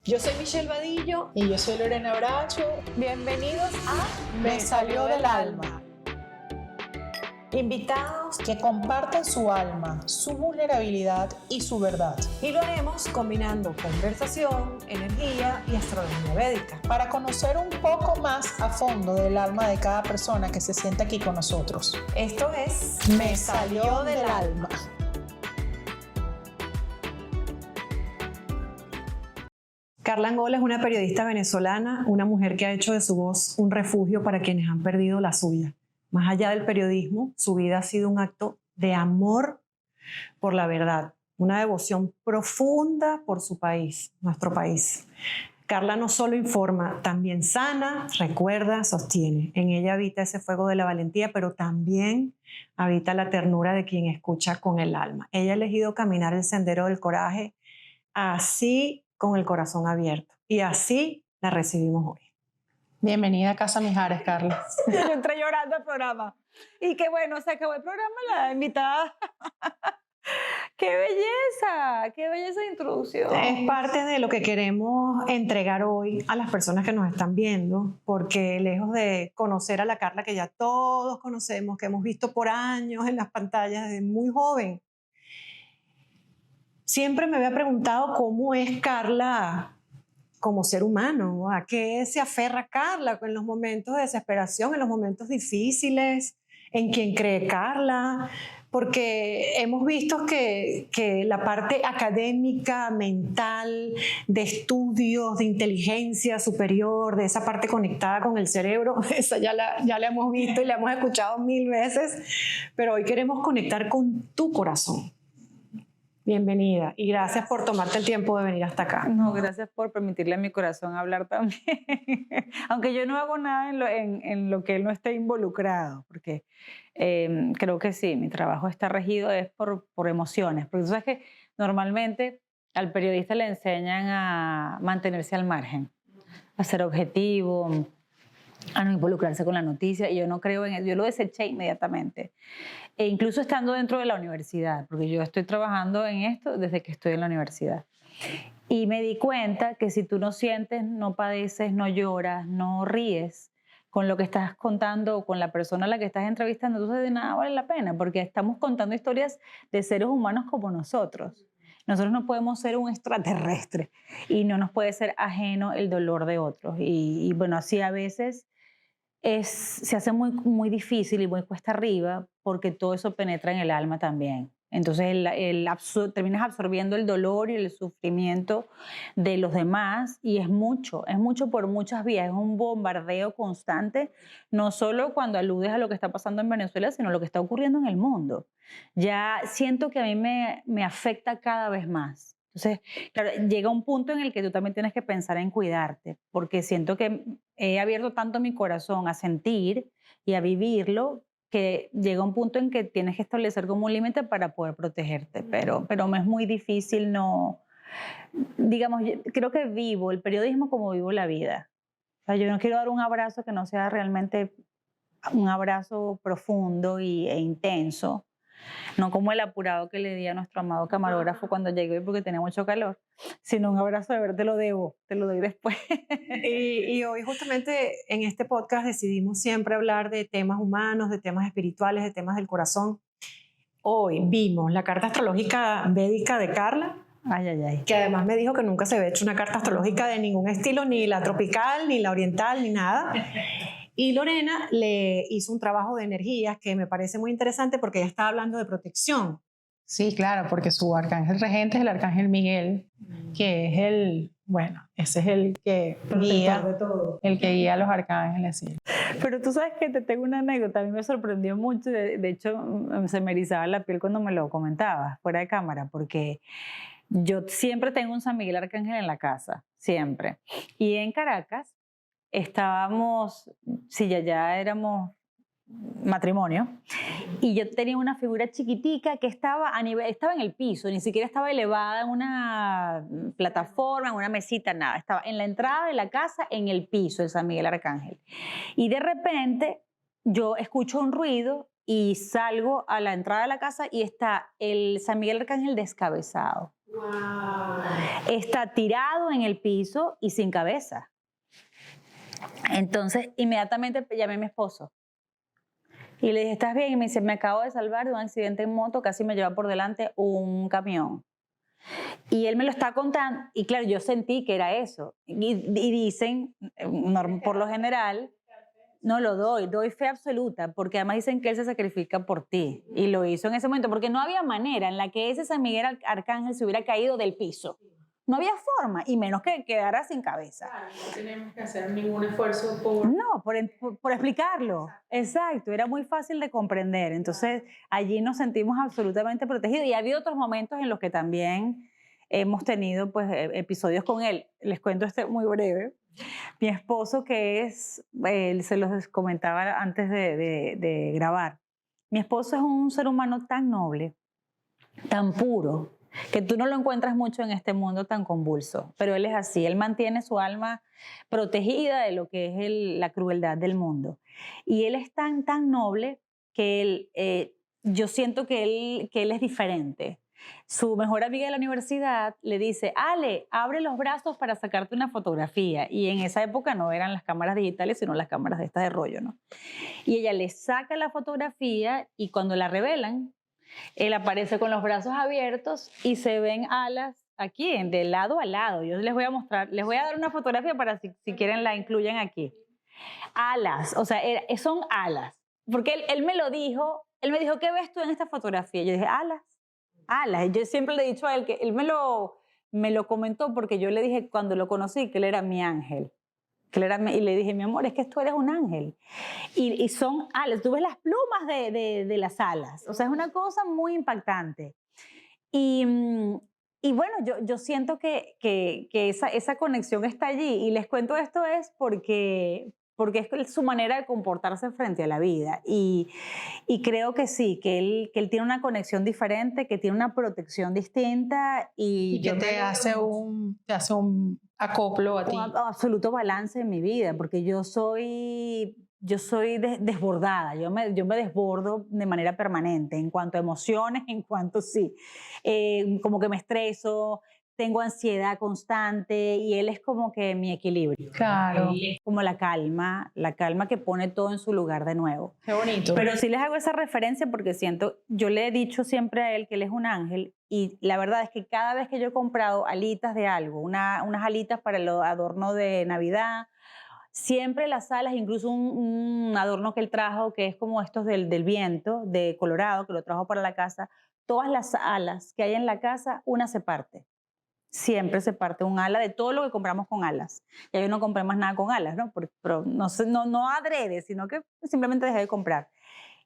Yo soy Michelle Vadillo. Y yo soy Lorena Bracho. Bienvenidos a Me salió del alma. Invitados Que comparten su alma, su vulnerabilidad y su verdad. y lo haremos combinando conversación, energía y astronomía védica. Para conocer un poco más a fondo del alma de cada persona que se sienta aquí con nosotros. Esto es Me salió del alma. Carla Angola es una periodista venezolana, una mujer que ha hecho de su voz un refugio para quienes han perdido la suya. Más allá del periodismo, su vida ha sido un acto de amor por la verdad, una devoción profunda por su país, nuestro país. Carla no solo informa, también sana, recuerda, sostiene. En ella habita ese fuego de la valentía, pero también habita la ternura de quien escucha con el alma. Ella ha elegido caminar el sendero del coraje así, con el corazón abierto. Y así la recibimos hoy. Bienvenida a Casa Mijares, Carla. Yo entré llorando al programa. Y qué bueno, se acabó el programa, la invitada. ¡Qué belleza de introducción! Es parte de lo que queremos entregar hoy a las personas que nos están viendo, porque lejos de conocer a la Carla que ya todos conocemos, que hemos visto por años en las pantallas desde muy joven, siempre me había preguntado cómo es Carla como ser humano, a qué se aferra Carla en los momentos de desesperación, en los momentos difíciles, en quién cree Carla, porque hemos visto que la parte académica, mental, de estudios, de inteligencia superior, de esa parte conectada con el cerebro, esa ya la hemos visto y la hemos escuchado 1000 veces, pero hoy queremos conectar con tu corazón. Bienvenida y gracias por tomarte el tiempo de venir hasta acá. No, gracias por permitirle a mi corazón hablar también. Aunque yo no hago nada en lo que él no esté involucrado, porque creo que sí, mi trabajo está regido es por emociones. Porque tú sabes que normalmente al periodista le enseñan a mantenerse al margen, a ser objetivo, a no involucrarse con la noticia, y yo no creo en eso. Yo lo deseché inmediatamente. E incluso estando dentro de la universidad, porque yo estoy trabajando en esto desde que estoy en la universidad. Y me di cuenta que si tú no sientes, no padeces, no lloras, no ríes con lo que estás contando o con la persona a la que estás entrevistando, entonces de nada vale la pena, porque estamos contando historias de seres humanos como nosotros. Nosotros no podemos ser un extraterrestre y no nos puede ser ajeno el dolor de otros. Y bueno, así a veces se hace muy difícil y muy cuesta arriba porque todo eso penetra en el alma también. Entonces terminas absorbiendo el dolor y el sufrimiento de los demás, y es mucho por muchas vías, es un bombardeo constante, no solo cuando aludes a lo que está pasando en Venezuela, sino lo que está ocurriendo en el mundo. Ya siento que a mí me afecta cada vez más. Entonces, claro, llega un punto en el que tú también tienes que pensar en cuidarte, porque siento que he abierto tanto mi corazón a sentir y a vivirlo, que llega un punto en que tienes que establecer como un límite para poder protegerte, pero me es muy difícil no, digamos, creo que vivo el periodismo como vivo la vida. O sea, yo no quiero dar un abrazo que no sea realmente un abrazo profundo e intenso, no como el apurado que le di a nuestro amado camarógrafo cuando llegué porque tenía mucho calor, sino un abrazo de ver, te lo debo, te lo doy después. Y hoy justamente en este podcast decidimos siempre hablar de temas humanos, de temas espirituales, de temas del corazón. Hoy vimos la carta astrológica védica de Carla, Ay, ay, ay. que además me dijo que nunca se había hecho una carta astrológica de ningún estilo, ni la tropical, ni la oriental, ni nada. Y Lorena le hizo un trabajo de energías que me parece muy interesante porque ella está hablando de protección. Sí, claro, porque su arcángel regente es el arcángel Miguel, que es ese es el que guía, de todo. el que guía a los arcángeles. Sí. Pero tú sabes que te tengo una anécdota, a mí me sorprendió mucho, de hecho se me erizaba la piel cuando me lo comentabas fuera de cámara, porque yo siempre tengo un San Miguel Arcángel en la casa, siempre. Y en Caracas estábamos, sí, ya éramos matrimonio, y yo tenía una figura chiquitica que estaba estaba en el piso, ni siquiera estaba elevada en una plataforma, en una mesita, nada, estaba en la entrada de la casa, en el piso, el San Miguel Arcángel. Y de repente yo escucho un ruido y salgo a la entrada de la casa y está el San Miguel Arcángel descabezado. Está tirado en el piso y sin cabeza. Entonces, inmediatamente llamé a mi esposo. Y le dije, ¿estás bien? Y me dice, me acabo de salvar de un accidente en moto, casi me lleva por delante un camión. Y él me lo está contando, y claro, yo sentí que era eso. Y dicen, por lo general, no lo doy fe absoluta, porque además dicen que él se sacrifica por ti. Y lo hizo en ese momento, porque no había manera en la que ese San Miguel Arcángel se hubiera caído del piso. No había forma, y menos que quedara sin cabeza. Claro, no tenemos que hacer ningún esfuerzo por... No, por explicarlo. Exacto, era muy fácil de comprender. Entonces, allí nos sentimos absolutamente protegidos. Y ha habido otros momentos en los que también hemos tenido pues, episodios con él. Les cuento este muy breve. Mi esposo, que es, se los comentaba antes de grabar, mi esposo es un ser humano tan noble, tan puro, que tú no lo encuentras mucho en este mundo tan convulso, pero él es así, él mantiene su alma protegida de lo que es la crueldad del mundo. Y él es tan noble que yo siento que él es diferente. Su mejor amiga de la universidad le dice, Ale, abre los brazos para sacarte una fotografía. Y en esa época no eran las cámaras digitales, sino las cámaras de estas de rollo, ¿no? Y ella le saca la fotografía y cuando la revelan, él aparece con los brazos abiertos y se ven alas aquí, de lado a lado. Yo les voy a mostrar, les voy a dar una fotografía para si quieren la incluyen aquí. Alas, o sea, son alas. Porque él me lo dijo, él me dijo, ¿qué ves tú en esta fotografía? Yo dije, alas. Alas. Yo siempre le he dicho a él que él me lo comentó porque yo le dije cuando lo conocí que él era mi ángel. Y le dije, mi amor, es que tú eres un ángel. Y son alas. Tú ves las plumas de las alas. O sea, es una cosa muy impactante. Y bueno, yo siento que esa conexión está allí. Y les cuento esto es porque es su manera de comportarse frente a la vida. Y creo que sí, que él tiene una conexión diferente, que tiene una protección distinta. Y que te hace un acoplo a ti. Un absoluto balance en mi vida, porque yo soy desbordada, yo me desbordo de manera permanente en cuanto a emociones, en cuanto como que me estreso, tengo ansiedad constante y él es como que mi equilibrio. Claro. Él es como la calma que pone todo en su lugar de nuevo. Qué bonito. Pero sí les hago esa referencia porque yo le he dicho siempre a él que él es un ángel y la verdad es que cada vez que yo he comprado alitas de algo, unas alitas para el adorno de Navidad, siempre las alas, incluso un adorno que él trajo que es como estos del viento, de Colorado, que lo trajo para la casa, todas las alas que hay en la casa, una se parte. Siempre se parte un ala de todo lo que compramos con alas. Ya yo no compré más nada con alas, ¿no? Pero no adrede, sino que simplemente dejé de comprar.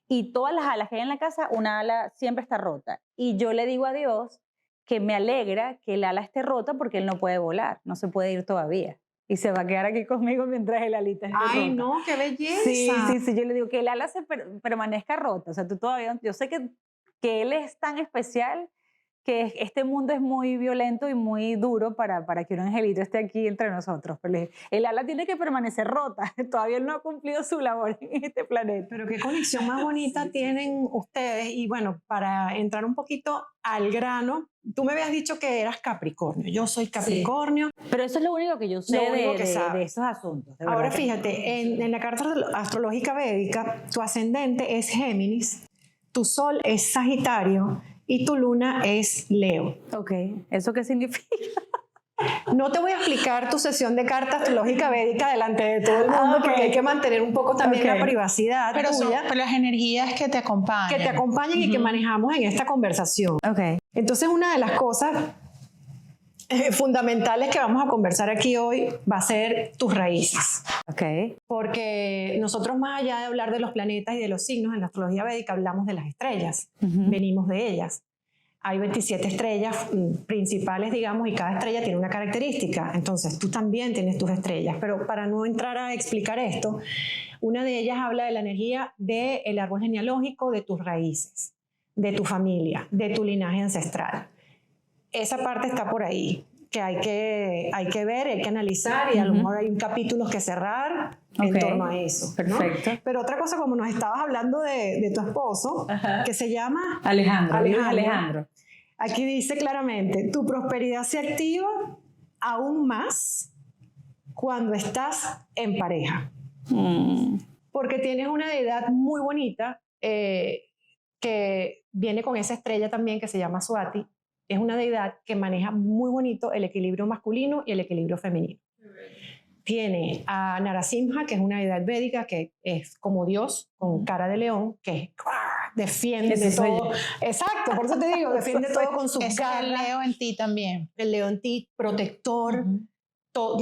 Y todas las alas que hay en la casa, una ala siempre está rota. Y yo le digo a Dios que me alegra que el ala esté rota porque él no puede volar, no se puede ir todavía. Y se va a quedar aquí conmigo mientras el alita esté rota. ¡Ay, no! ¡Qué belleza! Sí, yo le digo que el ala permanezca rota. O sea, tú todavía... Yo sé que él es tan especial que este mundo es muy violento y muy duro para que un angelito esté aquí entre nosotros. Pero el ala tiene que permanecer rota. Todavía él no ha cumplido su labor en este planeta. Pero qué conexión más bonita tienen ustedes. Y bueno, para entrar un poquito al grano, tú me habías dicho que eras Capricornio. Yo soy Capricornio. Sí. Pero eso es lo único que yo sé de esos asuntos. Ahora fíjate, en la carta astrológica védica, tu ascendente es Géminis, tu sol es Sagitario y tu luna es Leo. Ok, ¿eso qué significa? No te voy a explicar tu sesión de carta astrológica védica delante de todo el mundo porque hay que mantener un poco también la privacidad tuya. Pero las energías que te acompañan. Que te acompañan y que manejamos en esta conversación. Okay. Entonces, una de las cosas fundamentales que vamos a conversar aquí hoy va a ser tus raíces. Okay. Porque nosotros, más allá de hablar de los planetas y de los signos, en la astrología védica hablamos de las estrellas, venimos de ellas. Hay 27 estrellas principales, digamos, y cada estrella tiene una característica. Entonces, tú también tienes tus estrellas. Pero para no entrar a explicar esto, una de ellas habla de la energía del árbol genealógico, de tus raíces, de tu familia, de tu linaje ancestral. Esa parte está por ahí, que hay que ver, hay que analizar y a lo mejor hay un capítulo que cerrar en torno a eso. Perfecto. ¿No? Pero otra cosa, como nos estabas hablando de tu esposo, que se llama Alejandro. Aquí dice claramente, tu prosperidad se activa aún más cuando estás en pareja. Porque tienes una deidad muy bonita que viene con esa estrella también que se llama Swati. Es una deidad que maneja muy bonito el equilibrio masculino y el equilibrio femenino. Tiene a Narasimha, que es una deidad védica que es como Dios, con cara de león, que defiende todo. Exacto, por eso te digo, defiende todo con sus garras. El Leo en ti también. El león en ti, protector,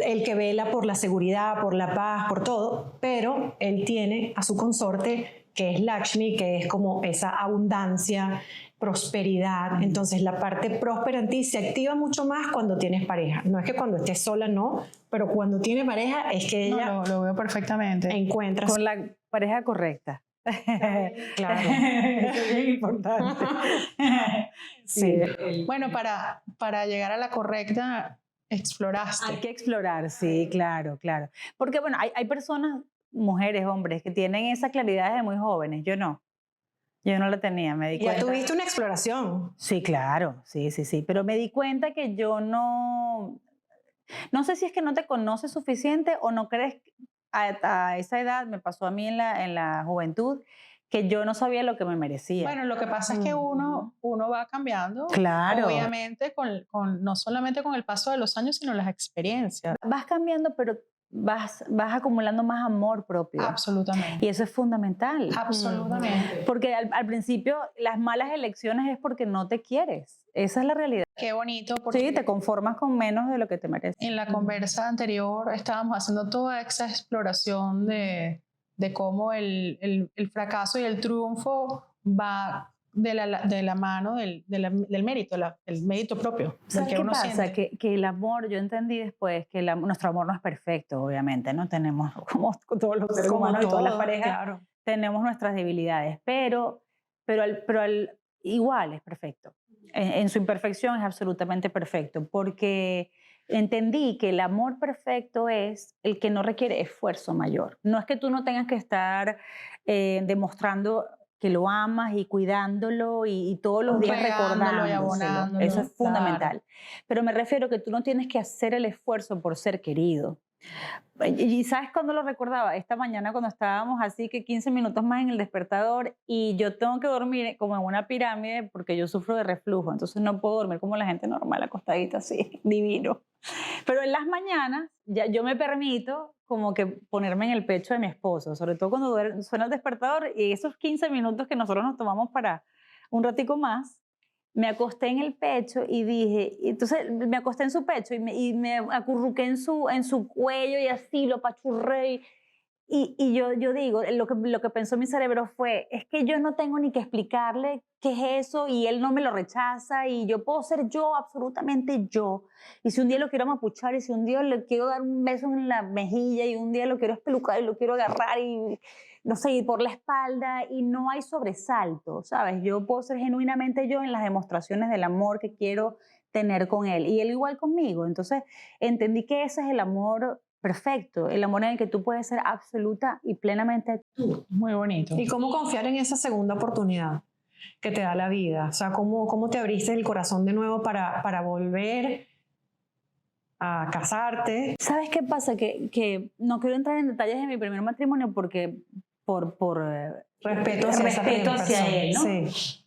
el que vela por la seguridad, por la paz, por todo, pero él tiene a su consorte, que es Lakshmi, que es como esa abundancia, prosperidad. Entonces la parte próspera en ti se activa mucho más cuando tienes pareja. No es que cuando estés sola, no, pero cuando tiene pareja es que ella No, lo veo perfectamente. encuentra Con la pareja correcta. Claro. Eso es bien importante. Sí. Bueno, para llegar a la correcta, exploraste. Hay que explorar, sí, claro, claro. Porque bueno, hay personas, mujeres, hombres, que tienen esa claridad desde muy jóvenes. Yo no. Yo no la tenía, me di Ya cuenta. tuviste una exploración. Sí, claro, sí. Pero me di cuenta que yo no sé si es que no te conoces suficiente o no crees, a esa edad, me pasó a mí en la juventud, que yo no sabía lo que me merecía. Bueno, lo que pasa es que uno va cambiando. Claro. Obviamente, no solamente con el paso de los años, sino las experiencias. Vas cambiando, pero vas acumulando más amor propio. Absolutamente. Y eso es fundamental. Absolutamente. Porque al principio las malas elecciones es porque no te quieres. Esa es la realidad. Qué bonito. Porque Sí, te conformas con menos de lo que te mereces. en la conversa anterior estábamos haciendo toda esa exploración de cómo el fracaso y el triunfo va de la mano del mérito, el mérito propio. ¿Sabes que qué uno pasa? siente. Que el amor, yo entendí después que nuestro amor no es perfecto, obviamente, ¿no? Tenemos, como todos los seres humanos y todas las parejas, claro. tenemos nuestras debilidades, pero igual es perfecto. En su imperfección es absolutamente perfecto, porque entendí que el amor perfecto es el que no requiere esfuerzo mayor. No es que tú no tengas que estar demostrando que lo amas y cuidándolo y todos los días Regándolo y recordándolo. abonándolo, Eso es fundamental. claro. Pero me refiero que tú no tienes que hacer el esfuerzo por ser querido. Y ¿sabes cuándo lo recordaba? Esta mañana cuando estábamos así que 15 minutos más en el despertador y yo tengo que dormir como en una pirámide porque yo sufro de reflujo, entonces no puedo dormir como la gente normal, acostadita así, divino. Pero en las mañanas ya yo me permito como que ponerme en el pecho de mi esposo, sobre todo cuando suena el despertador y esos 15 minutos que nosotros nos tomamos para un ratico más, me acosté en el pecho y dije, entonces me acosté en su pecho y me acurruqué en su cuello y así lo apachurré y yo digo, lo que pensó mi cerebro fue, es que yo no tengo ni que explicarle qué es eso y él no me lo rechaza y yo puedo ser yo, absolutamente yo. Y si un día lo quiero mapuchar y si un día le quiero dar un beso en la mejilla y un día lo quiero espelucar y lo quiero agarrar y no sé, ir por la espalda y no hay sobresalto, ¿sabes? Yo puedo ser genuinamente yo en las demostraciones del amor que quiero tener con él y él igual conmigo. Entonces entendí que ese es el amor perfecto, el amor en el que tú puedes ser absoluta y plenamente tú. Muy bonito. ¿Y cómo confiar en esa segunda oportunidad que te da la vida? O sea, ¿cómo te abriste el corazón de nuevo para volver a casarte? ¿Sabes qué pasa? Que no quiero entrar en detalles de mi primer matrimonio porque por Respeto hacia esa respeto persona. hacia él, ¿no? Sí.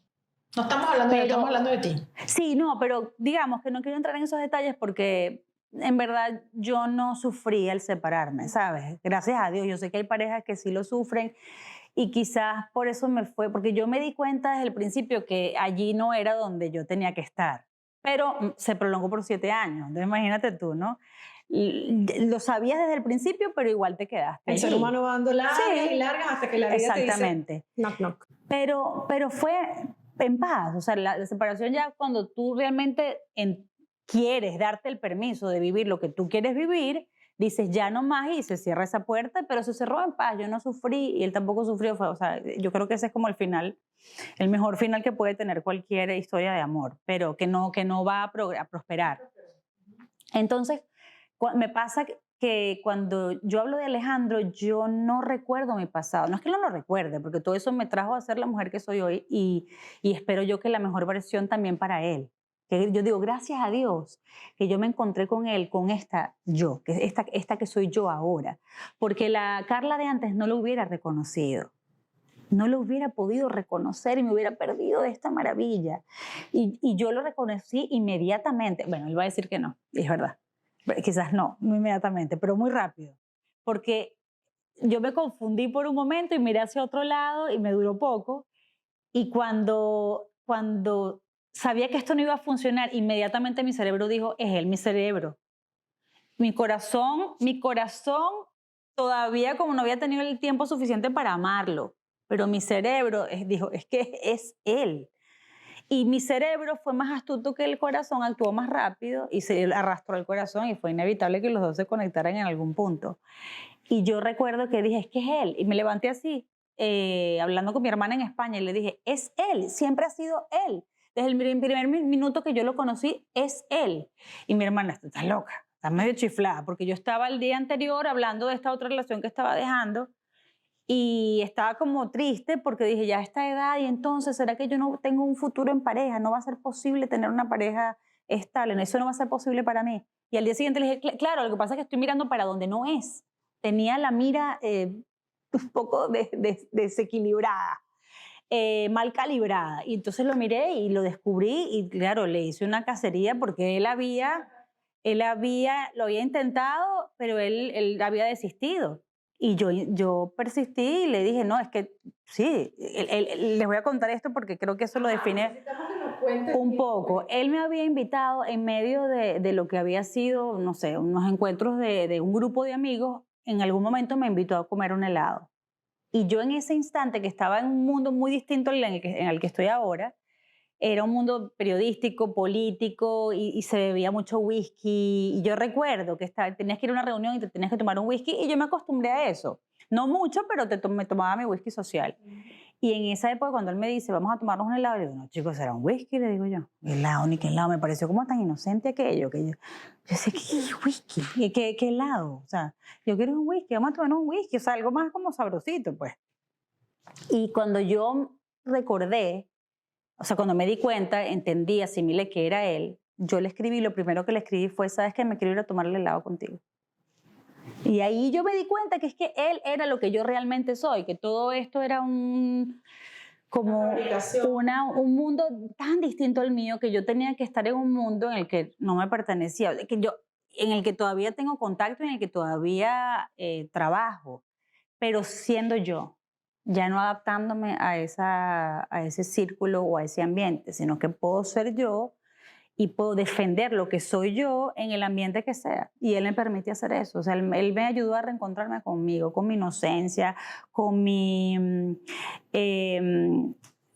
No estamos hablando de él, estamos hablando de ti. Sí, no, pero digamos que no quiero entrar en esos detalles porque en verdad yo no sufrí al separarme, ¿sabes? Gracias a Dios, yo sé que hay parejas que sí lo sufren y quizás por eso me fue, porque yo me di cuenta desde el principio que allí no era donde yo tenía que estar, pero se prolongó por 7 años, entonces imagínate tú, ¿no? Lo sabías desde el principio, pero igual te quedaste El ser allí. humano va dando largas Sí. y largas hasta que la vida Exactamente. te dice knock knock. Pero fue en paz, o sea, la separación ya cuando tú realmente quieres darte el permiso de vivir lo que tú quieres vivir, dices ya no más y se cierra esa puerta, pero se cerró en paz, yo no sufrí y él tampoco sufrió, o sea, yo creo que ese es como el final, el mejor final que puede tener cualquier historia de amor, pero que no va a prosperar. Entonces, me pasa que cuando yo hablo de Alejandro, yo no recuerdo mi pasado. No es que no lo recuerde, porque todo eso me trajo a ser la mujer que soy hoy y espero yo que la mejor versión también para él. que yo digo, gracias a Dios que yo me encontré con él, con esta yo, que esta que soy yo ahora, porque la Carla de antes no lo hubiera reconocido. No lo hubiera podido reconocer y me hubiera perdido de esta maravilla. Y yo lo reconocí inmediatamente. Bueno, él va a decir que no, y es verdad. Quizás no inmediatamente, pero muy rápido. Porque yo me confundí por un momento y miré hacia otro lado y me duró poco. Y cuando sabía que esto no iba a funcionar, inmediatamente mi cerebro dijo, es él, mi cerebro. Mi corazón todavía como no había tenido el tiempo suficiente para amarlo. Pero mi cerebro dijo, es que es él. Y mi cerebro fue más astuto que el corazón, actuó más rápido y se arrastró el corazón y fue inevitable que los dos se conectaran en algún punto. Y yo recuerdo que dije, es que es él. Y me levanté así, hablando con mi hermana en España, y le dije, es él, siempre ha sido él. Desde el primer minuto que yo lo conocí, es él. Y mi hermana, estás loca, estás medio chiflada, porque yo estaba el día anterior hablando de esta otra relación que estaba dejando y estaba como triste porque dije, ya a esta edad, y entonces, ¿será que yo no tengo un futuro en pareja? No va a ser posible tener una pareja estable, eso no va a ser posible para mí. Y al día siguiente le dije, claro, lo que pasa es que estoy mirando para donde no es. Tenía la mira un poco desequilibrada, mal calibrada. Y entonces lo miré y lo descubrí y claro, le hice una cacería porque lo había intentado, pero él había desistido. Y yo persistí y le dije, no, es que sí, les voy a contar esto porque creo que eso lo define un poco. Él me había invitado en medio de lo que había sido, no sé, unos encuentros de un grupo de amigos. En algún momento me invitó a comer un helado. Y yo en ese instante que estaba en un mundo muy distinto en el que estoy ahora, era un mundo periodístico, político y se bebía mucho whisky. Y yo recuerdo que tenías que ir a una reunión y te tenías que tomar un whisky y yo me acostumbré a eso. No mucho, pero me tomaba mi whisky social. Y en esa época cuando él me dice, vamos a tomarnos un helado, le digo, no chicos, ¿será un whisky? Le digo yo, helado, ni qué helado. Me pareció como tan inocente aquello que yo sé, ¿qué whisky? ¿Qué helado? O sea, yo quiero un whisky, vamos a tomar un whisky. O sea, algo más como sabrosito, pues. Y cuando yo recordé, o sea, cuando me di cuenta, entendí, asimilé que era él, yo le escribí, lo primero que le escribí fue, ¿sabes qué? Me quiero ir a tomar el helado contigo. Y ahí yo me di cuenta que es que él era lo que yo realmente soy, que todo esto era un mundo tan distinto al mío, que yo tenía que estar en un mundo en el que no me pertenecía, en el que todavía tengo contacto, en el que todavía trabajo, pero siendo yo, ya no adaptándome a ese círculo o a ese ambiente, sino que puedo ser yo y puedo defender lo que soy yo en el ambiente que sea. Y él me permite hacer eso. O sea, él me ayudó a reencontrarme conmigo, con mi inocencia, con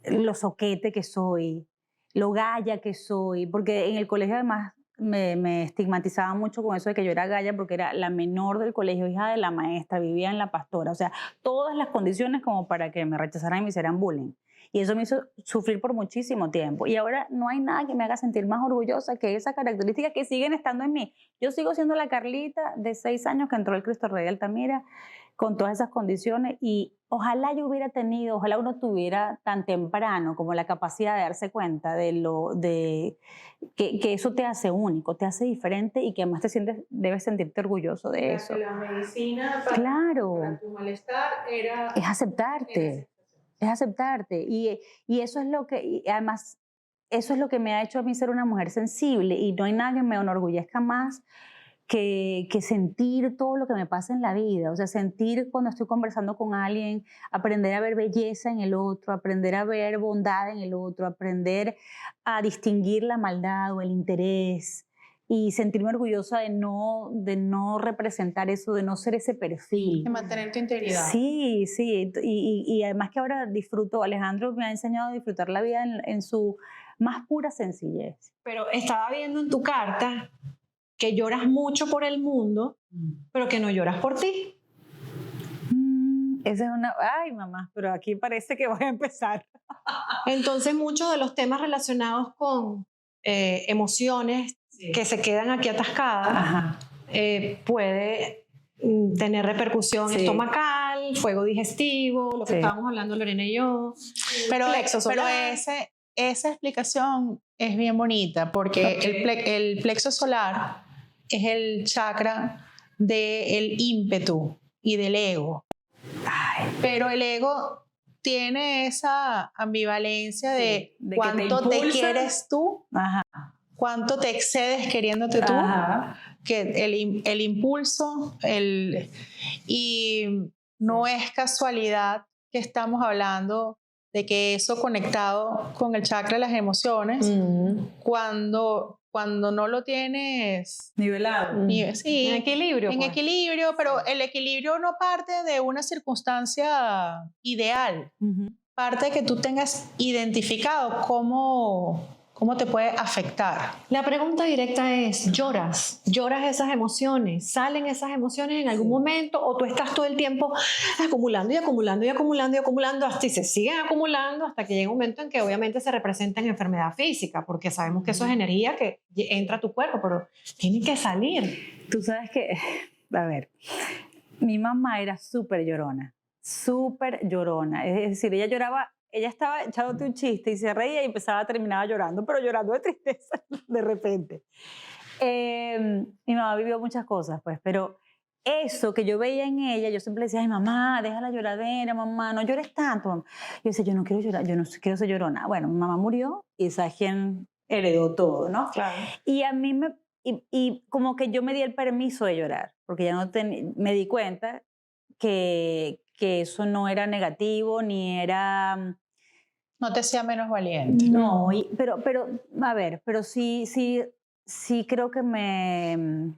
lo soquete que soy, lo galla que soy. Porque en el colegio además me estigmatizaban mucho con eso de que yo era galla porque era la menor del colegio, hija de la maestra, vivía en La Pastora. O sea, todas las condiciones como para que me rechazaran y me hicieran bullying. Y eso me hizo sufrir por muchísimo tiempo. Y ahora no hay nada que me haga sentir más orgullosa que esas características que siguen estando en mí. Yo sigo siendo la Carlita de 6 años que entró al Cristo Rey de Altamira con todas esas condiciones. Y ojalá ojalá uno tuviera tan temprano como la capacidad de darse cuenta de que eso te hace único, te hace diferente y que además debes sentirte orgulloso de eso. La medicina para tu malestar es aceptarte. Es aceptarte y eso es lo que, y además, eso es lo que me ha hecho a mí ser una mujer sensible y no hay nada que me enorgullezca más que sentir todo lo que me pasa en la vida, o sea, sentir cuando estoy conversando con alguien, aprender a ver belleza en el otro, aprender a ver bondad en el otro, aprender a distinguir la maldad o el interés. Y sentirme orgullosa de no representar eso, de no ser ese perfil. De mantener tu integridad. Sí, sí. Y además que ahora disfruto, Alejandro me ha enseñado a disfrutar la vida en su más pura sencillez. Pero estaba viendo en tu carta que lloras mucho por el mundo, pero que no lloras por ti. Esa es ay, mamá, pero aquí parece que voy a empezar. Entonces, muchos de los temas relacionados con emociones que se quedan aquí atascadas, puede tener repercusión estomacal, fuego digestivo, lo que estábamos hablando Lorena y yo, Pero plexo solar. esa explicación es bien bonita porque el plexo solar es el chakra del ímpetu y del ego. Pero el ego tiene esa ambivalencia de cuánto te quieres tú, cuánto te excedes queriéndote tú, que el impulso, y no es casualidad que estamos hablando de que eso conectado con el chakra de las emociones, cuando no lo tienes nivelado, sí, en equilibrio. En equilibrio, pero el equilibrio no parte de una circunstancia ideal, parte de que tú tengas identificado cómo te puede afectar. La pregunta directa es, ¿lloras? ¿Lloras esas emociones? ¿Salen esas emociones en algún momento? ¿O tú estás todo el tiempo acumulando y acumulando y acumulando y acumulando hasta y se siguen acumulando hasta que llega un momento en que obviamente se representa en enfermedad física? Porque sabemos que eso es energía que entra a tu cuerpo, pero tiene que salir. Tú sabes que, a ver, mi mamá era súper llorona. Es decir, ella lloraba. Ella estaba echándote un chiste y se reía y terminaba llorando, pero llorando de tristeza de repente. Mi mamá vivió muchas cosas, pues, pero eso que yo veía en ella, yo siempre le decía, ay, mamá, deja la lloradera, mamá, no llores tanto, mamá. Yo decía, yo no quiero llorar, yo no quiero ser llorona. Bueno, mi mamá murió y sabes quién heredó todo, ¿no? Claro. Y a mí y como que yo me di el permiso de llorar, porque ya me di cuenta que eso no era negativo, ni era... No te sea menos valiente. No, pero a ver, pero sí creo que me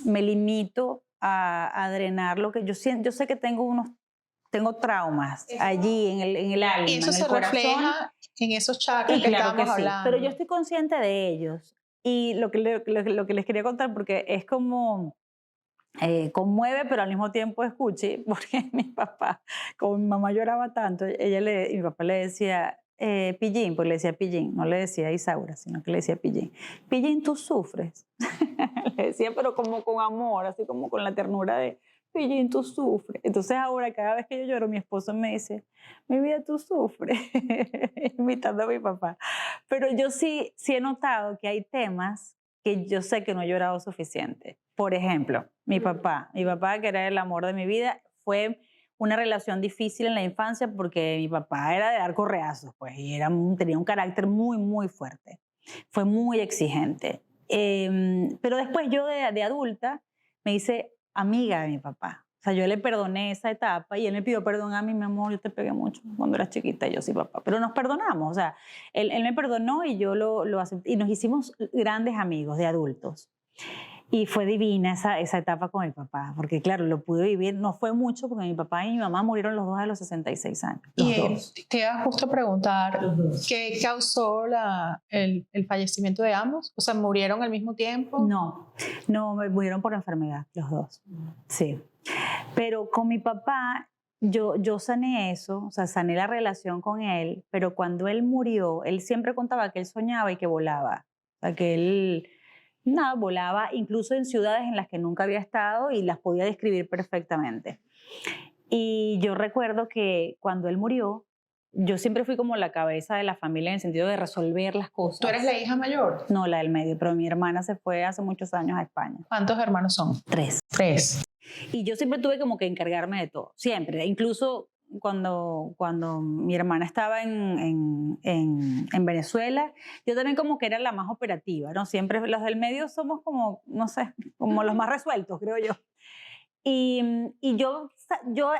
limito a drenar lo que yo siento. Yo sé que tengo traumas allí en el alma, y eso en el se corazón. Refleja en esos chakras que claro estamos hablando. Pero yo estoy consciente de ellos. Y lo que les quería contar, porque es como... conmueve, pero al mismo tiempo escuche, porque mi papá, como mi mamá lloraba tanto, mi papá le decía Pillín, pues le decía Pillín, no le decía Isaura, sino que le decía Pillín. Pillín, tú sufres. Le decía, pero como con amor, así como con la ternura de Pillín, tú sufres. Entonces ahora, cada vez que yo lloro, mi esposo me dice, mi vida, tú sufres, imitando a mi papá. Pero yo sí he notado que hay temas que yo sé que no he llorado suficiente. Por ejemplo, mi papá, que era el amor de mi vida, fue una relación difícil en la infancia porque mi papá era de dar correazos, pues, y tenía un carácter muy, muy fuerte. Fue muy exigente. Pero después yo de adulta me hice amiga de mi papá. O sea, yo le perdoné esa etapa y él me pidió perdón a mí, mi amor, yo te pegué mucho cuando eras chiquita, y yo sí, papá. Pero nos perdonamos, o sea, él me perdonó y yo lo acepté. Y nos hicimos grandes amigos de adultos. Y fue divina esa etapa con el papá, porque claro, lo pude vivir, no fue mucho, porque mi papá y mi mamá murieron los dos a los 66 años. Los dos. Te iba justo a preguntar, ¿qué causó el fallecimiento de ambos? O sea, ¿murieron al mismo tiempo? No, murieron por enfermedad, los dos. Sí. Pero con mi papá, yo sané eso, o sea, sané la relación con él, pero cuando él murió, él siempre contaba que él soñaba y que volaba. O sea, que él... volaba incluso en ciudades en las que nunca había estado y las podía describir perfectamente. Y yo recuerdo que cuando él murió, yo siempre fui como la cabeza de la familia en el sentido de resolver las cosas. ¿Tú eres la hija mayor? No, la del medio, pero mi hermana se fue hace muchos años a España. ¿Cuántos hermanos son? 3. 3. Y yo siempre tuve como que encargarme de todo, siempre. Incluso cuando mi hermana estaba en Venezuela, yo también como que era la más operativa, ¿no? Siempre los del medio somos como, no sé, como los más resueltos, creo yo. Y yo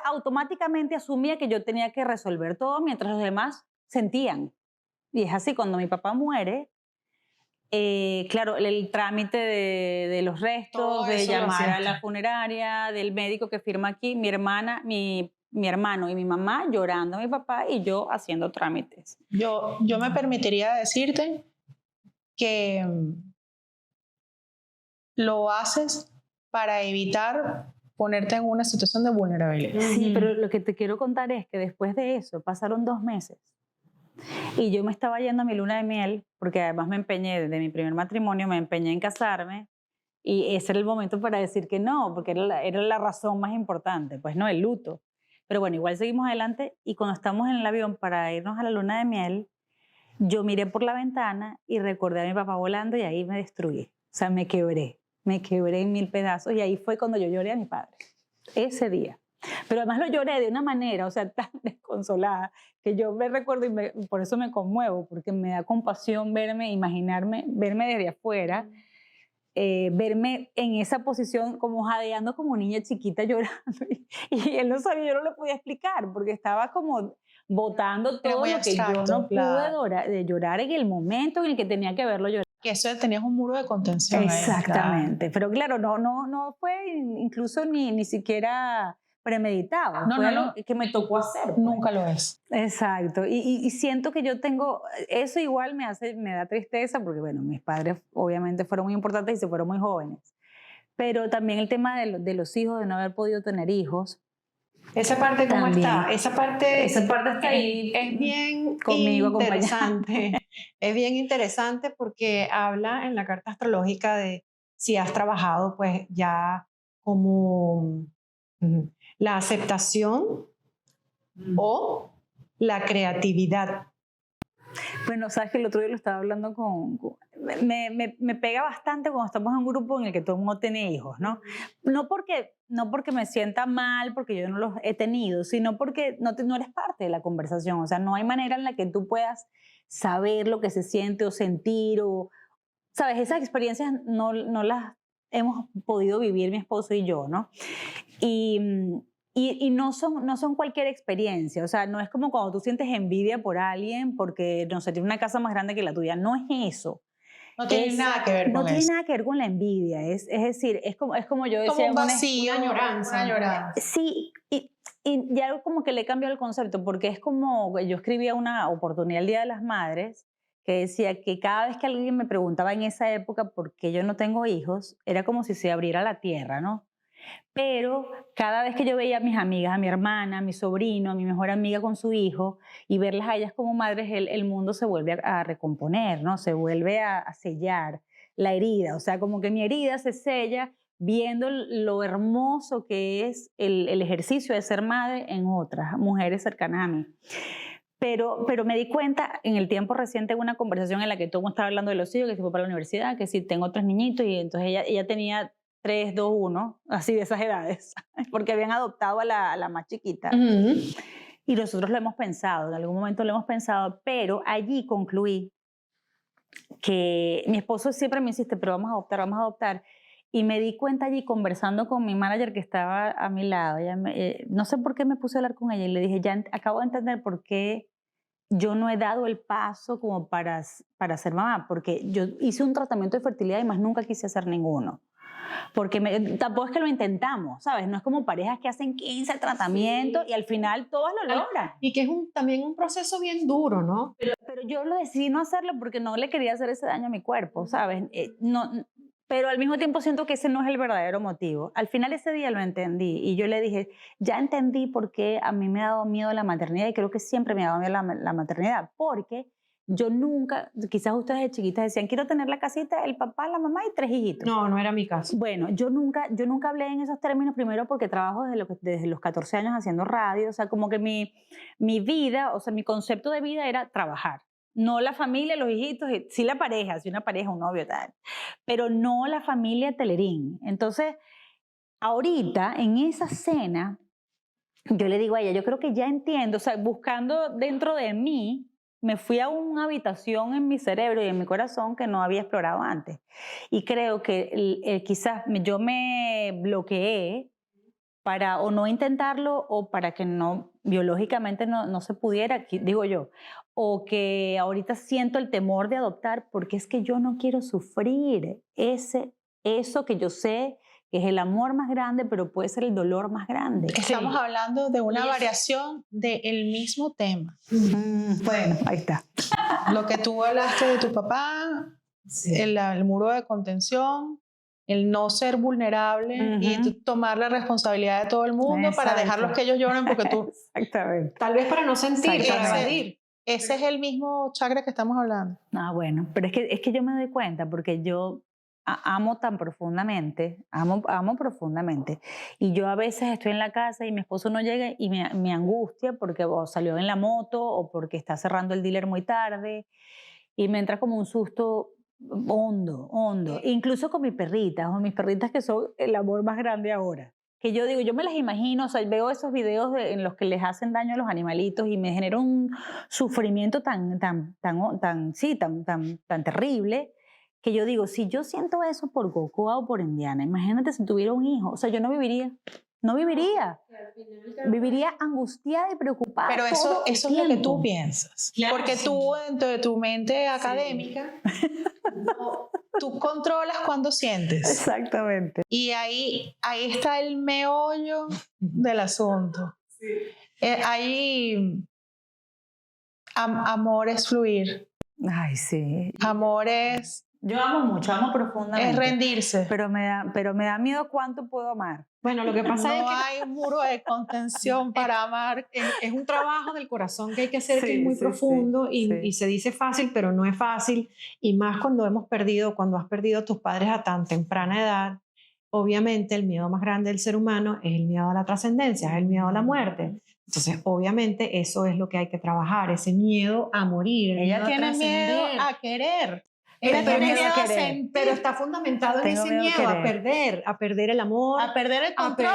automáticamente asumía que yo tenía que resolver todo mientras los demás sentían. Y es así, cuando mi papá muere, claro, el trámite de los restos, de llamar a la funeraria, del médico que firma aquí, mi hermano y mi mamá llorando a mi papá y yo haciendo trámites. Yo me permitiría decirte que lo haces para evitar ponerte en una situación de vulnerabilidad. Sí, pero lo que te quiero contar es que después de eso pasaron 2 meses y yo me estaba yendo a mi luna de miel, porque además me empeñé, desde mi primer matrimonio, me empeñé en casarme y ese era el momento para decir que no, porque era la razón más importante, pues no, el luto. Pero bueno, igual seguimos adelante y cuando estamos en el avión para irnos a la luna de miel, yo miré por la ventana y recordé a mi papá volando y ahí me destruí. O sea, me quebré en 1000 pedazos y ahí fue cuando yo lloré a mi padre, ese día. Pero además lo lloré de una manera, o sea, tan desconsolada, que yo me recuerdo y por eso me conmuevo, porque me da compasión verme, imaginarme, verme desde afuera, verme en esa posición como jadeando como niña chiquita llorando. Y él no sabía, yo no lo podía explicar, porque estaba como botando Era todo muy lo que yo abstracto, no pude claro. de llorar en el momento en el que tenía que verlo llorar. Que eso tenías un muro de contención ahí, claro. Exactamente, pero claro, no fue incluso ni siquiera premeditado, No, fue no, algo no. que me tocó hacer. Pues. Nunca lo es. Exacto, y siento que yo tengo, eso igual me da tristeza porque bueno, mis padres obviamente fueron muy importantes y se fueron muy jóvenes, pero también el tema de los hijos, de no haber podido tener hijos. Esa parte, ¿cómo También. está? Esa parte Está ahí es bien conmigo, interesante. Es bien interesante porque habla en la carta astrológica de si has trabajado pues ya como la aceptación o la creatividad. Bueno, sabes que el otro día lo estaba hablando me pega bastante cuando estamos en un grupo en el que todo el mundo tiene hijos, ¿no? No porque me sienta mal, porque yo no los he tenido, sino porque no eres parte de la conversación. O sea, no hay manera en la que tú puedas saber lo que se siente o sentir o, ¿sabes? Esas experiencias no las hemos podido vivir mi esposo y yo, ¿no? Y no son cualquier experiencia, o sea, no es como cuando tú sientes envidia por alguien porque, no sé, tiene una casa más grande que la tuya, no es eso. No tiene nada que ver con eso. No tiene nada que ver con la envidia, es decir, es como yo decía. Como un vacío, una añoranza. Una añoranza. Sí, y ya como que le cambió el concepto, porque es como, yo escribía una oportunidad el Día de las Madres, que decía que cada vez que alguien me preguntaba en esa época por qué yo no tengo hijos, era como si se abriera la tierra, ¿no? Pero cada vez que yo veía a mis amigas, a mi hermana, a mi sobrino, a mi mejor amiga con su hijo, y verlas a ellas como madres, el mundo se vuelve a recomponer, ¿no? Se vuelve a sellar la herida. O sea, como que mi herida se sella viendo lo hermoso que es el ejercicio de ser madre en otras mujeres cercanas a mí. Pero me di cuenta en el tiempo reciente en una conversación en la que todo el mundo estaba hablando de los hijos, que se fue para la universidad, que sí tengo 3 niñitos, y entonces ella tenía 3, 2, 1, así de esas edades, porque habían adoptado a la más chiquita. Y nosotros lo hemos pensado, en algún momento lo hemos pensado, pero allí concluí que mi esposo siempre me insiste, pero vamos a adoptar. Y me di cuenta allí conversando con mi manager que estaba a mi lado, no sé por qué me puse a hablar con ella y le dije, ya acabo de entender por qué yo no he dado el paso como para ser mamá, porque yo hice un tratamiento de fertilidad y más nunca quise hacer ninguno. Porque tampoco es que lo intentamos, ¿sabes? No es como parejas que hacen 15 tratamientos y al final todas lo logran. Y que es también un proceso bien duro, ¿no? Pero yo lo decidí no hacerlo porque no le quería hacer ese daño a mi cuerpo, ¿sabes? Pero al mismo tiempo siento que ese no es el verdadero motivo. Al final ese día lo entendí y yo le dije, ya entendí por qué a mí me ha dado miedo la maternidad y creo que siempre me ha dado miedo la maternidad, porque yo nunca, quizás ustedes de chiquitas decían, quiero tener la casita, el papá, la mamá y 3 hijitos. No era mi caso. Bueno, yo nunca hablé en esos términos, primero porque trabajo desde los 14 años haciendo radio, o sea, como que mi vida, o sea, mi concepto de vida era trabajar. No la familia, los hijitos, sí la pareja, sí una pareja, un novio, tal, pero no la familia Telerín. Entonces, ahorita, en esa cena, yo le digo a ella, yo creo que ya entiendo, o sea, buscando dentro de mí, me fui a una habitación en mi cerebro y en mi corazón que no había explorado antes. Y creo que quizás yo me bloqueé para o no intentarlo o para que no, biológicamente no se pudiera, digo yo, o que ahorita siento el temor de adoptar porque es que yo no quiero sufrir eso que yo sé que es el amor más grande, pero puede ser el dolor más grande. Estamos hablando de una variación del mismo tema. Bueno, ahí está. Lo que tú hablaste de tu papá, sí. el muro de contención, el no ser vulnerable y tomar la responsabilidad de todo el mundo. Exacto. Para dejarlos que ellos lloren porque tú... Exactamente. Tal vez para no sentir, para evadir. Ese es el mismo chakra que estamos hablando. Ah, bueno, pero es que yo me doy cuenta porque yo amo tan profundamente, amo profundamente. Y yo a veces estoy en la casa y mi esposo no llega y me angustia porque o salió en la moto o porque está cerrando el dealer muy tarde y me entra como un susto hondo. Incluso con mis perritas que son el amor más grande ahora. Que yo digo, yo me las imagino, o sea, veo esos videos en los que les hacen daño a los animalitos y me genera un sufrimiento tan terrible, que yo digo, si yo siento eso por Gocoa o por Indiana, imagínate si tuviera un hijo, o sea, yo no viviría. Viviría angustiada y preocupada. Pero eso es lo que tú piensas. Claro, porque sí. tú, dentro de tu mente académica, tú controlas cuando sientes. Exactamente. Y ahí está el meollo del asunto. Ahí amor es fluir. Ay, sí. Amor es... Yo amo mucho, amo profundamente. Es rendirse. Pero me da miedo cuánto puedo amar. Bueno, lo que pasa es No que hay un muro de contención para amar. es un trabajo del corazón que hay que hacer, que Sí, es muy sí, profundo sí. y se dice fácil, pero no es fácil. Y más cuando has perdido a tus padres a tan temprana edad, obviamente el miedo más grande del ser humano es el miedo a la trascendencia, es el miedo a la muerte. Entonces, obviamente, eso es lo que hay que trabajar, ese miedo a morir. Ella tiene miedo a querer. Ella Tengo tiene miedo miedo a a querer. sentir. Pero está fundamentado en Tengo ese miedo a miedo a perder el amor. A perder el a control.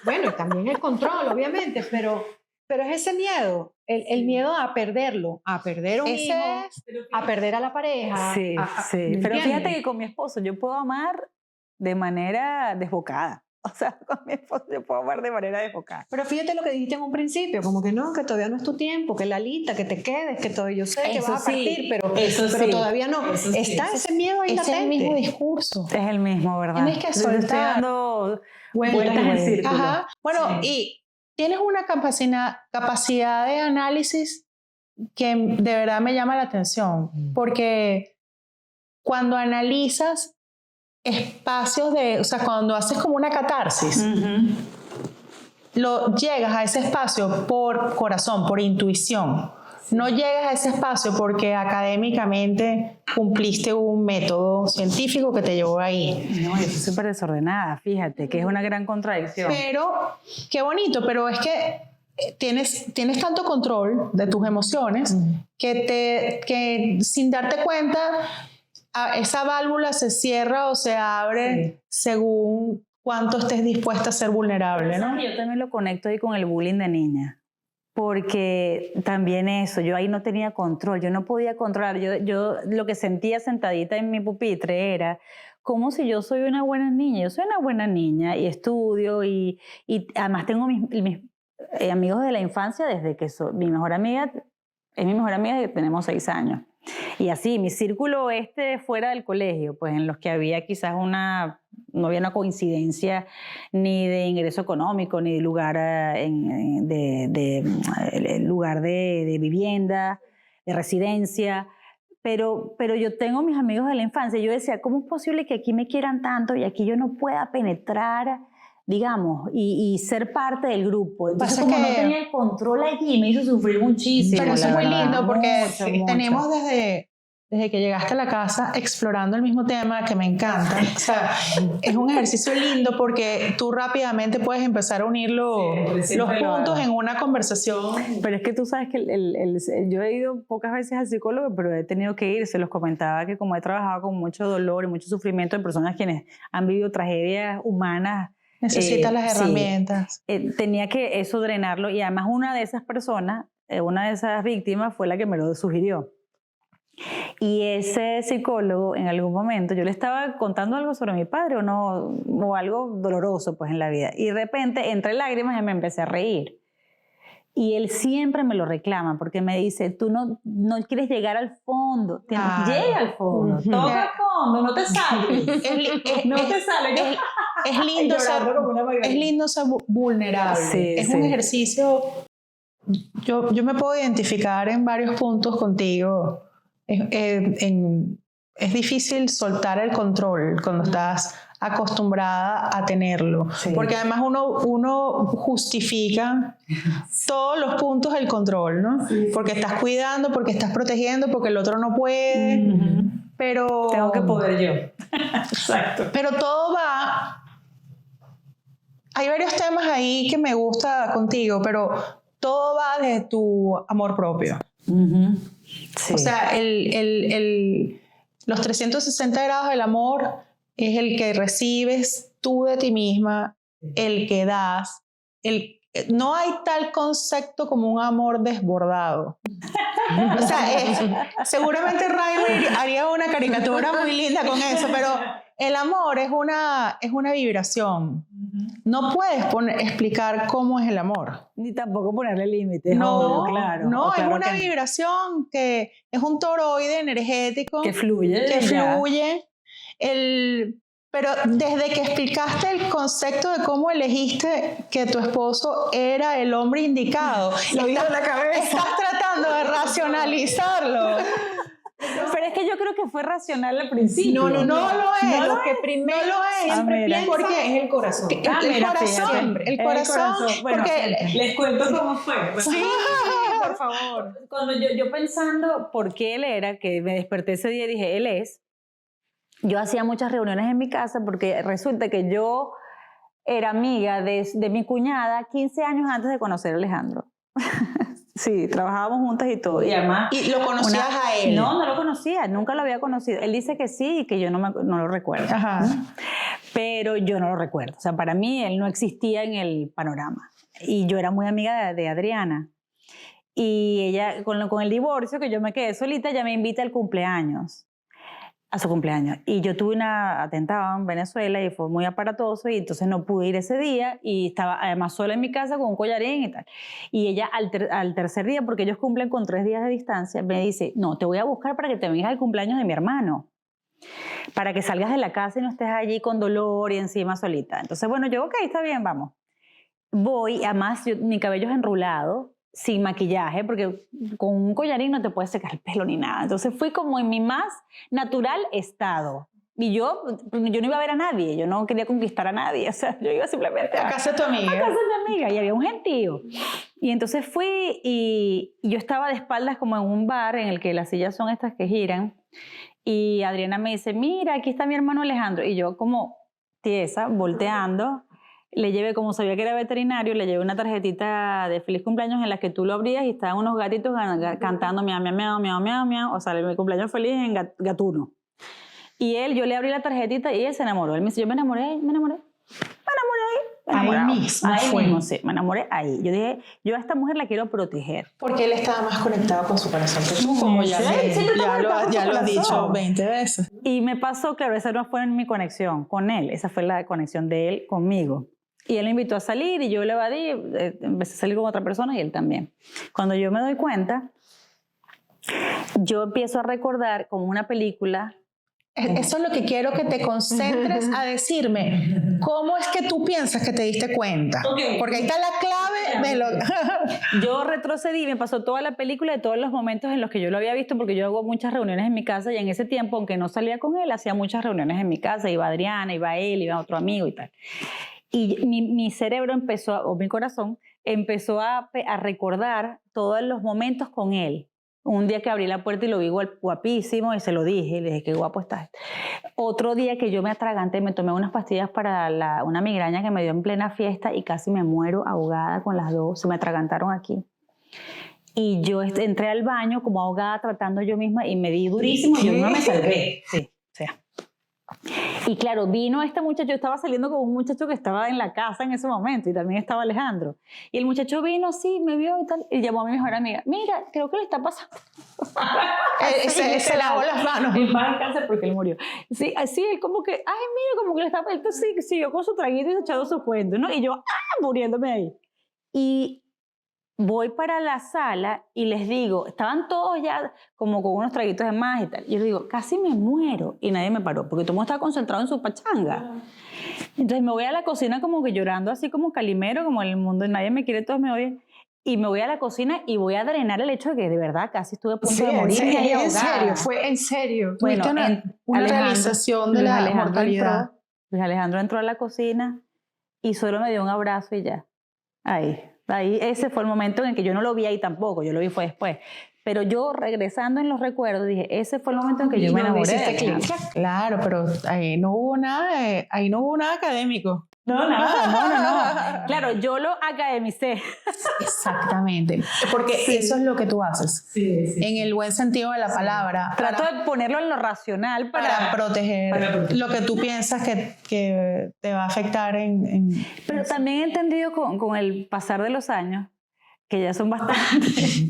bueno, y también el control, obviamente, pero es ese miedo, el miedo a perderlo, a perder un Ese hijo, es... a perder a la pareja. Sí, sí. ¿me Pero entiendes? fíjate que con mi esposo yo puedo amar de manera desbocada. O sea, con mi esposo yo puedo amar de manera desbocada. Pero fíjate lo que dijiste en un principio, como que no, que todavía no es tu tiempo, que la lista, que te quedes, que todo, yo sé que Eso vas a partir, sí, pero eso sí. todavía no. Eso sí. Está ese miedo ahí Es el latente. mismo discurso. Es el mismo, ¿verdad? Tienes que Le estoy soltar. dando Vueltas vueltas y en vueltas. círculo. Ajá. Bueno, y tienes una capacidad de análisis que de verdad me llama la atención, porque cuando analizas espacios o sea, cuando haces como una catarsis, llegas a ese espacio por corazón, por intuición. No llegas a ese espacio porque académicamente cumpliste un método científico que te llevó ahí. No, yo soy súper desordenada, fíjate, que es una gran contradicción. Pero, qué bonito, pero es que tienes tanto control de tus emociones que sin darte cuenta esa válvula se cierra o se abre según cuánto estés dispuesta a ser vulnerable, ¿no? Yo también lo conecto ahí con el bullying de niña. Porque también eso, yo ahí no tenía control, yo no podía controlar, yo lo que sentía sentadita en mi pupitre era como si yo soy una buena niña, yo soy una buena niña y estudio y además tengo mis amigos de la infancia desde que mi mejor amiga es mi mejor amiga desde que tenemos 6 años. Y así, mi círculo fuera del colegio, pues en los que había quizás no había una coincidencia ni de ingreso económico, ni de lugar, lugar de vivienda, de residencia, pero yo tengo mis amigos de la infancia. Yo decía, ¿cómo es posible que aquí me quieran tanto y aquí yo no pueda penetrar, digamos, y ser parte del grupo? Entonces, Pasa como que- no tenía el control allí, me hizo sufrir muchísimo. Pero eso es la muy verdad. lindo porque Mucho. tenemos desde que llegaste a la casa explorando el mismo tema que me encanta. O sea, es un ejercicio lindo porque tú rápidamente puedes empezar a unir los siempre lo puntos hago. en una conversación. Pero es que tú sabes que yo he ido pocas veces al psicólogo, pero he tenido que ir. Se los comentaba que como he trabajado con mucho dolor y mucho sufrimiento de personas quienes han vivido tragedias humanas, Necesitas las sí, herramientas. tenía que eso drenarlo. Y además una de esas personas, una de esas víctimas fue la que me lo sugirió. Y ese psicólogo en algún momento, yo le estaba contando algo sobre mi padre o algo doloroso pues en la vida. Y de repente, entre lágrimas, me empecé a reír. Y él siempre me lo reclama porque me dice, tú no quieres llegar al fondo. Llega al fondo, toca al fondo, no te sales. No te sales. Es lindo es lindo ser vulnerable. Sí, es sí. un ejercicio. Yo me puedo identificar en varios puntos contigo. Es difícil soltar el control cuando estás acostumbrada a tenerlo. Sí. Porque además uno justifica todos los puntos del control, ¿no? Porque estás cuidando, porque estás protegiendo, porque el otro no puede. pero... Tengo que poder yo. Exacto. Pero todo va... Hay varios temas ahí que me gusta contigo, pero todo va de tu amor propio. Sí. O sea, los 360 grados del amor es el que recibes tú de ti misma, el que das. No hay tal concepto como un amor desbordado. O sea, seguramente Riley haría una caricatura muy linda con eso, pero el amor es una vibración. No puedes explicar cómo es el amor. Ni tampoco ponerle límites. No, obvio, claro. no, Claro es una que vibración que es un toroide energético. que fluye. Que ya. fluye. Pero desde que explicaste el concepto de cómo elegiste que tu esposo era el hombre indicado, Lo dijo en la cabeza. estás tratando de racionalizarlo. Pero es que yo creo que fue racional al principio. No lo es. Lo que primero No lo es. siempre mira. piensa es el corazón. El mira, corazón. fíjate. El corazón. Bueno, Porque Les cuento cómo fue. sí, por favor. cuando yo pensando por qué él era, que me desperté ese día y dije, él es, yo hacía muchas reuniones en mi casa porque resulta que yo era amiga de mi cuñada 15 años antes de conocer a Alejandro. Sí, trabajábamos juntas y todo. Y además... ¿Y lo conocías a él? No lo conocía, nunca lo había conocido. Él dice que sí y que yo no lo recuerdo. Ajá. Pero yo no lo recuerdo. O sea, para mí él no existía en el panorama. Y yo era muy amiga de Adriana. Y ella, con el divorcio, que yo me quedé solita, ella me invita al cumpleaños. A su cumpleaños. Y yo tuve una atentado en Venezuela y fue muy aparatoso y entonces no pude ir ese día y estaba además sola en mi casa con un collarín y tal. Y ella al tercer día, porque ellos cumplen con 3 días de distancia, me dice, no, te voy a buscar para que te vengas al cumpleaños de mi hermano. Para que salgas de la casa y no estés allí con dolor y encima solita. Entonces, bueno, yo, ok, está bien, vamos. Voy, además mi cabello es enrulado, sin maquillaje, porque con un collarín no te puedes secar el pelo ni nada. Entonces fui como en mi más natural estado. Y yo no iba a ver a nadie, yo no quería conquistar a nadie, o sea, yo iba simplemente A casa de tu amiga. a casa de mi amiga y había un gentío. Y entonces fui y yo estaba de espaldas como en un bar en el que las sillas son estas que giran y Adriana me dice, mira, aquí está mi hermano Alejandro. Y yo como tiesa, volteando, le llevé, como sabía que era veterinario, le llevé una tarjetita de feliz cumpleaños en la que tú lo abrías y estaban unos gatitos cantando miau, miau, miau, miau, miau, miau. O sea, mi cumpleaños feliz en gatuno. Y yo le abrí la tarjetita y él se enamoró. Él me dice, yo me enamoré ahí. Ahí mismo Ahí fue. mismo, sí, me enamoré ahí. Yo dije, yo a esta mujer la quiero proteger. Porque él estaba más conectado con su corazón que tú, como ya lo has dicho 20 veces. Y me pasó, claro, esa no fue mi conexión con él, esa fue la conexión de él conmigo. Y él me invitó a salir y yo le evadí, empecé a salir con otra persona y él también. Cuando yo me doy cuenta, yo empiezo a recordar como una película. Eso es lo que quiero que te concentres a decirme. ¿Cómo es que tú piensas que te diste cuenta? Okay. Porque ahí está la clave de lo... Yo retrocedí, me pasó toda la película de todos los momentos en los que yo lo había visto, porque yo hago muchas reuniones en mi casa y en ese tiempo, aunque no salía con él, hacía muchas reuniones en mi casa. Iba Adriana, iba él, iba otro amigo y tal. Y mi cerebro o mi corazón empezó a recordar todos los momentos con él. Un día que abrí la puerta y lo vi guapísimo y se lo dije, le dije, qué guapo estás. Otro día que yo me atraganté, me tomé unas pastillas para una migraña que me dio en plena fiesta y casi me muero ahogada con las dos, se me atragantaron aquí. Y yo entré al baño como ahogada tratando yo misma y me di durísimo y yo misma me salvé. Sí, o sea. Y claro, vino este muchacho, yo estaba saliendo con un muchacho que estaba en la casa en ese momento y también estaba Alejandro. Y el muchacho vino, sí, me vio y tal, y llamó a mi mejor amiga. Mira, creo que le está pasando. se lavó las manos. En paz descanse porque él murió. Sí, así él como que, ay, mira, como que le está... Entonces sí, siguió con su traguito y se echando su cuento, ¿no? Y yo, muriéndome ahí. Y voy para la sala y les digo, estaban todos ya como con unos traguitos de más y tal. Y yo les digo, casi me muero. Y nadie me paró, porque todo el mundo estaba concentrado en su pachanga. Entonces me voy a la cocina como que llorando, así como Calimero, como en el mundo, nadie me quiere, todos me odian. Y me voy a la cocina y voy a drenar el hecho de que de verdad casi estuve a punto de morir. En serio, fue en serio. Bueno, una realización de la mortalidad. Luis Alejandro entró a la cocina y solo me dio un abrazo y ya. Ahí, ese fue el momento en el que yo no lo vi ahí tampoco, yo lo vi fue después. Pero yo, regresando en los recuerdos, dije, ese fue el momento en que yo me enamoré de Alejandro. Claro, pero ahí no hubo nada académico. No, nada, no. Claro, yo lo academicé. Exactamente. Porque eso es lo que tú haces. Sí. En el buen sentido de la palabra. Trato de ponerlo en lo racional para proteger lo que tú piensas que te va a afectar Pero también he entendido con el pasar de los años, que ya son bastantes,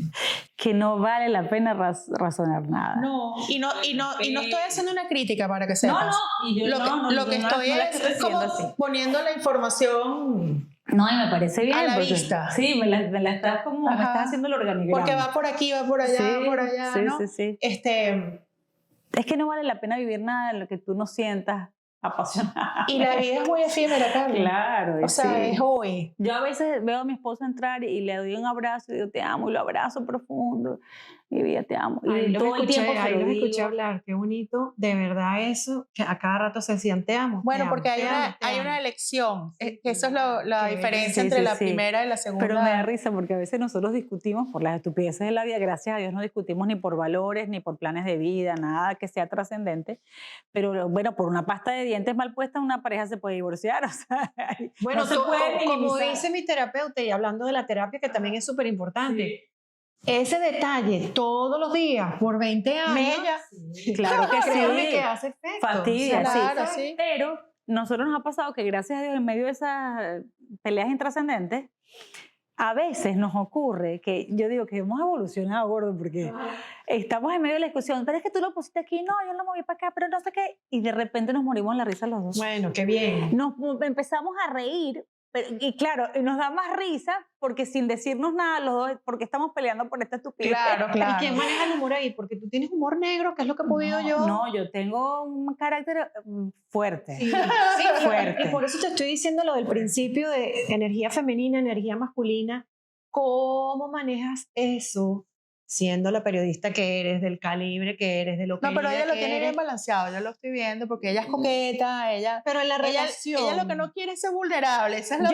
que no vale la pena razonar nada. No, y no estoy haciendo una crítica para que sepas. Lo que estoy es como poniendo la información no, y me parece bien. A la vista. Sí, me la estás como, me estás haciendo el organigrama. Porque va por aquí, va por allá, sí, por allá, sí, ¿no? Sí. Es que no vale la pena vivir nada de lo que tú no sientas apasionada. Y la vida es muy efímera, Carla. Claro. O sea, es hoy. Yo a veces veo a mi esposo entrar y le doy un abrazo y digo, te amo, y lo abrazo profundo. Mi vida, te amo. Y todo el tiempo ahí los escuché hablar, qué bonito, de verdad eso, que a cada rato se decían, te amo. Bueno, te porque amo, hay una elección, que eso es la diferencia entre la primera y la segunda. Pero me da risa porque a veces nosotros discutimos por las estupideces de la vida, gracias a Dios no discutimos ni por valores, ni por planes de vida, nada que sea trascendente, pero bueno, por una pasta de dientes mal puesta una pareja se puede divorciar, o sea, bueno, no se puede como dice mi terapeuta, y hablando de la terapia, que también es súper importante, ese detalle todos los días por 20 años, Mella. Claro que sí, que hace efecto. Fastidia, claro, sí. Pero nosotros nos ha pasado que gracias a Dios en medio de esas peleas intrascendentes, a veces nos ocurre que yo digo que hemos evolucionado, gordo, porque estamos en medio de la discusión, pero es que tú lo pusiste aquí, no, yo lo moví para acá, pero no sé qué, y de repente nos morimos en la risa los dos. Bueno, qué bien. Nos empezamos a reír. Y claro, nos da más risa porque sin decirnos nada los dos, porque estamos peleando por esta estupidez. Claro. ¿Y quién maneja el humor ahí? Porque tú tienes humor negro, que es lo que he podido yo. No, yo tengo un carácter fuerte. Sí, fuerte. Y por eso te estoy diciendo lo del principio de energía femenina, energía masculina. ¿Cómo manejas eso? Siendo la periodista que eres, del calibre que eres, de lo que no, pero ella lo tiene eres. bien balanceado, yo lo estoy viendo, porque ella es coqueta, ella... Pero en la relación... Ella lo que no quiere es ser vulnerable, eso es lo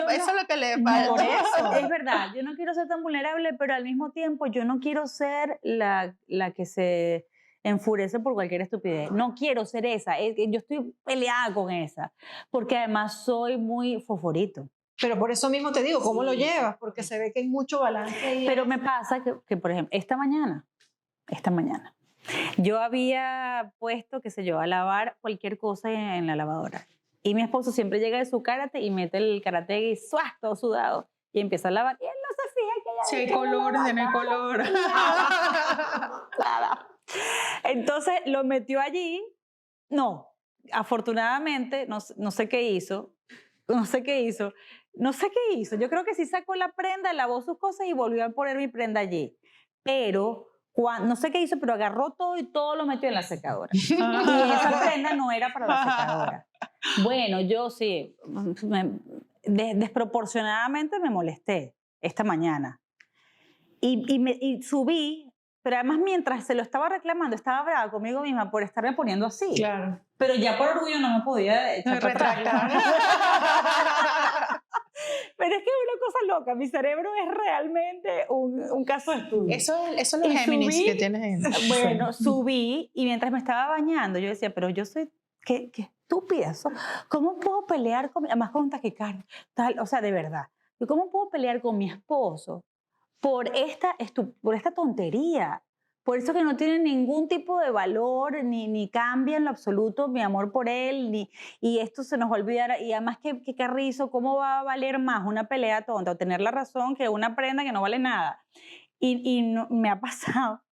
que le falta. Por eso, es verdad, yo no quiero ser tan vulnerable, pero al mismo tiempo yo no quiero ser la que se enfurece por cualquier estupidez. No quiero ser esa, yo estoy peleada con esa, porque además soy muy foforito. Pero por eso mismo te digo, ¿cómo lo llevas? Porque se ve que hay mucho balance ahí. Pero me pasa que, por ejemplo, esta mañana, yo había puesto, qué sé yo, a lavar cualquier cosa en la lavadora. Y mi esposo siempre llega de su karate y mete el karate y ¡suah! Todo sudado. Y empieza a lavar. Y él no se fija que ya... Si hay color, si no hay color. Nada. Entonces lo metió allí. No, afortunadamente, no sé qué hizo. Yo creo que sí sacó la prenda, lavó sus cosas y volvió a poner mi prenda allí. Pero, no sé qué hizo, pero agarró todo y todo lo metió en la secadora. Y esa prenda no era para la secadora. Bueno, yo sí, desproporcionadamente me molesté esta mañana. Y subí, pero además mientras se lo estaba reclamando, estaba brava conmigo misma por estarme poniendo así. Claro. Pero ya por orgullo no me podía echar para atrás. Pero es que es una cosa loca, mi cerebro es realmente un caso de estudio. Eso es los Géminis que tienes ahí. Bueno, subí y mientras me estaba bañando yo decía, pero yo soy, qué estúpida, ¿cómo puedo pelear además con un taquicardia? O sea, de verdad, ¿cómo puedo pelear con mi esposo por esta tontería? Por eso que no tiene ningún tipo de valor, ni cambia en lo absoluto mi amor por él, y esto se nos va a olvidar. Y además, qué carrizo, ¿cómo va a valer más una pelea tonta o tener la razón que una prenda que no vale nada? Y me ha pasado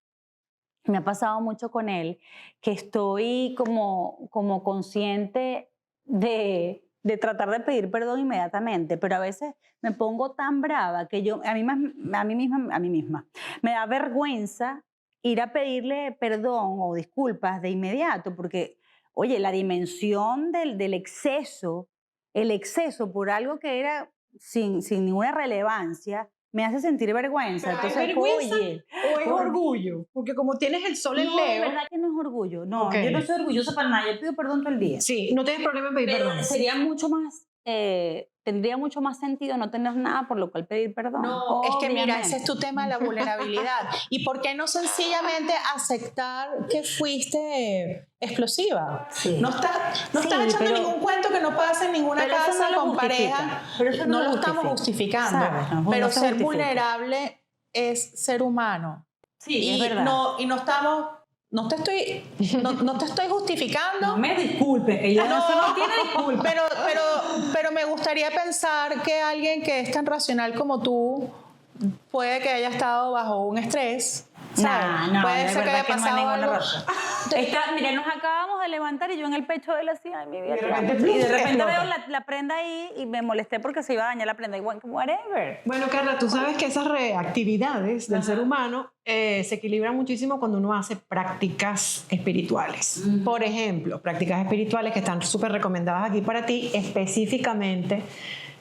mucho con él, que estoy como consciente de tratar de pedir perdón inmediatamente, pero a veces me pongo tan brava que a mí misma me da vergüenza ir a pedirle perdón o disculpas de inmediato, porque, oye, la dimensión del exceso, el exceso por algo que era sin ninguna relevancia, me hace sentir vergüenza. Pero entonces, ¿es vergüenza oye, o es orgullo? Porque como tienes el sol en no, Leo... de verdad que no es orgullo. No, Okay. yo no soy orgullosa para nada. Yo pido perdón todo el día. Sí, no tienes problema en pedir Pero perdón. sería mucho más tendría mucho más sentido no tener nada por lo cual pedir perdón. No, es que mira, Obviamente. ese es tu tema de la vulnerabilidad. ¿Y por qué no sencillamente aceptar que fuiste explosiva? Sí. No estás Sí, echando pero- ningún cuento que no pasa en ninguna pero eso casa no lo con justifica. pareja. Pero eso no no lo lo estamos justifica. justificando. ¿Sabes? No, Pero no se ser justifica. vulnerable es ser humano. Sí, y es verdad. No te estoy justificando. No me disculpe, que yo eso no tiene disculpa. Pero me gustaría pensar que alguien que es tan racional como tú puede que haya estado bajo un estrés. ¿sabes? No, puede de ser que verdad haya que no hay pasado ninguna algo. razón. Mira, nos acabamos de levantar y yo en el pecho de él así, ay, mi vida. Y de repente, Y de repente explota. veo la prenda ahí y me molesté porque se iba a dañar la prenda. Igual, whatever. Bueno, Carla, tú sabes que esas reactividades del ser humano se equilibran muchísimo cuando uno hace prácticas espirituales. Por ejemplo, prácticas espirituales que están súper recomendadas aquí para ti, específicamente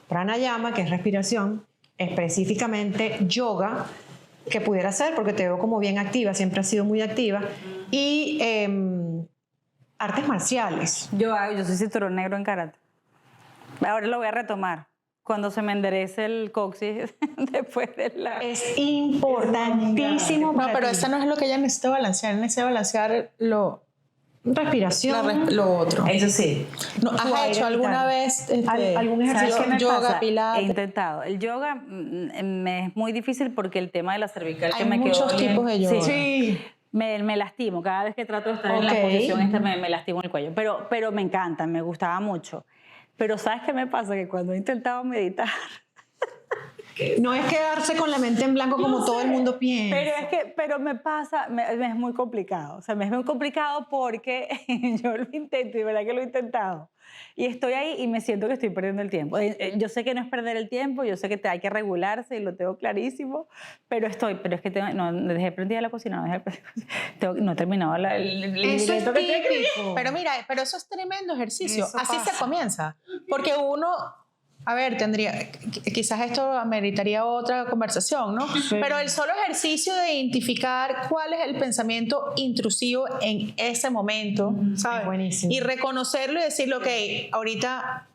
pranayama, que es respiración, específicamente yoga, que pudiera ser, porque te veo como bien activa, siempre has sido muy activa, y artes marciales. Yo soy cinturón negro en karate. Ahora lo voy a retomar. Cuando se me enderece el coxis después de la... Es importantísimo No, para pero ti. eso no es lo que ella necesita balancear. Necesita balancear Respiración. lo otro. Eso sí. No, Tu ¿Has aire hecho alguna vital. vez ¿Algún ¿Sabes ejercicio? qué me yoga, pasa? pilates? He intentado. El yoga me es muy difícil porque el tema de la cervical Hay que me quedó muchos bien- tipos de yoga. Sí. Me lastimo. Cada vez que trato de estar en la Ok. posición esta me lastimo el cuello. Pero me encanta, me gustaba mucho. Pero ¿sabes qué me pasa? Que cuando he intentado meditar... No es quedarse con la mente en blanco como todo el mundo piensa. Pero me pasa, me es muy complicado. O sea, me es muy complicado porque yo lo intento y de verdad que lo he intentado. Y estoy ahí y me siento que estoy perdiendo el tiempo. Yo sé que no es perder el tiempo, yo sé que hay que regularse y lo tengo clarísimo, pero es que no dejé prendida la cocina, no he terminado el Eso es libreto que tengo. típico. Pero mira, pero eso es tremendo ejercicio. Eso Así pasa. se comienza. Porque uno, a ver, quizás esto ameritaría otra conversación, ¿no? Sí. Pero el solo ejercicio de identificar cuál es el pensamiento intrusivo en ese momento, ¿sabes? es buenísimo. Y reconocerlo y decirle, ok, ahorita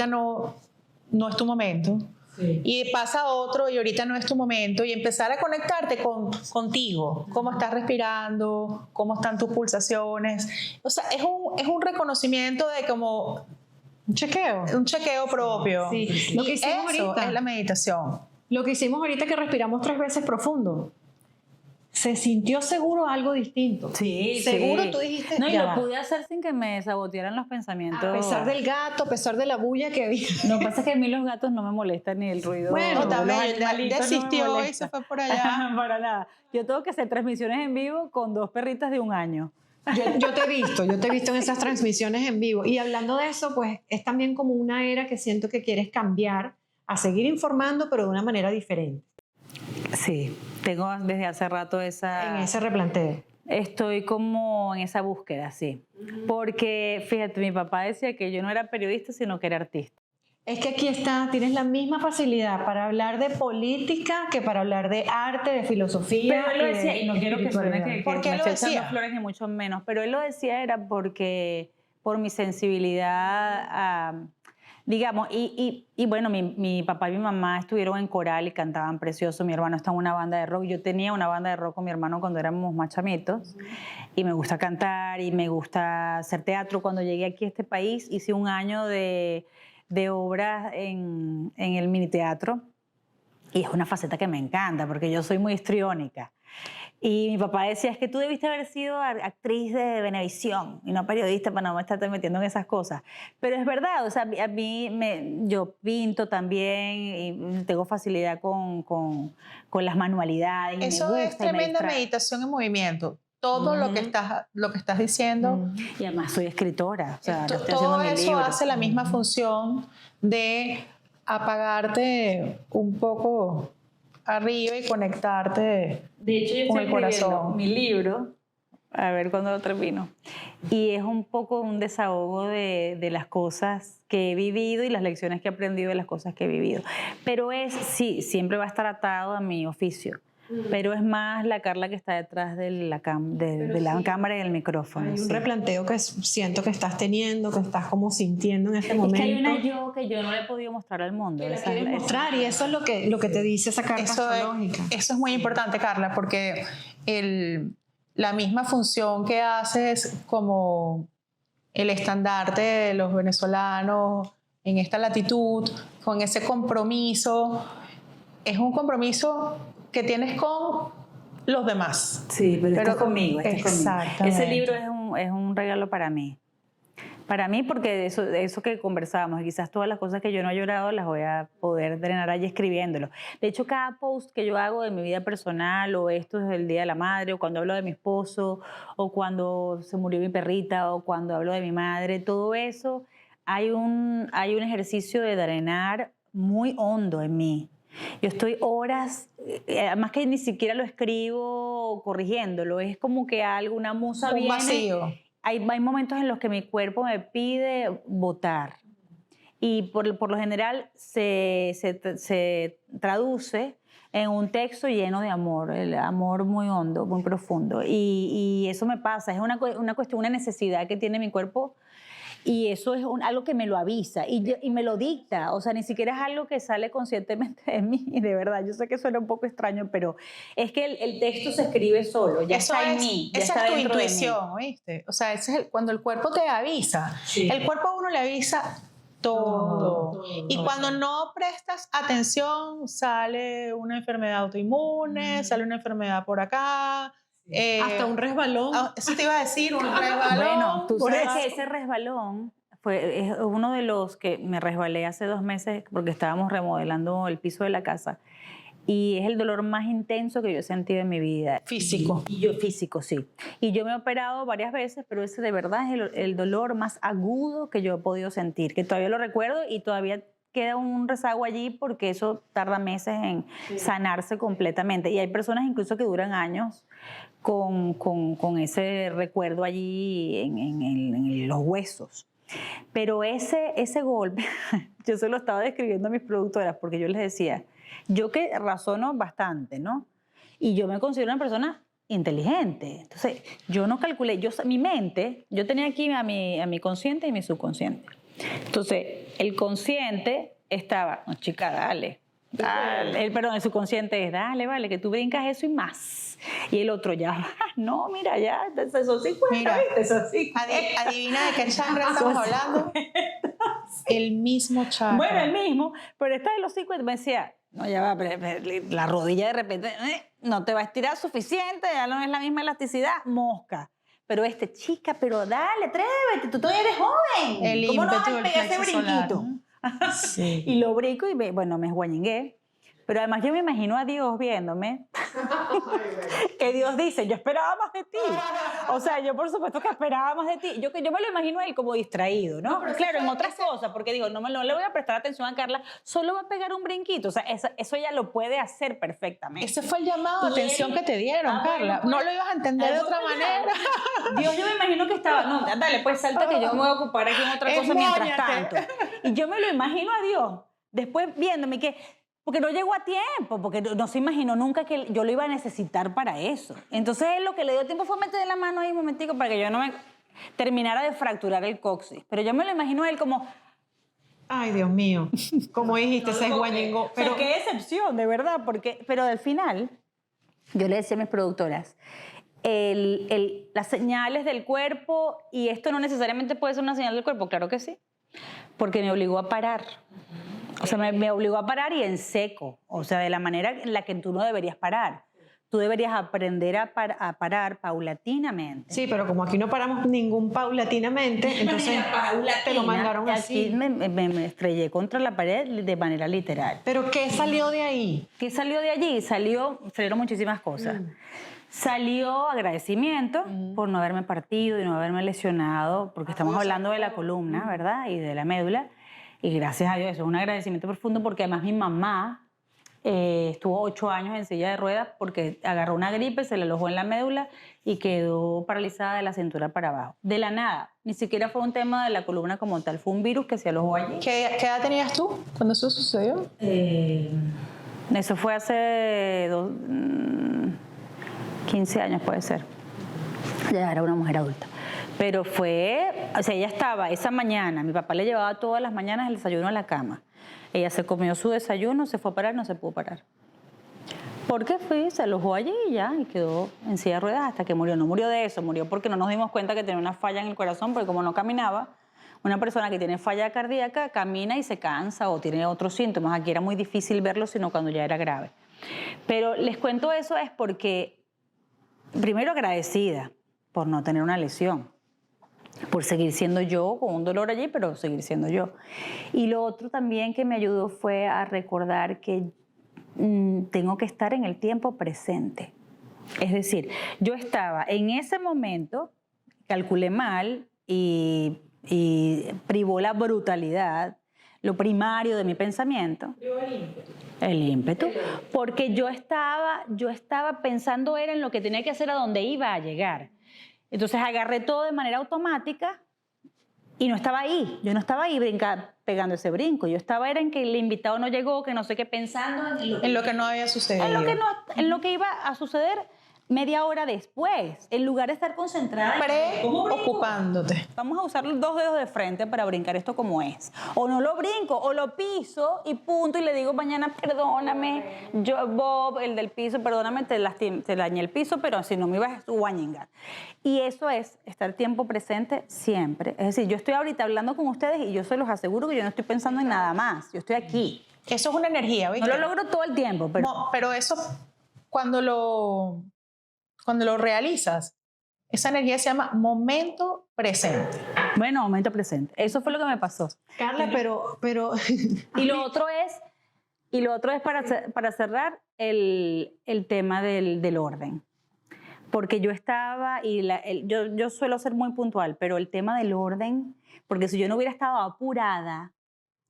no es tu momento. Sí. Y pasa otro y ahorita no es tu momento y empezar a conectarte contigo, cómo estás respirando, cómo están tus pulsaciones. O sea, es un reconocimiento de como Un chequeo. un chequeo propio. Sí. Y Lo que hicimos eso ahorita. es la meditación. Lo que hicimos ahorita que respiramos 3 veces profundo. ¿Se sintió seguro algo distinto? Sí, Seguro sí. tú dijiste. No, y ya lo va. pude hacer sin que me sabotearan los pensamientos. A pesar del gato, a pesar de la bulla que había. Lo que pasa es que a mí los gatos no me molestan ni el ruido. Bueno, No, también los él animalitos no me desistió y molestan. se fue por allá. Para nada. Yo tengo que hacer transmisiones en vivo con 2 perritas de 1 año. Yo te he visto en esas transmisiones en vivo. Y hablando de eso, pues es también como una era que siento que quieres cambiar a seguir informando, pero de una manera diferente. Sí, tengo desde hace rato En ese replanteo. Estoy como en esa búsqueda, sí. Porque, fíjate, mi papá decía que yo no era periodista, sino que era artista. Es que aquí está, tienes la misma facilidad para hablar de política que para hablar de arte, de filosofía. Pero él lo decía, y no quiero que suene espiritualidad. ¿Por qué me lo estoy echando decía? flores ni mucho menos, pero él lo decía era porque por mi sensibilidad digamos, y bueno, mi papá y mi mamá estuvieron en coral y cantaban precioso, mi hermano está en una banda de rock, yo tenía una banda de rock con mi hermano cuando éramos más chamitos, y me gusta cantar y me gusta hacer teatro. Cuando llegué aquí a este país hice 1 año de obras en el mini teatro, y es una faceta que me encanta porque yo soy muy histriónica. Y mi papá decía, es que tú debiste haber sido actriz de Venevisión y no periodista para no estarte metiendo en esas cosas. Pero es verdad, o sea, yo pinto también y tengo facilidad con las manualidades. Y Eso me es gusta y me tremenda distrae. meditación en movimiento. Todo lo que estás diciendo, Y además soy escritora, o sea, ahora estoy todo haciendo mi eso libro. hace la misma función de apagarte un poco arriba y conectarte De hecho, yo con estoy el corazón. escribiendo mi libro, a ver cuándo lo termino. Y es un poco un desahogo de las cosas que he vivido y las lecciones que he aprendido de las cosas que he vivido. Pero sí, siempre va a estar atado a mi oficio. pero es más la Carla que está detrás de la cámara y del micrófono. Hay un replanteo que siento que estás teniendo, que estás como sintiendo en este momento. Es que hay una yo que yo no le he podido mostrar al mundo. La quieres mostrar, y eso es lo que te dice esa carta astrológica. Eso es muy importante, Carla, porque la misma función que haces como el estandarte de los venezolanos en esta latitud, con ese compromiso, es un compromiso que tienes con los demás. Sí, pero esto es conmigo. Exactamente. Ese libro es un regalo para mí. Para mí, porque eso que conversábamos, quizás todas las cosas que yo no he llorado las voy a poder drenar allí escribiéndolo. De hecho, cada post que yo hago de mi vida personal, o esto es el Día de la Madre, o cuando hablo de mi esposo, o cuando se murió mi perrita, o cuando hablo de mi madre, todo eso, hay un ejercicio de drenar muy hondo en mí. Yo estoy horas, además que ni siquiera lo escribo corrigiéndolo, es como que una musa viene. Un vacío. Hay momentos en los que mi cuerpo me pide botar, y por lo general se traduce en un texto lleno de amor, el amor muy hondo, muy profundo, y eso me pasa, es una cuestión, una necesidad que tiene mi cuerpo, y eso es algo que me lo avisa y me lo dicta. O sea, ni siquiera es algo que sale conscientemente de mí, de verdad. Yo sé que suena un poco extraño, pero es que el texto se escribe solo, ya eso está en mí. Esa es tu intuición, ¿oíste? O sea, ese es cuando el cuerpo te avisa. Sí. El cuerpo a uno le avisa todo. Y cuando no prestas atención, sale una enfermedad autoinmune, sale una enfermedad por acá. Hasta un resbalón. Eso te iba a decir, un resbalón. Bueno, tú sabes que ese resbalón es uno de los que me resbalé hace 2 meses porque estábamos remodelando el piso de la casa, y es el dolor más intenso que yo he sentido en mi vida. Físico. Físico, sí. Y yo me he operado varias veces, pero ese de verdad es el dolor más agudo que yo he podido sentir, que todavía lo recuerdo y todavía queda un rezago allí porque eso tarda meses en sanarse completamente. Y hay personas incluso que duran años con ese recuerdo allí en los huesos. Pero ese golpe, yo se lo estaba describiendo a mis productoras, porque yo les decía, yo que razono bastante, ¿no? Y yo me considero una persona inteligente. Entonces, yo no calculé, mi mente, yo tenía aquí a mi consciente y mi subconsciente. Entonces, el consciente estaba, no, chica, dale. El subconsciente es, dale, vale, que tú brincas eso y más. Y el otro ya, no, mira, ya, son 50, mira, ¿viste? Son 50. Adivina de qué chakra estamos hablando. El mismo chakra. Bueno, el mismo, pero esta de los 50 me decía, no, ya va, la rodilla de repente no te va a estirar suficiente, ya no es la misma elasticidad, mosca. Pero chica, pero dale, atrévete, tú todavía eres joven. El ¿Cómo no vas ímpetu a del pegar ese plexo brinquito? solar. Sí. Y lo brinco y me esguañingué. Pero además yo me imagino a Dios viéndome, que Dios dice, yo esperaba más de ti. O sea, yo por supuesto que esperaba más de ti. Yo me lo imagino a él como distraído, ¿no? Claro, en otras cosas, porque digo, no le voy a prestar atención a Carla, solo va a pegar un brinquito. O sea, eso ella lo puede hacer perfectamente. Ese fue el llamado de atención que te dieron, Carla. Bueno, no lo ibas a entender de otra manera. Dios, yo me imagino que estaba, no, dale, pues salta que yo me voy a ocupar aquí en otra cosa mientras tanto. Y yo me lo imagino a Dios, después viéndome porque no llegó a tiempo, porque no se imaginó nunca que yo lo iba a necesitar para eso. Entonces él lo que le dio tiempo fue meter la mano ahí un momentico para que yo no me terminara de fracturar el coxis. Pero yo me lo imagino a él como, ay, Dios mío, como dijiste, se esguañingó. Pero qué decepción, de verdad, pero al final yo le decía a mis productoras, las señales del cuerpo, y esto no necesariamente puede ser una señal del cuerpo, claro que sí, porque me obligó a parar. O sea, me obligó a parar y en seco. O sea, de la manera en la que tú no deberías parar. Tú deberías aprender a parar paulatinamente. Sí, pero como aquí no paramos ningún paulatinamente, entonces te lo mandaron así. Aquí me estrellé contra la pared de manera literal. ¿Pero qué salió de ahí? ¿Qué salió de allí? Salieron muchísimas cosas. Salió agradecimiento por no haberme partido y no haberme lesionado, porque estamos hablando de la columna, ¿verdad? Y de la médula. Y gracias a Dios, eso es un agradecimiento profundo, porque además mi mamá estuvo 8 años en silla de ruedas porque agarró una gripe, se le alojó en la médula y quedó paralizada de la cintura para abajo. De la nada, ni siquiera fue un tema de la columna como tal, fue un virus que se alojó allí. ¿Qué edad tenías tú cuando eso sucedió? Eso fue hace 15 años, puede ser. Ya era una mujer adulta. Pero fue, o sea, ella estaba esa mañana, mi papá le llevaba todas las mañanas el desayuno a la cama. Ella se comió su desayuno, se fue a parar, no se pudo parar. Porque se alojó allí y ya, y quedó en silla de ruedas hasta que murió. No murió de eso, murió porque no nos dimos cuenta que tenía una falla en el corazón, porque como no caminaba, una persona que tiene falla cardíaca camina y se cansa o tiene otros síntomas. Aquí era muy difícil verlo, sino cuando ya era grave. Pero les cuento eso es porque, primero agradecida por no tener una lesión, por seguir siendo yo, con un dolor allí, pero seguir siendo yo. Y lo otro también que me ayudó fue a recordar que tengo que estar en el tiempo presente. Es decir, yo estaba en ese momento, calculé mal y privó la brutalidad, lo primario de mi pensamiento. El ímpetu. Porque yo estaba pensando era en lo que tenía que hacer, a dónde iba a llegar. Entonces agarré todo de manera automática y no estaba ahí. Yo no estaba ahí pegando ese brinco. Yo estaba era en que el invitado no llegó, que no sé qué, pensando en lo que no había sucedido. En lo que iba a suceder media hora después, en lugar de estar concentrada. Preocupándote. Vamos a usar los dos dedos de frente para brincar esto como es. O no lo brinco, o lo piso y punto, y le digo mañana, perdóname, yo, Bob, el del piso, perdóname, te dañé el piso, pero si no me ibas a guañingar. Y eso es estar tiempo presente siempre. Es decir, yo estoy ahorita hablando con ustedes y yo se los aseguro que yo no estoy pensando en nada más. Yo estoy aquí. Eso es una energía, ¿viste? No lo logro todo el tiempo, pero... No, pero eso, cuando lo realizas, esa energía se llama momento presente. Bueno, momento presente. Eso fue lo que me pasó. Carla, pero Y lo otro es para cerrar el tema del orden. Porque yo estaba, yo suelo ser muy puntual, pero el tema del orden, porque si yo no hubiera estado apurada,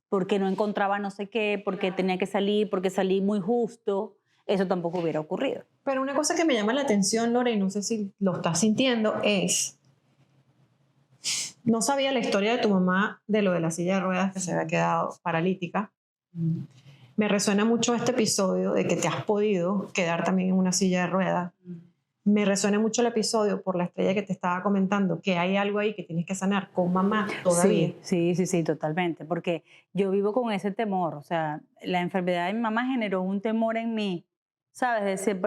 porque no encontraba no sé qué, porque tenía que salir, porque salí muy justo, eso tampoco hubiera ocurrido. Pero una cosa que me llama la atención, Lore, y no sé si lo estás sintiendo, es... No sabía la historia de tu mamá de lo de la silla de ruedas, que se había quedado paralítica. Me resuena mucho este episodio de que te has podido quedar también en una silla de ruedas. Me resuena mucho el episodio por la estrella que te estaba comentando, que hay algo ahí que tienes que sanar con mamá todavía. Sí, totalmente, porque yo vivo con ese temor, o sea, la enfermedad de mi mamá generó un temor en mí, ¿sabes? Decir,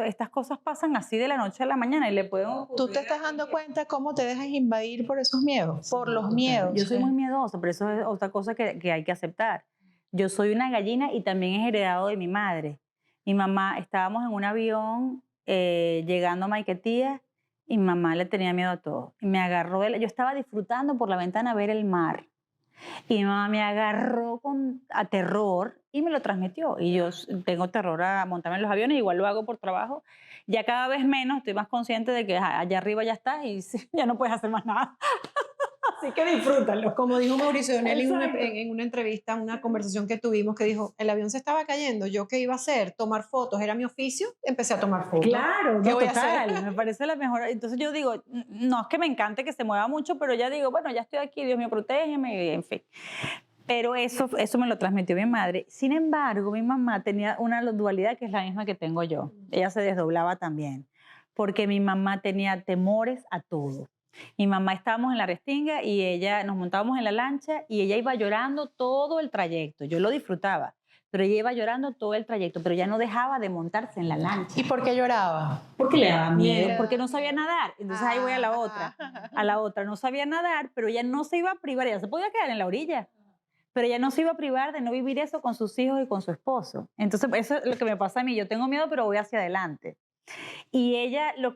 estas cosas pasan así de la noche a la mañana y le pueden ocurrir. ¿Tú te estás dando cuenta cómo te dejas invadir por esos miedos? Por los miedos. Yo soy muy miedosa, pero eso es otra cosa que hay que aceptar. Yo soy una gallina y también es heredado de mi madre. Mi mamá, estábamos en un avión llegando a Maiquetía y mi mamá le tenía miedo a todo. Y me agarró, yo estaba disfrutando por la ventana a ver el mar. Y mi mamá me agarró a terror y me lo transmitió. Y yo tengo terror a montarme en los aviones, igual lo hago por trabajo. Ya cada vez menos, estoy más consciente de que allá arriba ya estás y ya no puedes hacer más nada. Así que disfrútalo. Como dijo Mauricio Donel en una entrevista, una conversación que tuvimos, que dijo, el avión se estaba cayendo, ¿yo qué iba a hacer? Tomar fotos, era mi oficio, empecé a tomar fotos. Claro, ¿qué no, voy a total, hacer? me parece la mejor. Entonces yo digo, no es que me encante que se mueva mucho, pero ya digo, bueno, ya estoy aquí, Dios mío, protégeme, en fin. Pero eso me lo transmitió mi madre. Sin embargo, mi mamá tenía una dualidad que es la misma que tengo yo. Ella se desdoblaba también, porque mi mamá tenía temores a todo. Mi mamá estábamos en la Restinga y nos montábamos en la lancha y ella iba llorando todo el trayecto. Yo lo disfrutaba, pero ella iba llorando todo el trayecto, pero ya no dejaba de montarse en la lancha. ¿Y por qué lloraba? Porque le daba miedo, porque no sabía nadar. Entonces ahí voy a la otra. No sabía nadar, pero ella no se iba a privar, ella se podía quedar en la orilla, pero ella no se iba a privar de no vivir eso con sus hijos y con su esposo. Entonces eso es lo que me pasa a mí, yo tengo miedo, pero voy hacia adelante. Y ella lo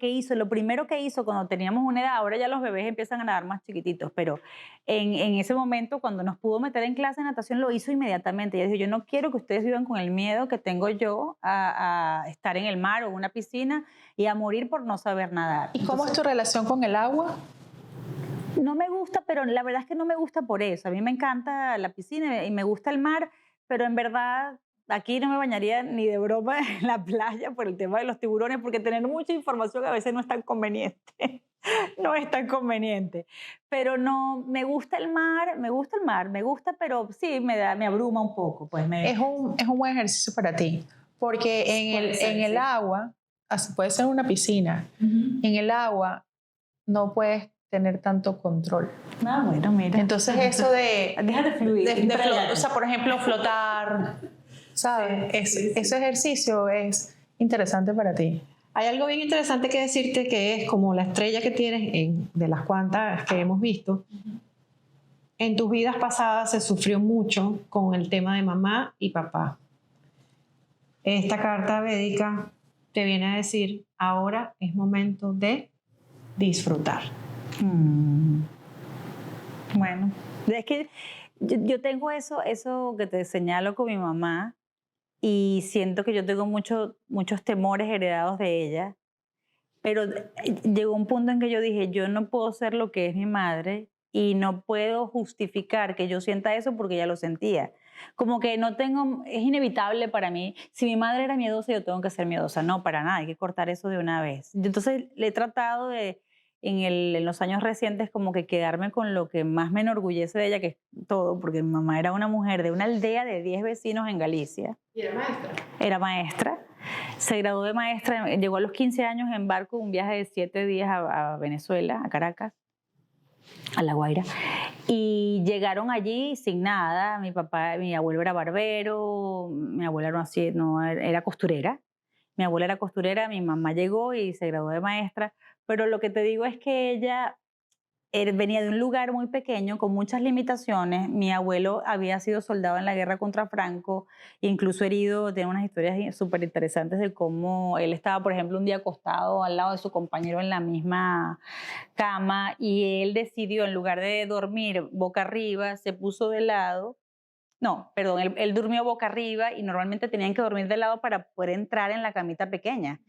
primero que hizo cuando teníamos una edad, ahora ya los bebés empiezan a nadar más chiquititos, pero en ese momento cuando nos pudo meter en clase de natación lo hizo inmediatamente. Ella dijo, yo no quiero que ustedes vivan con el miedo que tengo yo a estar en el mar o en una piscina y a morir por no saber nadar. ¿Y cómo es tu relación con el agua? No me gusta, pero la verdad es que no me gusta por eso. A mí me encanta la piscina y me gusta el mar, pero en verdad aquí no me bañaría ni de broma en la playa por el tema de los tiburones, porque tener mucha información a veces no es tan conveniente. No es tan conveniente. Pero no, me gusta el mar, pero sí me abruma un poco. Pues Es un buen ejercicio para ti, Porque en el agua, así puede ser una piscina, en el agua no puedes tener tanto control. Ah, bueno, mira. Entonces eso de... Déjate fluir. o sea, por ejemplo, flotar, ¿sabes? Ese ejercicio es interesante para ti. Hay algo bien interesante que decirte, que es como la estrella que tienes de las cuantas que hemos visto. En tus vidas pasadas se sufrió mucho con el tema de mamá y papá. Esta carta védica te viene a decir, ahora es momento de disfrutar. Bueno, es que yo tengo eso que te señalo con mi mamá, y siento que yo tengo muchos temores heredados de ella, pero llegó un punto en que yo dije, yo no puedo ser lo que es mi madre y no puedo justificar que yo sienta eso porque ella lo sentía. Como que es inevitable para mí. Si mi madre era miedosa, yo tengo que ser miedosa. No, para nada, hay que cortar eso de una vez. Entonces le he tratado en los años recientes como que quedarme con lo que más me enorgullece de ella, que es todo, porque mi mamá era una mujer de una aldea de 10 vecinos en Galicia. ¿Y era maestra? Era maestra. Se graduó de maestra, llegó a los 15 años en barco, un viaje de 7 días a Venezuela, a Caracas, a La Guaira. Y llegaron allí sin nada. Mi abuelo era barbero, mi abuela era costurera. Mi abuela era costurera, mi mamá llegó y se graduó de maestra. Pero lo que te digo es que ella venía de un lugar muy pequeño con muchas limitaciones. Mi abuelo había sido soldado en la guerra contra Franco, incluso herido. Tiene unas historias súper interesantes de cómo él estaba, por ejemplo, un día acostado al lado de su compañero en la misma cama, y él decidió, en lugar de dormir boca arriba, se puso de lado. No, perdón, él durmió boca arriba, y normalmente tenían que dormir de lado para poder entrar en la camita pequeña.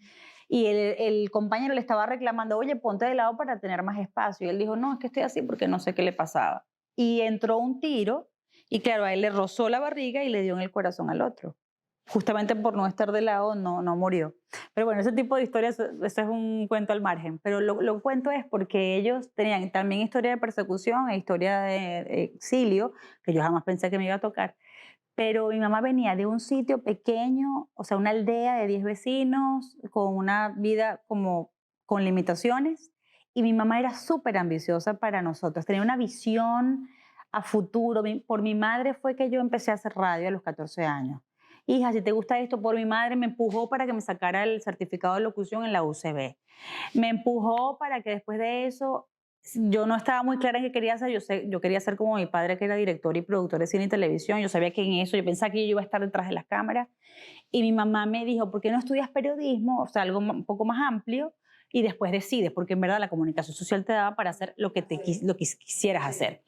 Y el compañero le estaba reclamando, oye, ponte de lado para tener más espacio. Y él dijo, no, es que estoy así porque no sé qué le pasaba. Y entró un tiro, y claro, a él le rozó la barriga y le dio en el corazón al otro. Justamente por no estar de lado, no murió. Pero bueno, ese tipo de historias, eso es un cuento al margen. Pero lo cuento es porque ellos tenían también historia de persecución e historia de exilio, que yo jamás pensé que me iba a tocar. Pero mi mamá venía de un sitio pequeño, o sea, una aldea de 10 vecinos, con una vida como con limitaciones, y mi mamá era súper ambiciosa para nosotros, tenía una visión a futuro. Por mi madre fue que yo empecé a hacer radio a los 14 años. Hija, si te gusta esto, por mi madre me empujó para que me sacara el certificado de locución en la UCB. Me empujó para que después de eso, yo no estaba muy clara en qué quería hacer. Yo quería ser como mi padre, que era director y productor de cine y televisión. Yo sabía que en eso, yo pensaba que yo iba a estar detrás de las cámaras. Y mi mamá me dijo, ¿por qué no estudias periodismo? O sea, algo un poco más amplio, y después decides, porque en verdad la comunicación social te daba para hacer lo que quisieras hacer.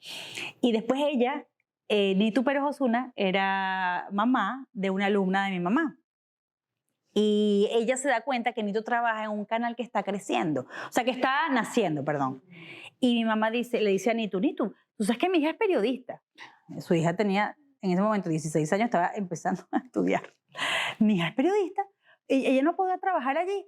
Y después ella, Nitu Pérez Osuna, era mamá de una alumna de mi mamá. Y ella se da cuenta que Nitu trabaja en un canal que está creciendo, o sea, que está naciendo, perdón. Y mi mamá le dice a Nitu, tú sabes que mi hija es periodista. Su hija tenía en ese momento 16 años, estaba empezando a estudiar. Mi hija es periodista, ella no podía trabajar allí.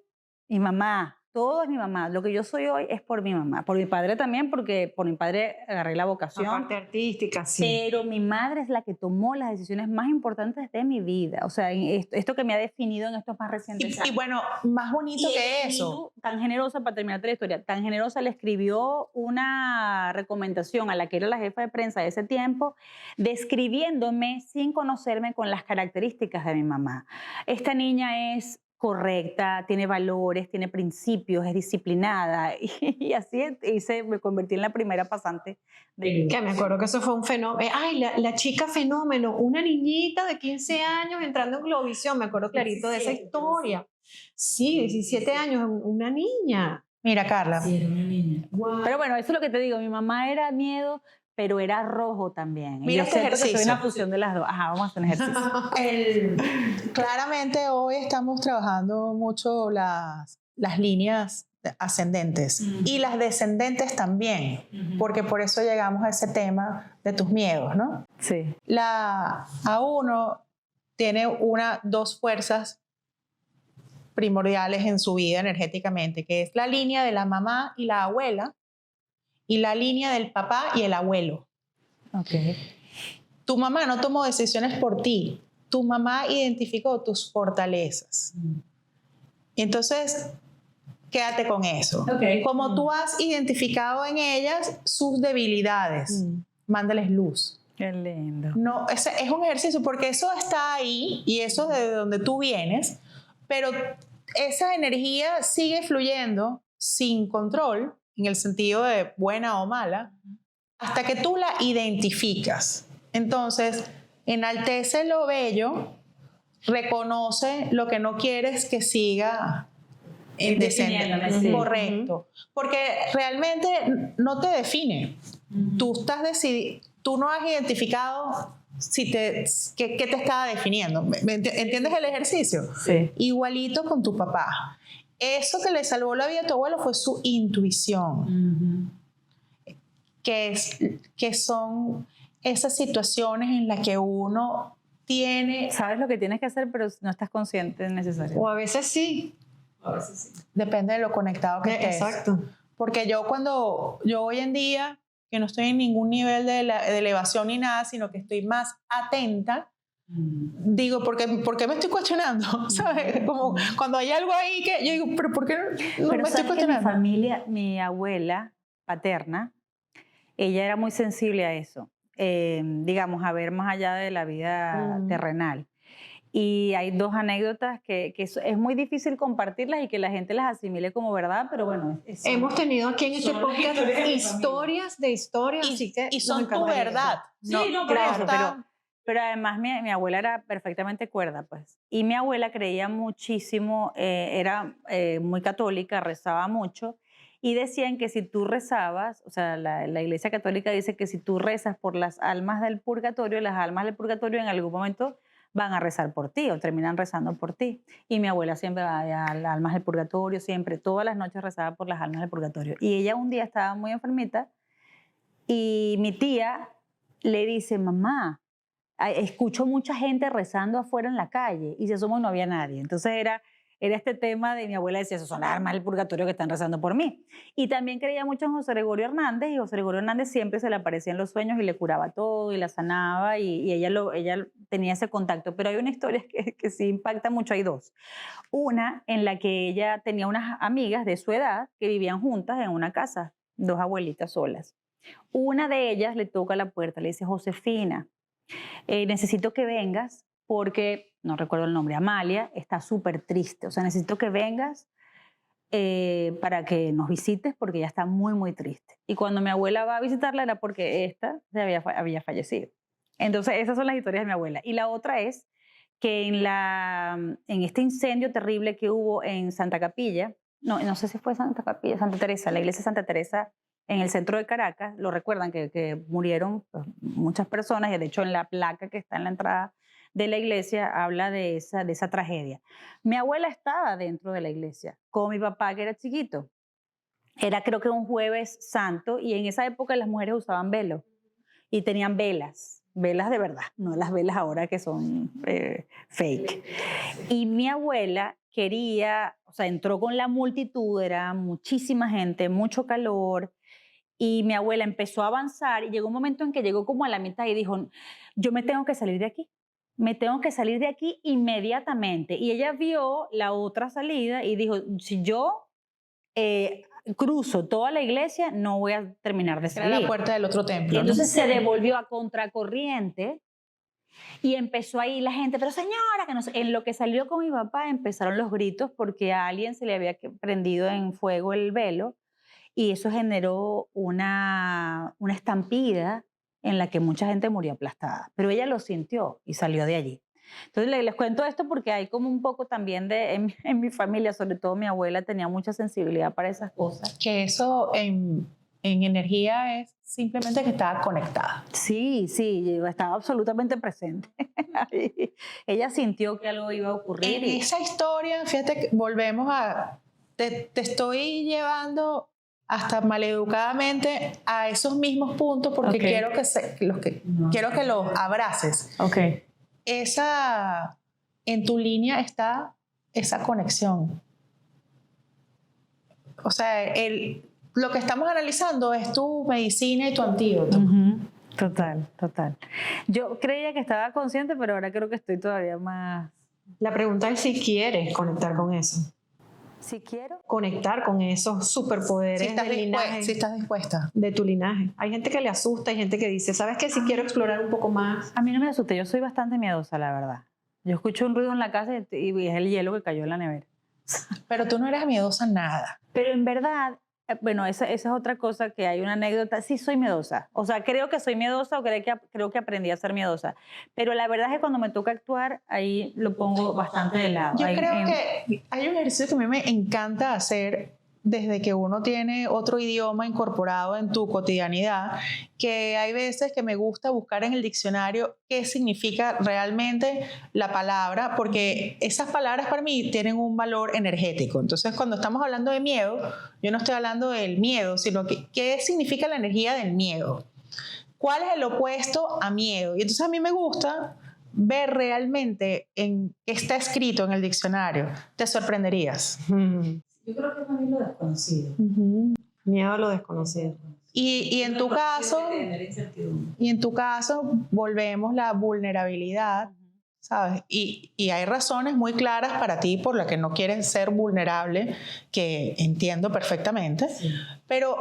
Mi mamá, todo es mi mamá. Lo que yo soy hoy es por mi mamá. Por mi padre también, porque por mi padre agarré la vocación. La parte artística, sí. Pero mi madre es la que tomó las decisiones más importantes de mi vida. O sea, esto que me ha definido en estos más recientes años. Y bueno, más bonito que eso. Tan generosa, para terminarte la historia, tan generosa, le escribió una recomendación a la que era la jefa de prensa de ese tiempo, describiéndome sin conocerme con las características de mi mamá. Esta niña es correcta, tiene valores, tiene principios, es disciplinada, y así me convertí en la primera pasante. Que me acuerdo que eso fue un fenómeno. Ay, la chica fenómeno, una niñita de 15 años entrando en Globovisión, me acuerdo clarito de esa historia. Sí, 17 años, una niña. Mira, Carla. Sí, era una niña. Wow. Pero bueno, eso es lo que te digo, mi mamá era miedo, pero era rojo también. Mira este ejercicio. Soy una fusión de las dos. Ajá, vamos a hacer un ejercicio. Claramente hoy estamos trabajando mucho las líneas ascendentes y las descendentes también, porque por eso llegamos a ese tema de tus miedos, ¿no? Sí. La A1 tiene dos fuerzas primordiales en su vida energéticamente, que es la línea de la mamá y la abuela, y la línea del papá y el abuelo. Okay. Tu mamá no tomó decisiones por ti. tu mamá identificó tus fortalezas. Entonces, quédate con eso. Como tú has identificado en ellas sus debilidades, mándales luz. Qué lindo. No, es un ejercicio porque eso está ahí y eso es de donde tú vienes, pero esa energía sigue fluyendo sin control, en el sentido de buena o mala, hasta que tú la identificas. Entonces, enaltece lo bello, reconoce lo que no quieres que siga descendiendo. Sí. Correcto. Porque realmente no te define. Tú no has identificado qué te estaba definiendo. ¿Entiendes el ejercicio? Sí. Igualito con tu papá. Eso que le salvó la vida a tu abuelo fue su intuición. Que son esas situaciones en las que uno tiene... Sabes lo que tienes que hacer, pero no estás consciente necesariamente. O a veces sí. Depende de lo conectado que estés. Exacto. Porque yo hoy en día, que no estoy en ningún nivel de elevación ni nada, sino que estoy más atenta, digo, ¿por qué me estoy cuestionando? ¿Sabes? Como cuando hay algo ahí que yo digo, ¿pero por qué no me estoy cuestionando? Mi familia, mi abuela paterna, ella era muy sensible a eso, digamos, a ver más allá de la vida terrenal. Y hay dos anécdotas que es muy difícil compartirlas y que la gente las asimile como verdad, pero bueno. Hemos tenido aquí en este podcast historias de historias, así que y son tu verdad. Sí, no, claro, pero además mi abuela era perfectamente cuerda, pues. Y mi abuela creía muchísimo, era muy católica, rezaba mucho, y decían que si tú rezabas, o sea, la Iglesia Católica dice que si tú rezas por las almas del purgatorio en algún momento van a rezar por ti o terminan rezando por ti. Y mi abuela siempre va a las almas del purgatorio, siempre, todas las noches rezaba por las almas del purgatorio. Y ella un día estaba muy enfermita y mi tía le dice, mamá, escucho mucha gente rezando afuera en la calle, y se asomó y no había nadie. Entonces era este tema de mi abuela decía, esos son las almas del purgatorio que están rezando por mí. Y también creía mucho en José Gregorio Hernández, y José Gregorio Hernández siempre se le aparecía en los sueños y le curaba todo y la sanaba, y ella tenía ese contacto. Pero hay una historia que sí impacta mucho, hay dos. Una en la que ella tenía unas amigas de su edad que vivían juntas en una casa, dos abuelitas solas. Una de ellas le toca la puerta, le dice, Josefina, necesito que vengas porque, no recuerdo el nombre, Amalia, está súper triste. O sea, necesito que vengas para que nos visites porque ella está muy, muy triste. Y cuando mi abuela va a visitarla era porque esta había fallecido. Entonces, esas son las historias de mi abuela. Y la otra es que en este incendio terrible que hubo en Santa Capilla, no sé si fue Santa Capilla, Santa Teresa, la iglesia de Santa Teresa, en el centro de Caracas, lo recuerdan que murieron pues, muchas personas, y de hecho en la placa que está en la entrada de la iglesia habla de esa tragedia. Mi abuela estaba dentro de la iglesia con mi papá, que era chiquito. Era creo que un jueves santo, y en esa época las mujeres usaban velo y tenían velas de verdad, no las velas ahora que son fake. Y mi abuela quería, o sea, entró con la multitud, era muchísima gente, mucho calor, y mi abuela empezó a avanzar y llegó un momento en que llegó como a la mitad y dijo, yo me tengo que salir de aquí. Me tengo que salir de aquí inmediatamente. Y ella vio la otra salida y dijo, si yo cruzo toda la iglesia, no voy a terminar de salir. Era la puerta del otro templo. Y entonces se devolvió a contracorriente y empezó ahí la gente, pero señora, que no sé. En lo que salió con mi papá empezaron los gritos porque a alguien se le había prendido en fuego el velo, y eso generó una estampida en la que mucha gente murió aplastada. Pero ella lo sintió y salió de allí. Entonces les cuento esto porque hay como un poco también en mi familia, sobre todo mi abuela tenía mucha sensibilidad para esas cosas. Que eso en energía es simplemente que estaba conectada. Sí, estaba absolutamente presente. Ella sintió que algo iba a ocurrir. En esa historia, fíjate que volvemos a... Te estoy llevando hasta maleducadamente a esos mismos puntos porque quiero que los abraces. Okay. En tu línea está esa conexión. O sea, lo que estamos analizando es tu medicina y tu antídoto. Total, total. Yo creía que estaba consciente, pero ahora creo que estoy todavía más... La pregunta es si quieres conectar con eso. Si quiero. Conectar con esos superpoderes del linaje. Si estás dispuesta. De tu linaje. Hay gente que le asusta, hay gente que dice, ¿sabes qué? Si quiero explorar un poco más. A mí no me asusta, yo soy bastante miedosa, la verdad. Yo escucho un ruido en la casa y es el hielo que cayó en la nevera. Pero tú no eres miedosa nada. Pero en verdad, bueno, esa es otra cosa que hay una anécdota. Sí soy miedosa. O sea, creo que soy miedosa o creo que aprendí a ser miedosa. Pero la verdad es que cuando me toca actuar, ahí lo pongo bastante de lado. Yo creo que hay un ejercicio que a mí me encanta hacer desde que uno tiene otro idioma incorporado en tu cotidianidad, que hay veces que me gusta buscar en el diccionario qué significa realmente la palabra, porque esas palabras para mí tienen un valor energético. Entonces, cuando estamos hablando de miedo, yo no estoy hablando del miedo, sino que qué significa la energía del miedo. ¿Cuál es el opuesto a miedo? Y entonces a mí me gusta ver realmente en qué está escrito en el diccionario. Te sorprenderías. Yo creo que es también lo desconocido. Miedo a lo desconocido. Y en tu caso, volvemos la vulnerabilidad, ¿sabes? Y hay razones muy claras para ti por las que no quieres ser vulnerable, que entiendo perfectamente, sí. Pero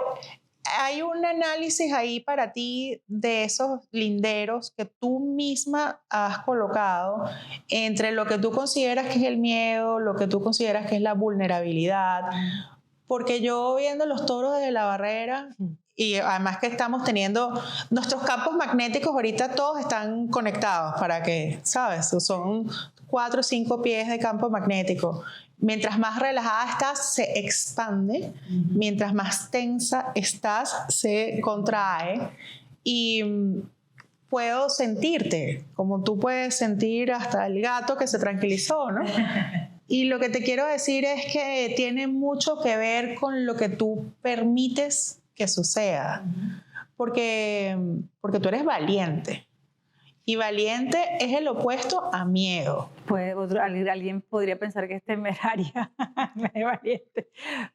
hay un análisis ahí para ti de esos linderos que tú misma has colocado entre lo que tú consideras que es el miedo, lo que tú consideras que es la vulnerabilidad. Porque yo viendo los toros desde la barrera, y además que estamos teniendo nuestros campos magnéticos, ahorita todos están conectados para que, ¿sabes? Son 4 o 5 pies de campo magnético. Mientras más relajada estás, se expande. Mientras más tensa estás, se contrae. Y puedo sentirte, como tú puedes sentir hasta el gato que se tranquilizó, ¿no? Y lo que te quiero decir es que tiene mucho que ver con lo que tú permites que suceda. Porque tú eres valiente. Y valiente es el opuesto a miedo. Pues alguien podría pensar que es temeraria, es valiente,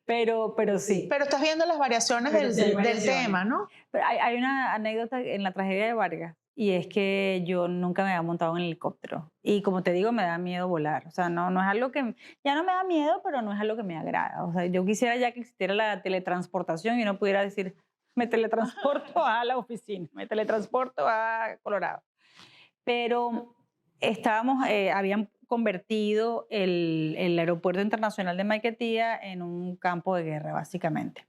pero sí. Pero estás viendo las variaciones del tema, ¿no? Pero hay una anécdota en la tragedia de Vargas, y es que yo nunca me había montado en helicóptero. Y como te digo, me da miedo volar. O sea, no es algo que... Ya no me da miedo, pero no es algo que me agrada. O sea, yo quisiera ya que existiera la teletransportación y uno pudiera decir, me teletransporto a la oficina, me teletransporto a Colorado. Pero habían convertido el aeropuerto internacional de Maiquetía en un campo de guerra, básicamente.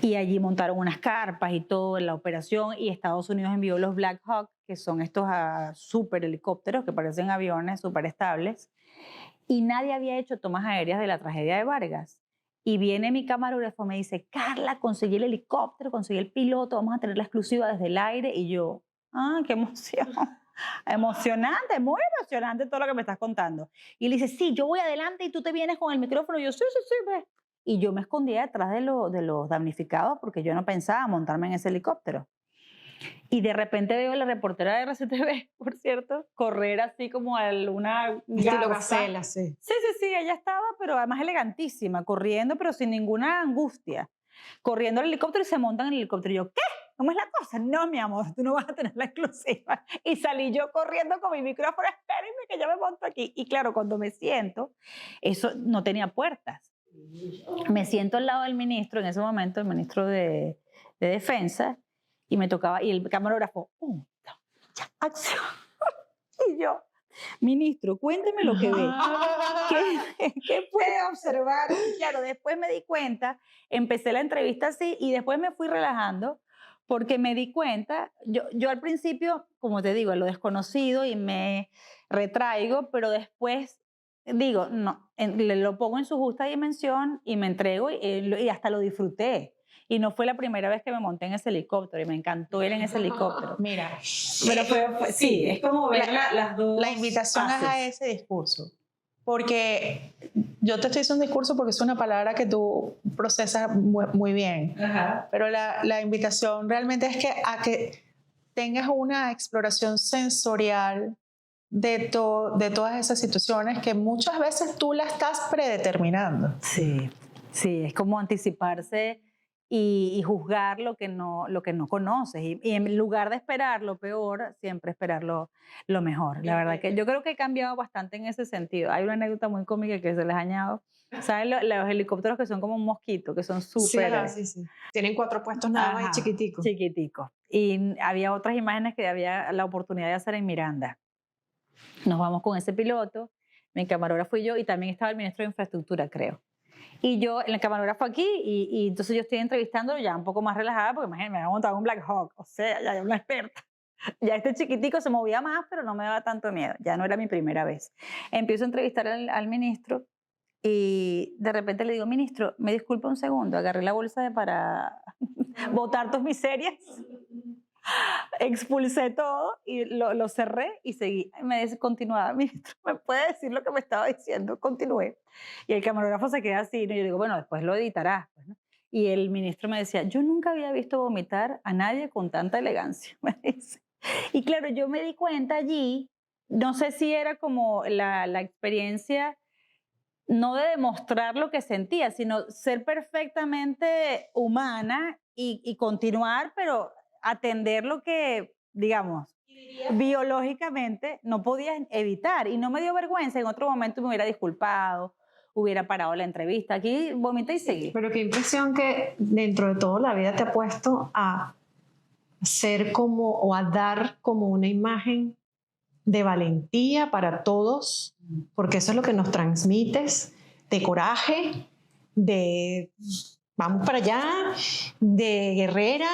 Y allí montaron unas carpas y todo en la operación, y Estados Unidos envió los Black Hawk, que son estos super helicópteros que parecen aviones súper estables, y nadie había hecho tomas aéreas de la tragedia de Vargas. Y viene mi camarógrafo, me dice, Carla, conseguí el helicóptero, conseguí el piloto, vamos a tener la exclusiva desde el aire. Y yo, qué emoción. Emocionante, muy emocionante todo lo que me estás contando. Y le dice, sí, yo voy adelante y tú te vienes con el micrófono. Y yo, sí, ve. Y yo me escondía detrás de los damnificados porque yo no pensaba montarme en ese helicóptero. Y de repente veo a la reportera de RCTV, por cierto, correr así como a una gacela, sí. Sí, ella estaba, pero además elegantísima, corriendo, pero sin ninguna angustia. Corriendo al helicóptero y se montan en el helicóptero. Y yo, ¿qué? ¿Cómo es la cosa? No, mi amor, tú no vas a tener la exclusiva. Y salí yo corriendo con mi micrófono, espérenme que yo me monto aquí. Y claro, cuando me siento, eso no tenía puertas. Me siento al lado del ministro, en ese momento, el ministro de Defensa, y me tocaba, y el camarógrafo, acción. Y yo, ministro, cuénteme lo que ve. ¿Qué puede observar? Y claro, después me di cuenta, empecé la entrevista así y después me fui relajando porque me di cuenta, yo al principio, como te digo, lo desconocido y me retraigo, pero después digo, no, lo pongo en su justa dimensión y me entrego y hasta lo disfruté. Y no fue la primera vez que me monté en ese helicóptero y me encantó ir en ese helicóptero. Mira, pero sí, es como ver las dos. La invitación es a ese discurso. Porque yo te estoy haciendo un discurso porque es una palabra que tú procesas muy bien. Ajá. Pero la invitación realmente es a que tengas una exploración sensorial de todas esas situaciones que muchas veces tú la estás predeterminando. Sí, es como anticiparse y juzgar lo que no conoces. Y en lugar de esperar lo peor, siempre esperar lo mejor. La verdad que yo creo que he cambiado bastante en ese sentido. Hay una anécdota muy cómica que se les añado. ¿Saben los helicópteros que son como un mosquito, que son Sí, súper... ajá, sí, sí. Tienen 4 puestos nada más y Ajá, chiquiticos. chiquiticos. Y había otras imágenes que había la oportunidad de hacer en Miranda. Nos vamos con ese piloto, mi camarógrafo y yo, y también estaba el ministro de Infraestructura, creo. Y yo, el camarógrafo aquí, y entonces yo estoy entrevistándolo ya un poco más relajada, porque imagínate, me había montado un Black Hawk, o sea, ya una experta. Ya este chiquitico se movía más, pero no me daba tanto miedo, ya no era mi primera vez. Empiezo a entrevistar al ministro y de repente le digo, ministro, me disculpa un segundo, agarré la bolsa para botar tus miserias, expulsé todo y lo cerré y seguí. Me dice, continuaba, ministro, ¿me puede decir lo que me estaba diciendo? Continué. Y el camarógrafo se queda así, ¿no? Y yo digo, bueno, después lo editarás. Pues, ¿no? Y el ministro me decía, yo nunca había visto vomitar a nadie con tanta elegancia, me dice. Y claro, yo me di cuenta allí, no sé si era como la experiencia, no de demostrar lo que sentía, sino ser perfectamente humana y continuar, pero atender lo que, digamos, biológicamente no podías evitar. Y no me dio vergüenza, en otro momento me hubiera disculpado, hubiera parado la entrevista. Aquí vomité y seguí. Pero qué impresión que dentro de todo la vida te ha puesto a ser como o a dar como una imagen de valentía para todos, porque eso es lo que nos transmites, de coraje, de vamos para allá, de guerrera.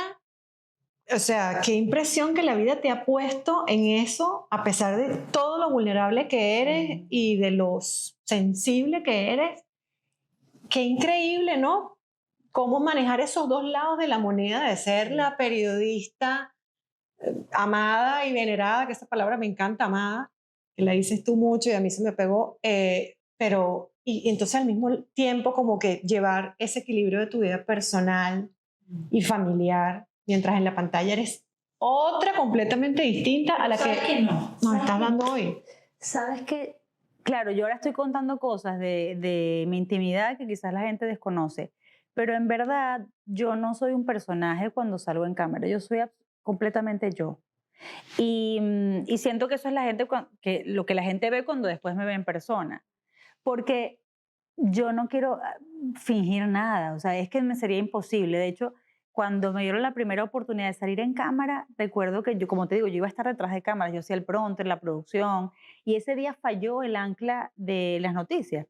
O sea, qué impresión que la vida te ha puesto en eso, a pesar de todo lo vulnerable que eres y de lo sensible que eres. Qué increíble, ¿no? Cómo manejar esos dos lados de la moneda, de ser la periodista amada y venerada, que esa palabra me encanta, amada, que la dices tú mucho y a mí se me pegó, pero y entonces al mismo tiempo como que llevar ese equilibrio de tu vida personal y familiar, mientras en la pantalla eres otra completamente distinta a la que nos estás dando hoy. ¿Sabes qué? Claro, yo ahora estoy contando cosas de mi intimidad que quizás la gente desconoce, pero en verdad yo no soy un personaje cuando salgo en cámara, yo soy completamente yo. Y siento que eso es lo que la gente ve cuando después me ve en persona, porque yo no quiero fingir nada, o sea, es que me sería imposible. De hecho, cuando me dieron la primera oportunidad de salir en cámara, recuerdo que yo, como te digo, yo iba a estar detrás de cámaras, yo hacía el prompter, la producción, y ese día falló el ancla de las noticias.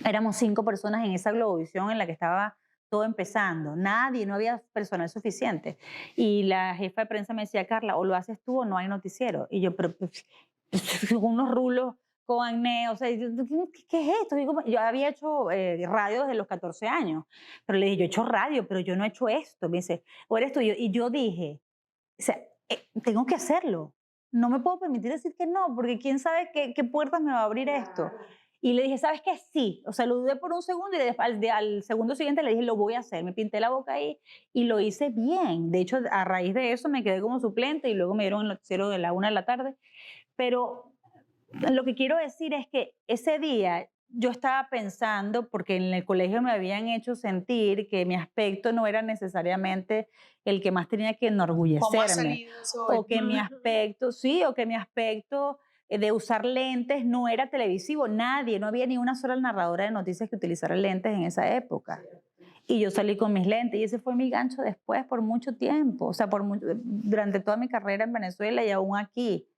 Éramos 5 personas en esa Globovisión en la que estaba todo empezando. Nadie, no había personal suficiente. Y la jefa de prensa me decía, Carla, o lo haces tú o no hay noticiero. Y yo, pero unos rulos con acné, o sea, ¿qué es esto? Yo había hecho radio desde los 14 años, pero le dije, yo he hecho radio, pero yo no he hecho esto. Me dice, o eres tú. Y yo dije, o sea, tengo que hacerlo. No me puedo permitir decir que no, porque quién sabe qué puertas me va a abrir esto. Y le dije, ¿sabes qué? Sí. O sea, lo dudé por un segundo y al segundo siguiente le dije, lo voy a hacer. Me pinté la boca ahí y lo hice bien. De hecho, a raíz de eso me quedé como suplente y luego me dieron el noticiero de la 1 de la tarde. Pero lo que quiero decir es que ese día yo estaba pensando, porque en el colegio me habían hecho sentir que mi aspecto no era necesariamente el que más tenía que enorgullecerme. O que mi aspecto, sí, o que mi aspecto de usar lentes no era televisivo. Nadie, no había ni una sola narradora de noticias que utilizara lentes en esa época. Y yo salí con mis lentes y ese fue mi gancho después por mucho tiempo, o sea, durante toda mi carrera en Venezuela y aún aquí.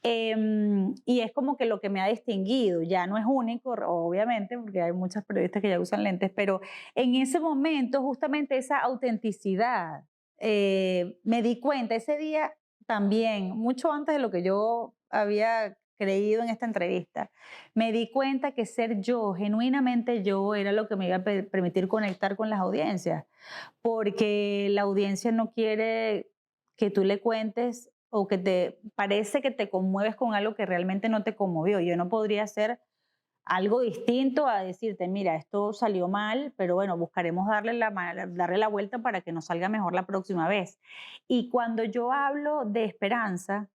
Y es como que lo que me ha distinguido, ya no es único, obviamente, porque hay muchas periodistas que ya usan lentes, pero en ese momento, justamente esa autenticidad, me di cuenta ese día también, mucho antes de lo que yo había creído en esta entrevista, me di cuenta que ser yo, genuinamente yo, era lo que me iba a permitir conectar con las audiencias, porque la audiencia no quiere que tú le cuentes o que te parece que te conmueves con algo que realmente no te conmovió. Yo no podría hacer algo distinto a decirte, mira, esto salió mal, pero bueno, buscaremos darle la vuelta para que nos salga mejor la próxima vez. Y cuando yo hablo de esperanza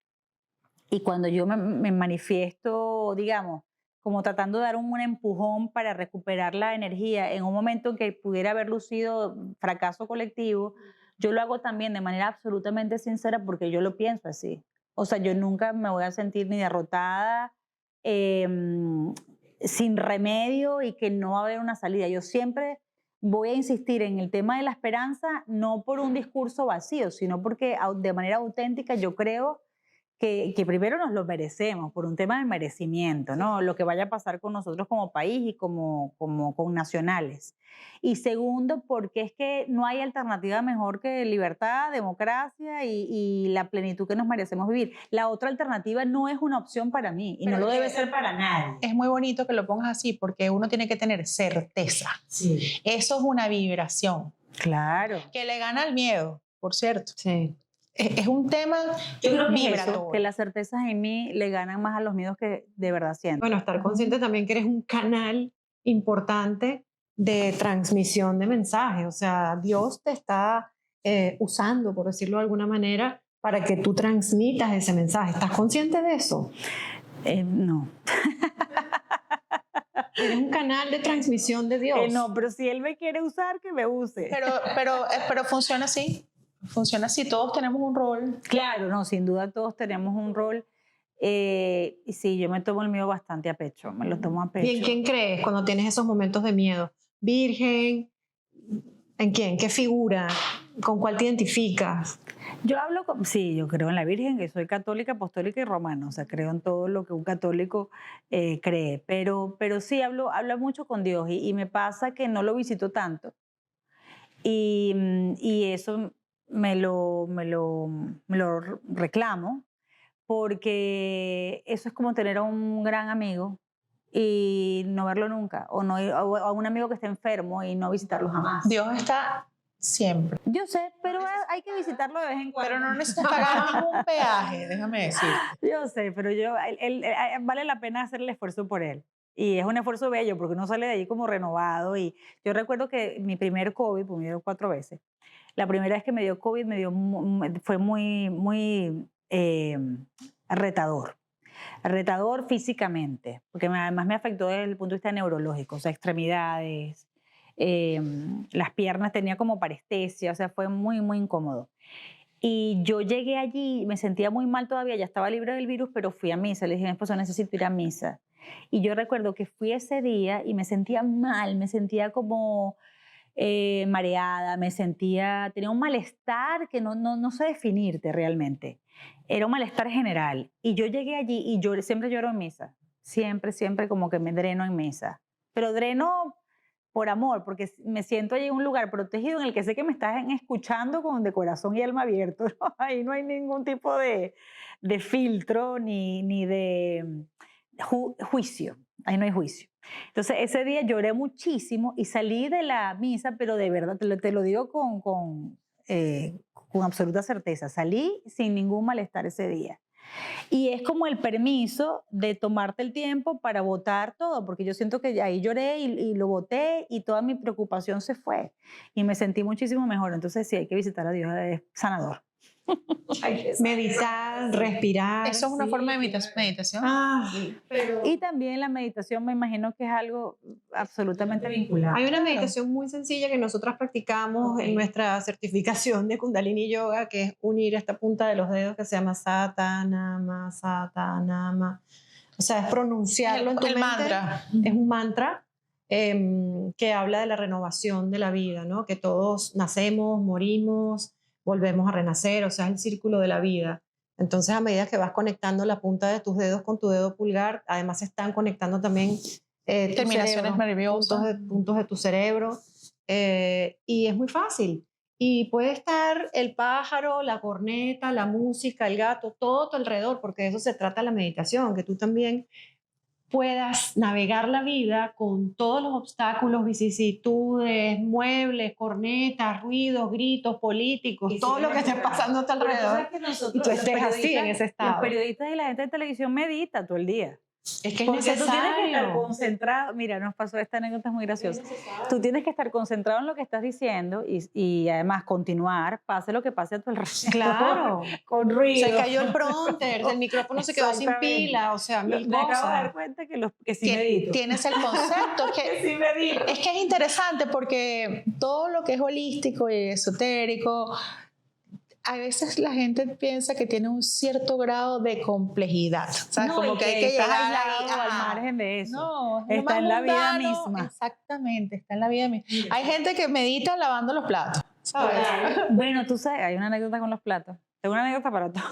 y cuando yo me manifiesto, digamos, como tratando de dar un empujón para recuperar la energía en un momento en que pudiera haber lucido fracaso colectivo, yo lo hago también de manera absolutamente sincera porque yo lo pienso así. O sea, yo nunca me voy a sentir ni derrotada, sin remedio y que no va a haber una salida. Yo siempre voy a insistir en el tema de la esperanza, no por un discurso vacío, sino porque de manera auténtica yo creo que primero nos lo merecemos, por un tema de merecimiento, ¿no? Lo que vaya a pasar con nosotros como país y como con nacionales. Y segundo, porque es que no hay alternativa mejor que libertad, democracia y la plenitud que nos merecemos vivir. La otra alternativa no es una opción para mí y no lo debe ser para nadie. Es muy bonito que lo pongas así porque uno tiene que tener certeza. Sí. Eso es una vibración. Claro. Que le gana al miedo, por cierto. Sí. Es un tema Yo creo que vibratorio. eso, que las certezas en mí le ganan más a los miedos que de verdad siento. Bueno, estar consciente también que eres un canal importante de transmisión de mensajes. O sea, Dios te está usando, por decirlo de alguna manera, para que tú transmitas ese mensaje. ¿Estás consciente de eso? No. Eres un canal de transmisión de Dios. No, pero si Él me quiere usar, que me use. Pero funciona así. Funciona así. Todos tenemos un rol. Claro, no, sin duda todos tenemos un rol. Y sí, yo me tomo el miedo bastante a pecho, me lo tomo a pecho. ¿Y en quién crees cuando tienes esos momentos de miedo? ¿Virgen? ¿En quién? ¿Qué figura? ¿Con cuál te identificas? Yo hablo sí, yo creo en la Virgen, que soy católica, apostólica y romana, o sea, creo en todo lo que un católico cree, pero sí hablo mucho con Dios y me pasa que no lo visito tanto y eso me lo reclamo porque eso es como tener a un gran amigo y no verlo nunca, o a un amigo que esté enfermo y no visitarlo jamás. Dios está siempre. Yo sé, pero hay que visitarlo de vez en cuando. Pero no necesitas pagar ningún peaje, déjame decir. Yo sé, pero vale la pena hacer el esfuerzo por él. Y es un esfuerzo bello porque uno sale de allí como renovado. Y yo recuerdo que mi primer COVID, pues me dio 4 veces, la primera vez que me dio COVID fue muy retador físicamente, porque además me afectó desde el punto de vista neurológico, o sea, extremidades, las piernas, tenía como parestesia, o sea, fue muy incómodo. Y yo llegué allí, me sentía muy mal todavía, ya estaba libre del virus, pero fui a misa, le dije a mi esposo, necesito ir a misa. Y yo recuerdo que fui ese día y me sentía mal, me sentía como mareada, tenía un malestar que no sé definirte realmente. Era un malestar general. Y yo llegué allí y siempre lloro en misa. Siempre como que me dreno en misa. Pero dreno por amor, porque me siento allí en un lugar protegido en el que sé que me están escuchando de corazón y alma abierto, ¿no? Ahí no hay ningún tipo de filtro ni de juicio. Ahí no hay juicio. Entonces ese día lloré muchísimo y salí de la misa, pero de verdad, te lo digo con absoluta certeza, salí sin ningún malestar ese día. Y es como el permiso de tomarte el tiempo para botar todo, porque yo siento que ahí lloré y lo boté y toda mi preocupación se fue y me sentí muchísimo mejor. Entonces sí, hay que visitar a Dios, es sanador. Meditar, respirar. Eso es una forma de meditación. Y también la meditación me imagino que es algo absolutamente vinculado. Hay una meditación muy sencilla que nosotras practicamos en nuestra certificación de Kundalini Yoga, que es unir esta punta de los dedos que se llama Satanama, Satanama. O sea, es pronunciarlo en tu mente. Mantra. Es un mantra que habla de la renovación de la vida, ¿no? Que todos nacemos, morimos, volvemos a renacer, o sea, es el círculo de la vida. Entonces, a medida que vas conectando la punta de tus dedos con tu dedo pulgar, además se están conectando también terminaciones nerviosas, puntos de tu cerebro, y es muy fácil. Y puede estar el pájaro, la corneta, la música, el gato, todo a tu alrededor, porque de eso se trata la meditación, que tú también puedas navegar la vida con todos los obstáculos, vicisitudes, muebles, cornetas, ruidos, gritos políticos, todo lo que esté pasando a tu alrededor. Y tú estés así en ese estado. Los periodistas y la gente de televisión medita todo el día. Es que es Porque tú tienes que estar necesario. concentrado. Mira, nos pasó esta anécdota, es muy graciosa. Tú tienes que estar concentrado en lo que estás diciendo y además continuar, pase lo que pase a tu alrededor. Claro. Con ruido. Se cayó el prompter, el micrófono se quedó sin Exactamente. pila, o sea, mil Me acabo de dar cosas. cuenta que sí medito. Tienes el concepto Que sí medito. es que es interesante porque todo lo que es holístico y esotérico, a veces la gente piensa que tiene un cierto grado de complejidad, ¿sabes? No, Como y que hay que estás llegar aislado al ajá. margen de eso. No, es lo Está más en la vida mundano, misma. Exactamente, está en la vida misma. Hay gente que medita lavando los platos, ¿sabes? Bueno, tú sabes, hay una anécdota con los platos. Tengo una anécdota para todo.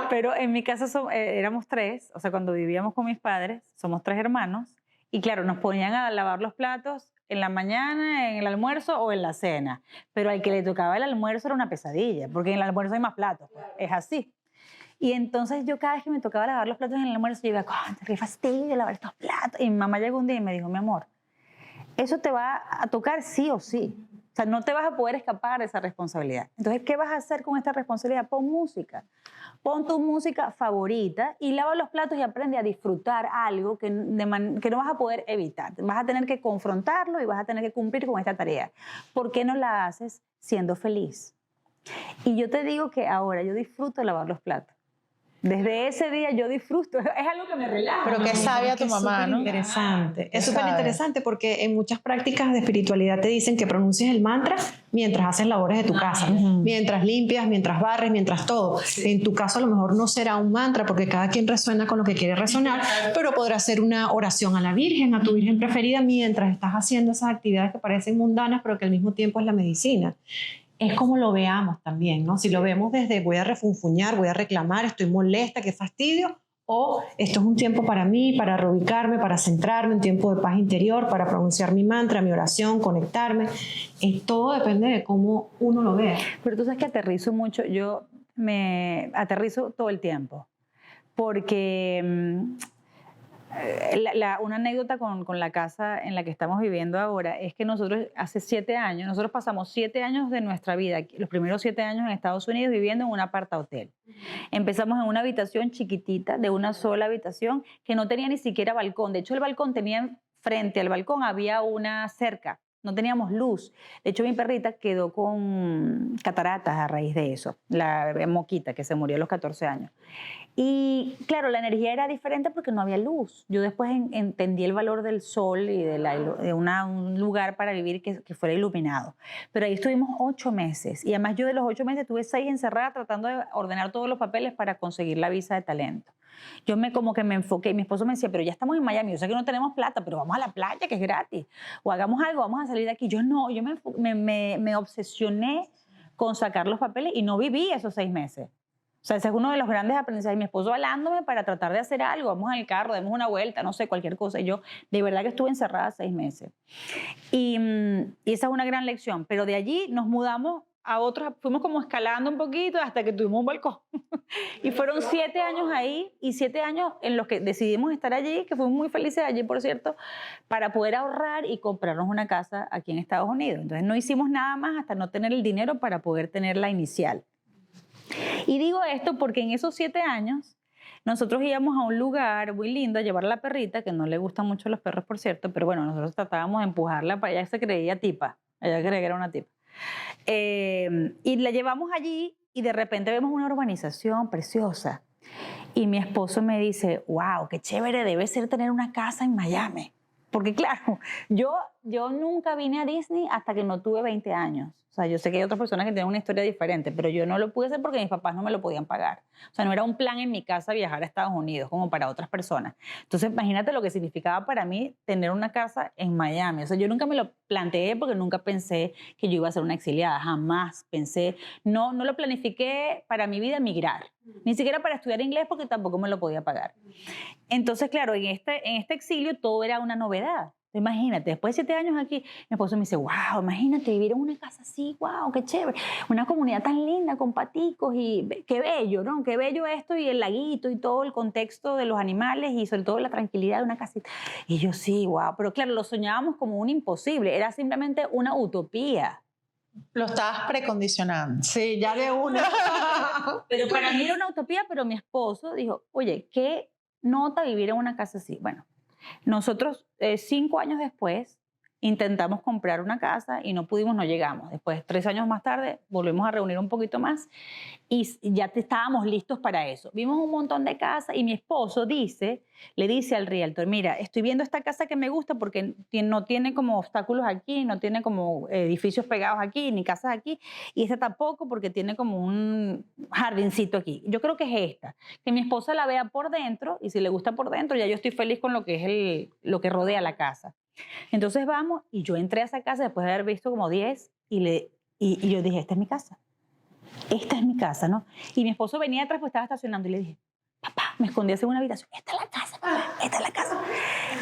Pero en mi casa éramos 3, o sea, cuando vivíamos con mis padres, somos 3 hermanos. Y claro, nos ponían a lavar los platos en la mañana, en el almuerzo o en la cena. Pero al que le tocaba el almuerzo era una pesadilla, porque en el almuerzo hay más platos. Pues. Es así. Y entonces yo cada vez que me tocaba lavar los platos en el almuerzo, yo iba, qué fastidio lavar estos platos. Y mi mamá llegó un día y me dijo, mi amor, eso te va a tocar sí o sí. O sea, no te vas a poder escapar de esa responsabilidad. Entonces, ¿qué vas a hacer con esta responsabilidad? Pon música. Pon tu música favorita y lava los platos y aprende a disfrutar algo que no vas a poder evitar. Vas a tener que confrontarlo y vas a tener que cumplir con esta tarea. ¿Por qué no la haces siendo feliz? Y yo te digo que ahora yo disfruto lavar los platos. Desde ese día yo disfruto, es algo que me relaja. Pero qué sabia tu mamá, ¿no? Interesante. Es Qué súper sabia. interesante porque en muchas prácticas de espiritualidad te dicen que pronuncies el mantra mientras haces labores de tu casa, mientras limpias, mientras barres, mientras todo. En tu caso a lo mejor no será un mantra porque cada quien resuena con lo que quiere resonar, pero podrá ser una oración a la Virgen, a tu Virgen preferida mientras estás haciendo esas actividades que parecen mundanas pero que al mismo tiempo es la medicina. Es como lo veamos también, ¿no? Si lo vemos desde voy a refunfuñar, voy a reclamar, estoy molesta, qué fastidio, o esto es un tiempo para mí, para reubicarme, para centrarme, un tiempo de paz interior, para pronunciar mi mantra, mi oración, conectarme. Todo depende de cómo uno lo vea. Pero tú sabes que aterrizo mucho, yo me aterrizo todo el tiempo, porque una anécdota con la casa en la que estamos viviendo ahora es que nosotros hace 7 años, nosotros pasamos 7 años de nuestra vida, los primeros 7 años en Estados Unidos viviendo en un apartahotel. Empezamos en una habitación chiquitita, de una sola habitación, que no tenía ni siquiera balcón. De hecho, el balcón tenía, frente al balcón había una cerca, no teníamos luz. De hecho, mi perrita quedó con cataratas a raíz de eso, la Moquita, que se murió a los 14 años. Y claro, la energía era diferente porque no había luz. Yo después entendí el valor del sol y de un lugar para vivir que fuera iluminado. Pero ahí estuvimos 8 meses. Y además yo de los 8 meses tuve 6 encerrada tratando de ordenar todos los papeles para conseguir la visa de talento. Yo como que me enfoqué y mi esposo me decía, pero ya estamos en Miami, yo sé que no tenemos plata, pero vamos a la playa que es gratis. O hagamos algo, vamos a salir de aquí. Yo no, yo me obsesioné con sacar los papeles y no viví esos 6 meses. O sea, ese es uno de los grandes aprendizajes. Mi esposo hablándome para tratar de hacer algo. Vamos al carro, demos una vuelta, no sé, cualquier cosa. Y yo, de verdad que estuve encerrada 6 meses. Y esa es una gran lección. Pero de allí nos mudamos a otros, fuimos como escalando un poquito hasta que tuvimos un balcón. Y fueron 7 años ahí y 7 años en los que decidimos estar allí, que fuimos muy felices allí, por cierto, para poder ahorrar y comprarnos una casa aquí en Estados Unidos. Entonces no hicimos nada más hasta no tener el dinero para poder tener la inicial. Y digo esto porque en esos 7 años nosotros íbamos a un lugar muy lindo a llevar a la perrita, que no le gustan mucho los perros, por cierto, pero bueno, nosotros tratábamos de empujarla para ella, se creía tipa, ella creía que era una tipa. Y la llevamos allí y de repente vemos una urbanización preciosa. Y mi esposo me dice, wow, qué chévere debe ser tener una casa en Miami. Porque claro, yo nunca vine a Disney hasta que no tuve 20 años. O sea, yo sé que hay otras personas que tienen una historia diferente, pero yo no lo pude hacer porque mis papás no me lo podían pagar. O sea, no era un plan en mi casa viajar a Estados Unidos como para otras personas. Entonces, imagínate lo que significaba para mí tener una casa en Miami. O sea, yo nunca me lo planteé porque nunca pensé que yo iba a ser una exiliada. Jamás pensé, no lo planifiqué para mi vida migrar. Ni siquiera para estudiar inglés porque tampoco me lo podía pagar. Entonces, claro, en este exilio todo era una novedad. Imagínate, después de 7 años aquí, mi esposo me dice, wow, imagínate vivir en una casa así, wow, qué chévere, una comunidad tan linda con paticos y qué bello, ¿no? Qué bello esto y el laguito y todo el contexto de los animales y sobre todo la tranquilidad de una casita. Y yo sí, wow, pero claro, lo soñábamos como un imposible, era simplemente una utopía. Lo estabas precondicionando. Sí, ya de una. Pero para mí era una utopía, pero mi esposo dijo, oye, qué nota vivir en una casa así? Bueno, nosotros 5 años después intentamos comprar una casa y no pudimos, no llegamos. Después, 3 años más tarde, volvimos a reunir un poquito más y ya estábamos listos para eso. Vimos un montón de casas y mi esposo le dice al realtor, mira, estoy viendo esta casa que me gusta porque no tiene como obstáculos aquí, no tiene como edificios pegados aquí, ni casas aquí, y esta tampoco porque tiene como un jardincito aquí. Yo creo que es esta. Que mi esposa la vea por dentro y si le gusta por dentro, ya yo estoy feliz con lo que es lo que rodea la casa. Entonces vamos, y yo entré a esa casa después de haber visto como 10 y yo dije, esta es mi casa. Esta es mi casa, ¿no? Y mi esposo venía atrás, pues estaba estacionando y le dije, papá, me escondí así en una habitación, esta es la casa, papá, esta es la casa.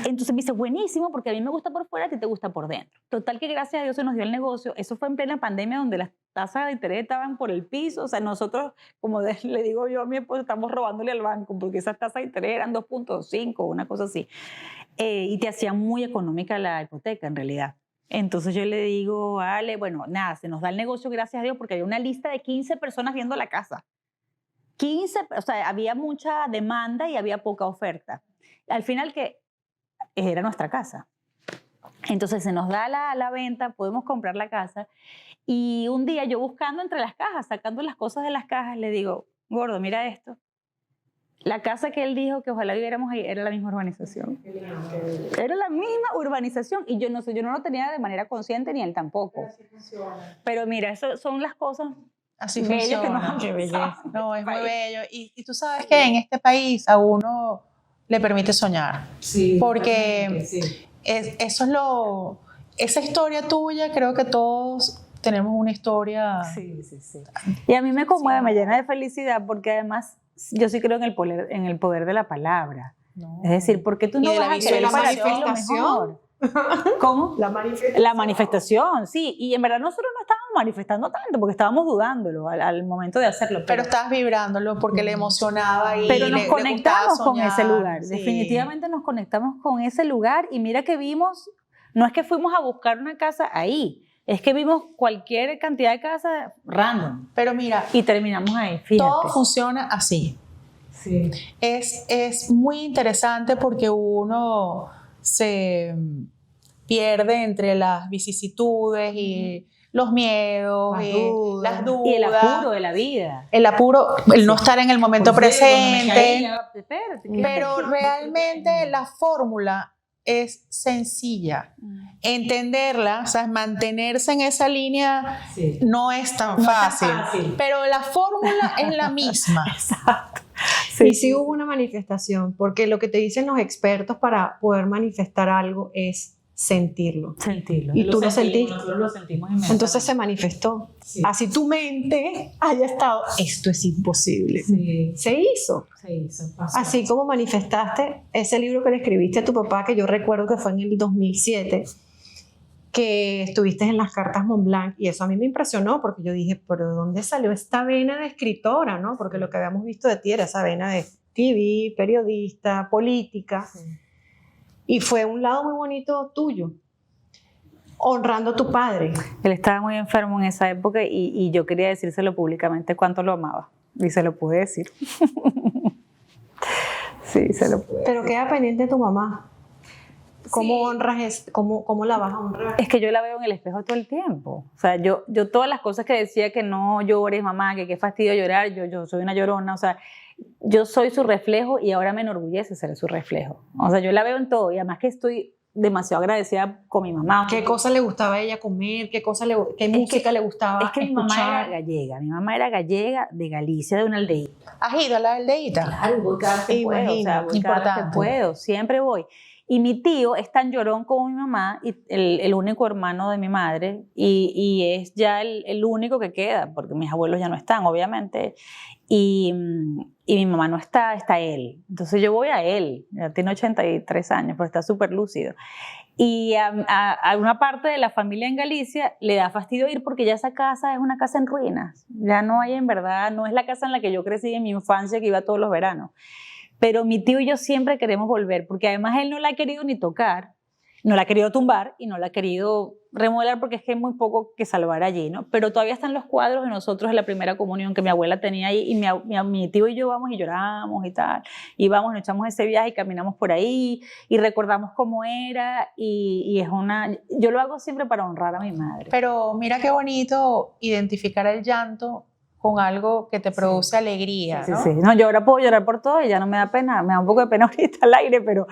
Entonces me dice, buenísimo, porque a mí me gusta por fuera, a ti te gusta por dentro. Total que gracias a Dios se nos dio el negocio. Eso fue en plena pandemia donde las tasas de interés estaban por el piso. O sea, nosotros, como le digo yo a mi esposo, estamos robándole al banco porque esas tasas de interés eran 2.5, una cosa así. Y te hacía muy económica la hipoteca en realidad. Entonces yo le digo, vale, bueno, nada, se nos da el negocio, gracias a Dios, porque había una lista de 15 personas viendo la casa. 15, o sea, había mucha demanda y había poca oferta. Al final que era nuestra casa. Entonces se nos da la venta, podemos comprar la casa. Y un día yo buscando entre las cajas, sacando las cosas de las cajas, le digo, gordo, mira esto. La casa que él dijo que ojalá viviéramos ahí era la misma urbanización. Era la misma urbanización y yo no sé, yo no lo tenía de manera consciente ni él tampoco. Pero mira, eso son las cosas Así bellas que funciona. nos Qué belleza. No, es muy país. bello. Y tú sabes que en este país a uno le permite soñar. Sí, Porque sí. eso es esa historia tuya, creo que todos tenemos una historia. Sí. Y a mí me conmueve, me llena de felicidad porque además yo sí creo en el poder de la palabra. No. Es decir, ¿por qué tú no Y de vas la a querer para ti lo manifestación. mejor? ¿Cómo? manifestación. La manifestación, sí. Y en verdad nosotros no estábamos manifestando tanto porque estábamos dudándolo al momento de hacerlo. Pero estabas vibrándolo porque le emocionaba y pero nos le conectamos gustaba con ese soñar. lugar. Sí. Definitivamente nos conectamos con ese lugar y mira que vimos, no es que fuimos a buscar una casa ahí, es que vimos cualquier cantidad de casas random Pero mira, y terminamos ahí, fíjate. todo funciona así. Sí. Es muy interesante porque uno se pierde entre las vicisitudes y los miedos, las dudas. Y el apuro de la vida. El apuro, el no estar en el momento presente. Espérate, Pero realmente la fórmula es sencilla. Entenderla, o sea, mantenerse en esa línea no es tan fácil. Pero la fórmula es la misma. Exacto. Y sí hubo una manifestación, porque lo que te dicen los expertos para poder manifestar algo es sentirlo. Sentirlo. Y tú lo sentiste. Nosotros lo sentimos inmediatamente. Entonces se manifestó. Sí. Así tu mente haya estado, esto es imposible. Sí. Se hizo. Pasó. Así como manifestaste ese libro que le escribiste a tu papá, que yo recuerdo que fue en el 2007, que estuviste en las cartas Montblanc, y eso a mí me impresionó porque yo dije, pero ¿de dónde salió esta vena de escritora? ¿No? Porque lo que habíamos visto de ti era esa vena de TV, periodista, política, y fue un lado muy bonito tuyo, honrando a tu padre. Él estaba muy enfermo en esa época y yo quería decírselo públicamente cuánto lo amaba, y se lo pude decir. Sí, se lo pude. Pero queda pendiente de tu mamá. ¿Cómo honras, cómo la vas a honrar? Es que yo la veo en el espejo todo el tiempo. O sea, yo todas las cosas que decía que no llores, mamá, que qué fastidio llorar, yo soy una llorona, o sea, yo soy su reflejo y ahora me enorgullece ser su reflejo. O sea, yo la veo en todo y además que estoy demasiado agradecida con mi mamá. ¿Qué cosa le gustaba a ella comer? ¿Qué música le gustaba Es que mi mamá era gallega de Galicia, de una aldeíta. ¿Has ido a la aldeíta? Claro, voy cada vez que puedo, o sea, voy cada vez que puedo, siempre voy. Y mi tío es tan llorón como mi mamá, y el único hermano de mi madre, y es ya el único que queda, porque mis abuelos ya no están, obviamente, y mi mamá no está, está él. Entonces yo voy a él, ya tiene 83 años, pero está súper lúcido. Y a una parte de la familia en Galicia le da fastidio ir porque ya esa casa es una casa en ruinas. Ya no hay en verdad, no es la casa en la que yo crecí en mi infancia que iba todos los veranos. Pero mi tío y yo siempre queremos volver porque además él no la ha querido ni tocar, no la ha querido tumbar y no la ha querido remodelar porque es que hay muy poco que salvar allí, ¿no? Pero todavía están los cuadros de nosotros en la primera comunión que mi abuela tenía ahí, y mi tío y yo vamos y lloramos y tal, y vamos, nos echamos ese viaje y caminamos por ahí y recordamos cómo era, y es yo lo hago siempre para honrar a mi madre. Pero mira qué bonito identificar el llanto con algo que te produce alegría, ¿no? Sí. No, yo ahora puedo llorar por todo y ya no me da pena, me da un poco de pena ahorita al aire, pero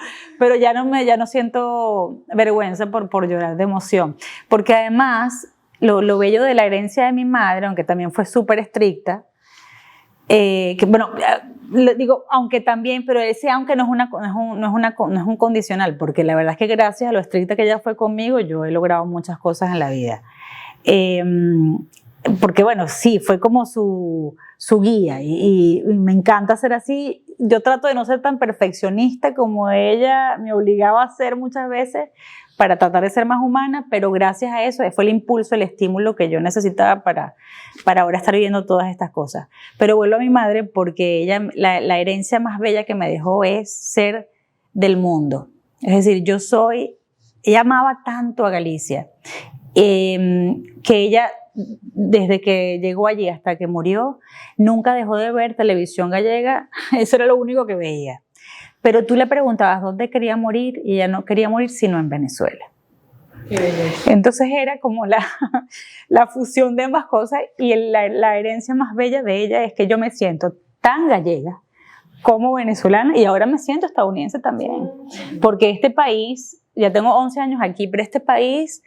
ya no siento vergüenza por llorar de emoción. Porque además, lo bello de la herencia de mi madre, aunque también fue súper estricta, digo, aunque también, pero ese aunque no es un condicional, porque la verdad es que gracias a lo estricta que ella fue conmigo, yo he logrado muchas cosas en la vida. Porque bueno, sí, fue como su guía y me encanta ser así. Yo trato de no ser tan perfeccionista como ella me obligaba a ser muchas veces para tratar de ser más humana, pero gracias a eso fue el impulso, el estímulo que yo necesitaba para ahora estar viviendo todas estas cosas. Pero vuelvo a mi madre porque ella, la herencia más bella que me dejó es ser del mundo. Es decir, ella amaba tanto a Galicia, que ella, desde que llegó allí hasta que murió, nunca dejó de ver televisión gallega. Eso era lo único que veía. Pero tú le preguntabas dónde quería morir y ella no quería morir sino en Venezuela. Entonces era como la fusión de ambas cosas, y la herencia más bella de ella es que yo me siento tan gallega como venezolana, y ahora me siento estadounidense también. Porque este país, ya tengo 11 años aquí, pero este país,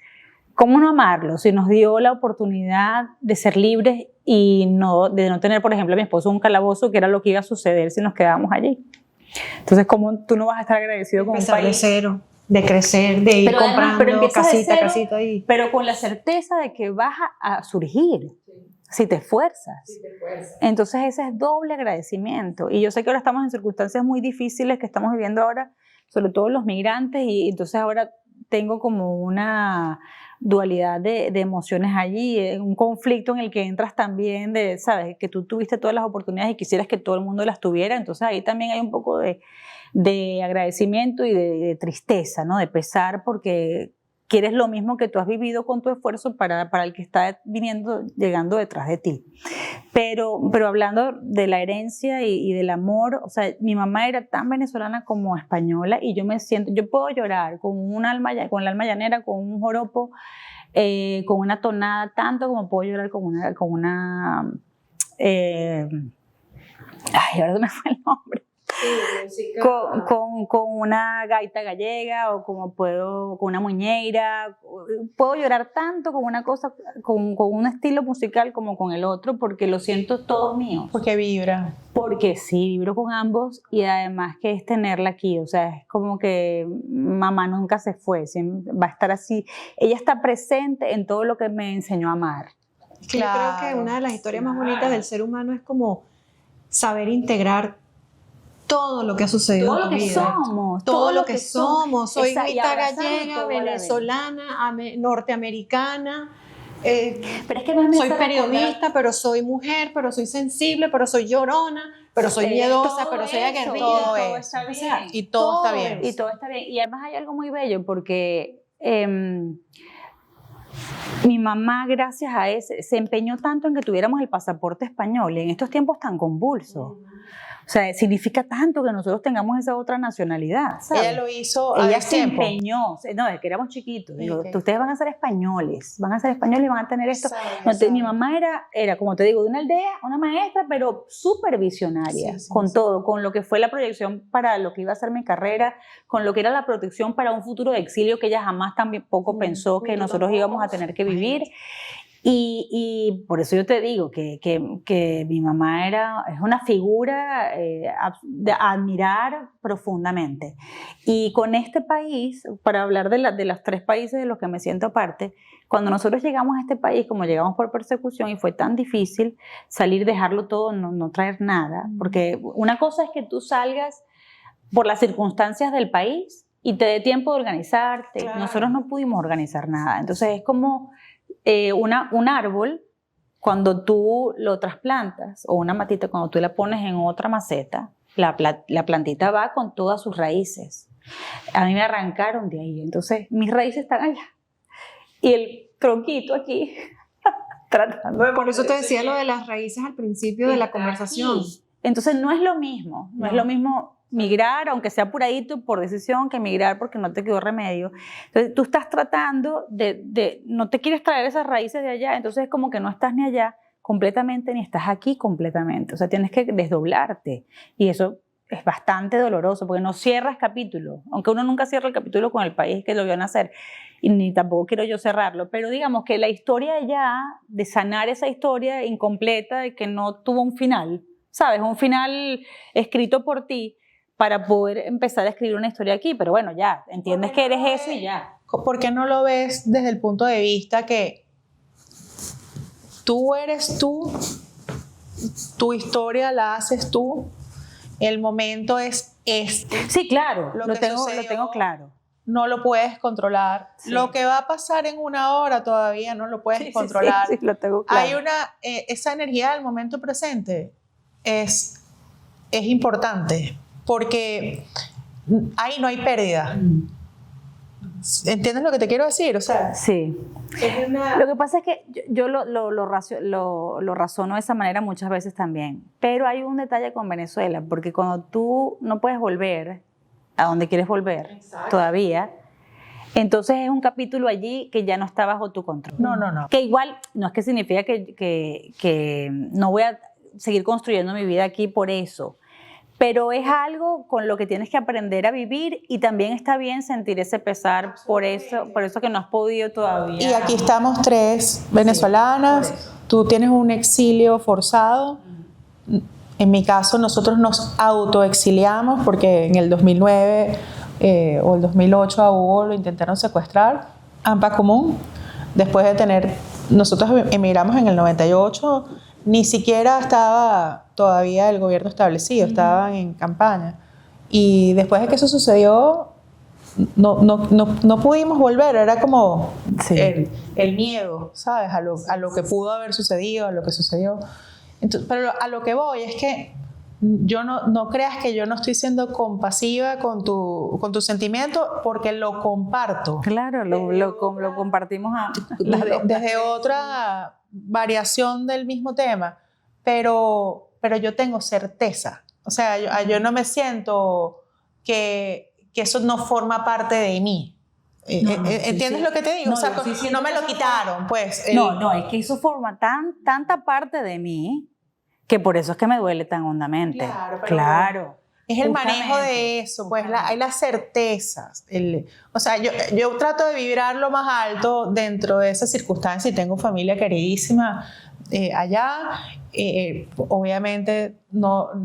¿cómo no amarlo? Si nos dio la oportunidad de ser libres y de no tener, por ejemplo, a mi esposo un calabozo, que era lo que iba a suceder si nos quedábamos allí. Entonces, ¿cómo tú no vas a estar agradecido con un país? De cero, de crecer, de ir comprando casita ahí. Pero con la certeza de que vas a surgir, si te esfuerzas. Entonces, ese es doble agradecimiento. Y yo sé que ahora estamos en circunstancias muy difíciles que estamos viviendo ahora, sobre todo los migrantes, y entonces ahora tengo como una dualidad de emociones allí, un conflicto en el que entras también sabes, que tú tuviste todas las oportunidades y quisieras que todo el mundo las tuviera, entonces ahí también hay un poco de agradecimiento y de tristeza, ¿no? De pesar, porque quieres lo mismo que tú has vivido con tu esfuerzo para el que está llegando detrás de ti. Pero hablando de la herencia y del amor, o sea, mi mamá era tan venezolana como española, y yo puedo llorar con el alma llanera, con un joropo, con una tonada, tanto como puedo llorar con una ahora se me fue el nombre. Con una gaita gallega, o como con una muñeira. Puedo llorar tanto con una cosa, con un estilo musical como con el otro, porque lo siento todo mío. Porque vibra. Porque sí, vibro con ambos, y además que es tenerla aquí, o sea, es como que mamá nunca se fue, va a estar así. Ella está presente en todo lo que me enseñó a amar. Claro. Yo creo que una de las historias más bonitas del ser humano es como saber integrar todo lo que ha sucedido en tu vida. Todo lo que somos. Soy mitad gallega, venezolana, norteamericana. Pero es que soy periodista, pero soy mujer, pero soy sensible, pero soy llorona, pero soy miedosa, pero soy aguerrida. Todo está bien. Y todo está bien. Y todo está bien. Y además hay algo muy bello, porque mi mamá, gracias a ese, se empeñó tanto en que tuviéramos el pasaporte español en estos tiempos tan convulsos. O sea, significa tanto que nosotros tengamos esa otra nacionalidad, ¿sabes? Ella lo hizo Ella se empeñó. No, es que éramos chiquitos. Digo, ustedes van a ser españoles y van a tener esto. Mi mamá era, como te digo, de una aldea, una maestra, pero súper visionaria, con todo, con lo que fue la proyección para lo que iba a ser mi carrera, con lo que era la protección para un futuro de exilio que ella jamás tampoco pensó que nosotros íbamos a tener que vivir. Y por eso yo te digo que mi mamá es una figura de admirar profundamente. Y con este país, para hablar de los 3 países de los que me siento aparte, cuando nosotros llegamos a este país, como llegamos por persecución y fue tan difícil salir, dejarlo todo, no traer nada, porque una cosa es que tú salgas por las circunstancias del país y te dé tiempo de organizarte. Claro. Nosotros no pudimos organizar nada, entonces es como un árbol, cuando tú lo trasplantas, o una matita, cuando tú la pones en otra maceta, la plantita va con todas sus raíces. A mí me arrancaron de ahí, entonces mis raíces están allá. y el tronquito aquí tratando de... Por eso te decía lo de las raíces al principio de la conversación. Aquí. Entonces no es lo mismo, no es lo mismo migrar, aunque sea apuradito por decisión, que migrar porque no te quedó remedio. Entonces tú estás tratando no te quieres traer esas raíces de allá, entonces es como que no estás ni allá completamente ni estás aquí completamente, o sea, tienes que desdoblarte y eso es bastante doloroso porque no cierras capítulo, aunque uno nunca cierra el capítulo con el país que lo vio nacer y ni tampoco quiero yo cerrarlo, pero digamos que la historia allá, de sanar esa historia incompleta de que no tuvo un final, ¿sabes? Un final escrito por ti para poder empezar a escribir una historia aquí, pero bueno, ya, entiendes que eres eso y ya. ¿Por qué no lo ves desde el punto de vista que tú eres tú, tu historia la haces tú, el momento es este? Sí, claro, Lo lo que tengo sucedió, claro. No lo puedes controlar. Sí. Lo que va a pasar en una hora todavía no lo puedes controlar. Sí, lo tengo claro. Hay esa energía del momento presente es importante porque ahí no hay pérdida. ¿Entiendes lo que te quiero decir? O sea, sí. Lo que pasa es que yo lo razono de esa manera muchas veces también, pero hay un detalle con Venezuela, porque cuando tú no puedes volver a donde quieres volver, exacto, todavía, entonces es un capítulo allí que ya no está bajo tu control. No. Que igual no es que significa que no voy a seguir construyendo mi vida aquí por eso, pero es algo con lo que tienes que aprender a vivir y también está bien sentir ese pesar por eso que no has podido todavía. Y aquí estamos 3 venezolanas, sí, tú tienes un exilio forzado. En mi caso, nosotros nos autoexiliamos porque en el 2009 o el 2008 a Hugo lo intentaron secuestrar, AMPA común. Después de nosotros emigramos en el 98, ni siquiera estaba todavía el gobierno establecido, estaban en campaña. Y después de que eso sucedió, no pudimos volver, era como sí, el miedo, ¿sabes? A lo que pudo haber sucedido, a lo que sucedió. Entonces, pero a lo que voy es que yo no creas que yo no estoy siendo compasiva con tu sentimiento porque lo comparto. Claro, lo compartimos desde otra variación del mismo tema, pero yo tengo certeza. O sea, yo no me siento que eso no forma parte de mí. ¿Entiendes lo que te digo? No, o sea, no me lo quitaron, pues. No, es que eso forma tanta parte de mí que por eso es que me duele tan hondamente. Claro. Es el manejo de eso, pues hay las certezas. O sea, yo trato de vibrar lo más alto dentro de esas circunstancias y tengo familia queridísima allá. Obviamente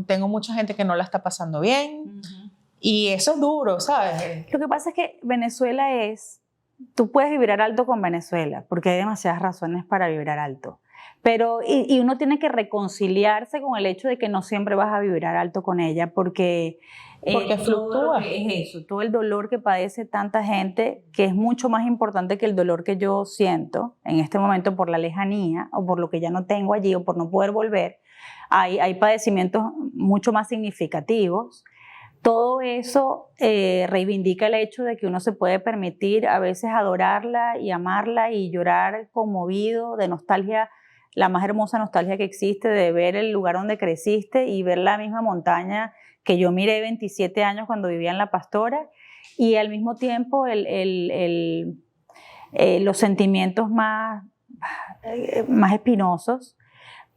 tengo mucha gente que no la está pasando bien. Y eso es duro, ¿sabes? Lo que pasa es que Venezuela tú puedes vibrar alto con Venezuela, porque hay demasiadas razones para vibrar alto. Pero, y uno tiene que reconciliarse con el hecho de que no siempre vas a vibrar alto con ella, porque fluctúa. Es eso, todo el dolor que padece tanta gente, que es mucho más importante que el dolor que yo siento en este momento por la lejanía, o por lo que ya no tengo allí, o por no poder volver. Hay padecimientos mucho más significativos. Todo eso reivindica el hecho de que uno se puede permitir a veces adorarla y amarla y llorar conmovido de nostalgia, la más hermosa nostalgia que existe, de ver el lugar donde creciste y ver la misma montaña que yo miré 27 años cuando vivía en La Pastora, y al mismo tiempo los sentimientos más espinosos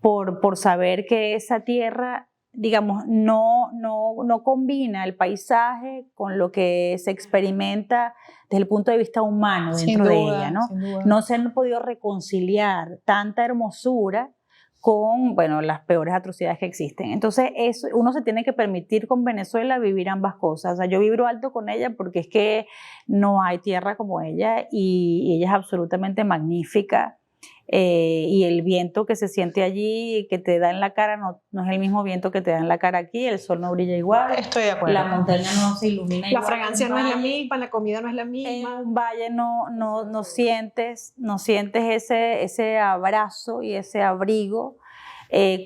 por saber que esa tierra, digamos, no combina el paisaje con lo que se experimenta desde el punto de vista humano dentro de ella, ¿no? No se han podido reconciliar tanta hermosura con, bueno, las peores atrocidades que existen. Entonces, uno se tiene que permitir con Venezuela vivir ambas cosas. O sea, yo vibro alto con ella porque es que no hay tierra como ella y ella es absolutamente magnífica. Y el viento que se siente allí, que te da en la cara, no es el mismo viento que te da en la cara aquí, el sol no brilla igual. Estoy de acuerdo. La montaña no se ilumina igual. La fragancia no es la misma, la comida no es la misma. En un valle no sientes ese abrazo y ese abrigo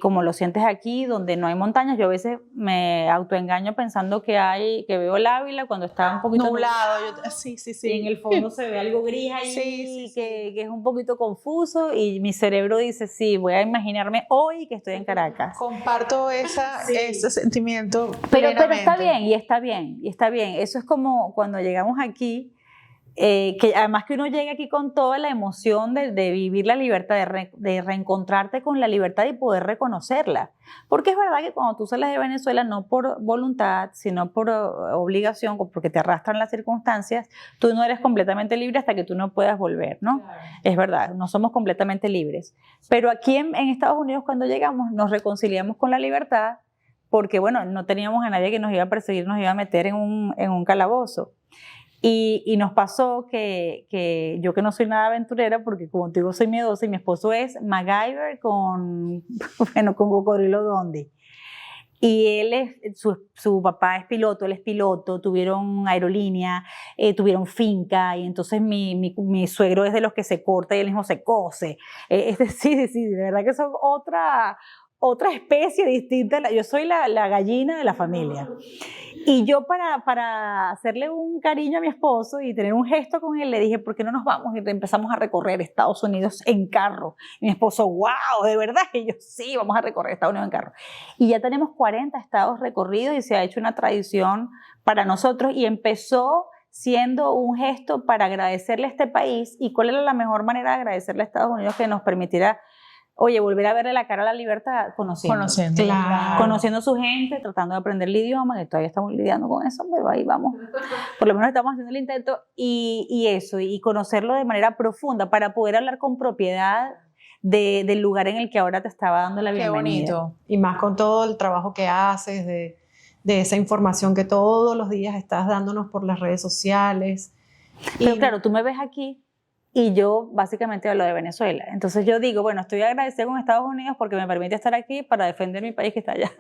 como lo sientes aquí, donde no hay montañas. Yo a veces me autoengaño pensando que veo el Ávila cuando está un poquito nublado. Sí. Y en el fondo se ve algo gris ahí, que es un poquito confuso, y mi cerebro dice, sí, voy a imaginarme hoy que estoy en Caracas. Comparto ese sentimiento. Pero está bien, y está bien, y está bien. Eso es como cuando llegamos aquí, que además que uno llega aquí con toda la emoción de vivir la libertad, de reencontrarte con la libertad y poder reconocerla. Porque es verdad que cuando tú sales de Venezuela, no por voluntad, sino por obligación, porque te arrastran las circunstancias, tú no eres completamente libre hasta que tú no puedas volver, ¿no? Claro. Es verdad, no somos completamente libres. Pero aquí en Estados Unidos, cuando llegamos, nos reconciliamos con la libertad, porque bueno, no teníamos a nadie que nos iba a perseguir, nos iba a meter en un calabozo. Y nos pasó que yo, que no soy nada aventurera, porque como te digo soy miedosa, y mi esposo es MacGyver con Cocodrilo Dundee. Y él su papá es piloto, él es piloto, tuvieron aerolínea, tuvieron finca, y entonces mi suegro es de los que se corta y él mismo se cose. Sí, de verdad que son otra especie distinta. Yo soy la gallina de la familia. Y yo para hacerle un cariño a mi esposo y tener un gesto con él, le dije, ¿por qué no nos vamos y empezamos a recorrer Estados Unidos en carro? Y mi esposo, wow, ¿de verdad? Y yo, sí, vamos a recorrer Estados Unidos en carro. Y ya tenemos 40 estados recorridos y se ha hecho una tradición para nosotros, y empezó siendo un gesto para agradecerle a este país. ¿Y cuál era la mejor manera de agradecerle a Estados Unidos? Que nos permitiera, oye, volver a verle la cara a la libertad, conociendo a su gente, tratando de aprender el idioma, que todavía estamos lidiando con eso, pero ahí vamos. Por lo menos estamos haciendo el intento, y conocerlo de manera profunda para poder hablar con propiedad del lugar en el que ahora te estaba dando la bienvenida. Qué bonito. Y más con todo el trabajo que haces, de esa información que todos los días estás dándonos por las redes sociales. Pero claro, tú me ves aquí, y yo básicamente hablo de Venezuela. Entonces yo digo, bueno, estoy agradecida con Estados Unidos porque me permite estar aquí para defender mi país que está allá.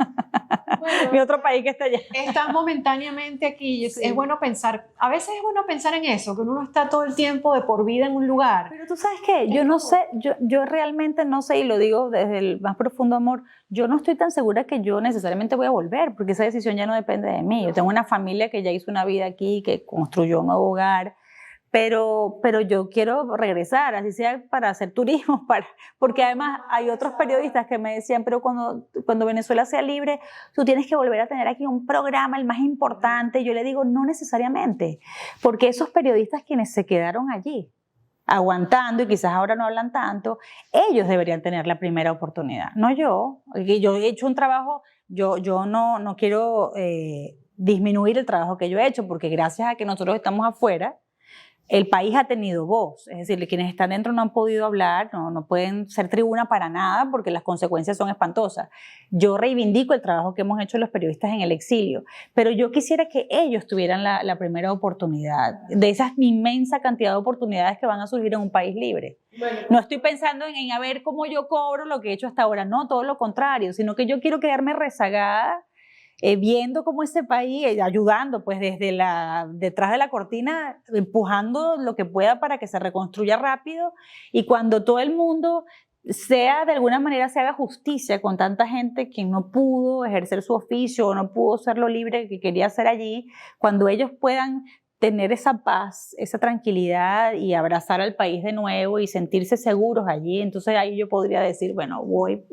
Bueno, mi otro país que está allá. Estás momentáneamente aquí. Sí. Es bueno pensar, a veces es bueno pensar en eso, que uno no está todo el tiempo de por vida en un lugar. Pero tú sabes qué, yo no sé, yo realmente no sé, y lo digo desde el más profundo amor, yo no estoy tan segura que yo necesariamente voy a volver, porque esa decisión ya no depende de mí. Yo tengo una familia que ya hizo una vida aquí, que construyó un nuevo hogar. Pero yo quiero regresar, así sea para hacer turismo, porque además hay otros periodistas que me decían, pero cuando Venezuela sea libre, tú tienes que volver a tener aquí un programa, el más importante. Yo le digo, no necesariamente, porque esos periodistas quienes se quedaron allí, aguantando, y quizás ahora no hablan tanto, ellos deberían tener la primera oportunidad, no yo. Yo he hecho un trabajo, yo no quiero disminuir el trabajo que yo he hecho, porque gracias a que nosotros estamos afuera, el país ha tenido voz, es decir, quienes están dentro no han podido hablar, no pueden ser tribuna para nada porque las consecuencias son espantosas. Yo reivindico el trabajo que hemos hecho los periodistas en el exilio, pero yo quisiera que ellos tuvieran la primera oportunidad de esa inmensa cantidad de oportunidades que van a surgir en un país libre. Bueno, no estoy pensando en a ver cómo yo cobro lo que he hecho hasta ahora, no, todo lo contrario, sino que yo quiero quedarme rezagada, viendo cómo ese país, ayudando pues desde detrás de la cortina, empujando lo que pueda para que se reconstruya rápido, y cuando todo el mundo de alguna manera se haga justicia con tanta gente que no pudo ejercer su oficio o no pudo ser lo libre que quería ser allí, cuando ellos puedan tener esa paz, esa tranquilidad y abrazar al país de nuevo y sentirse seguros allí, entonces ahí yo podría decir, bueno, voy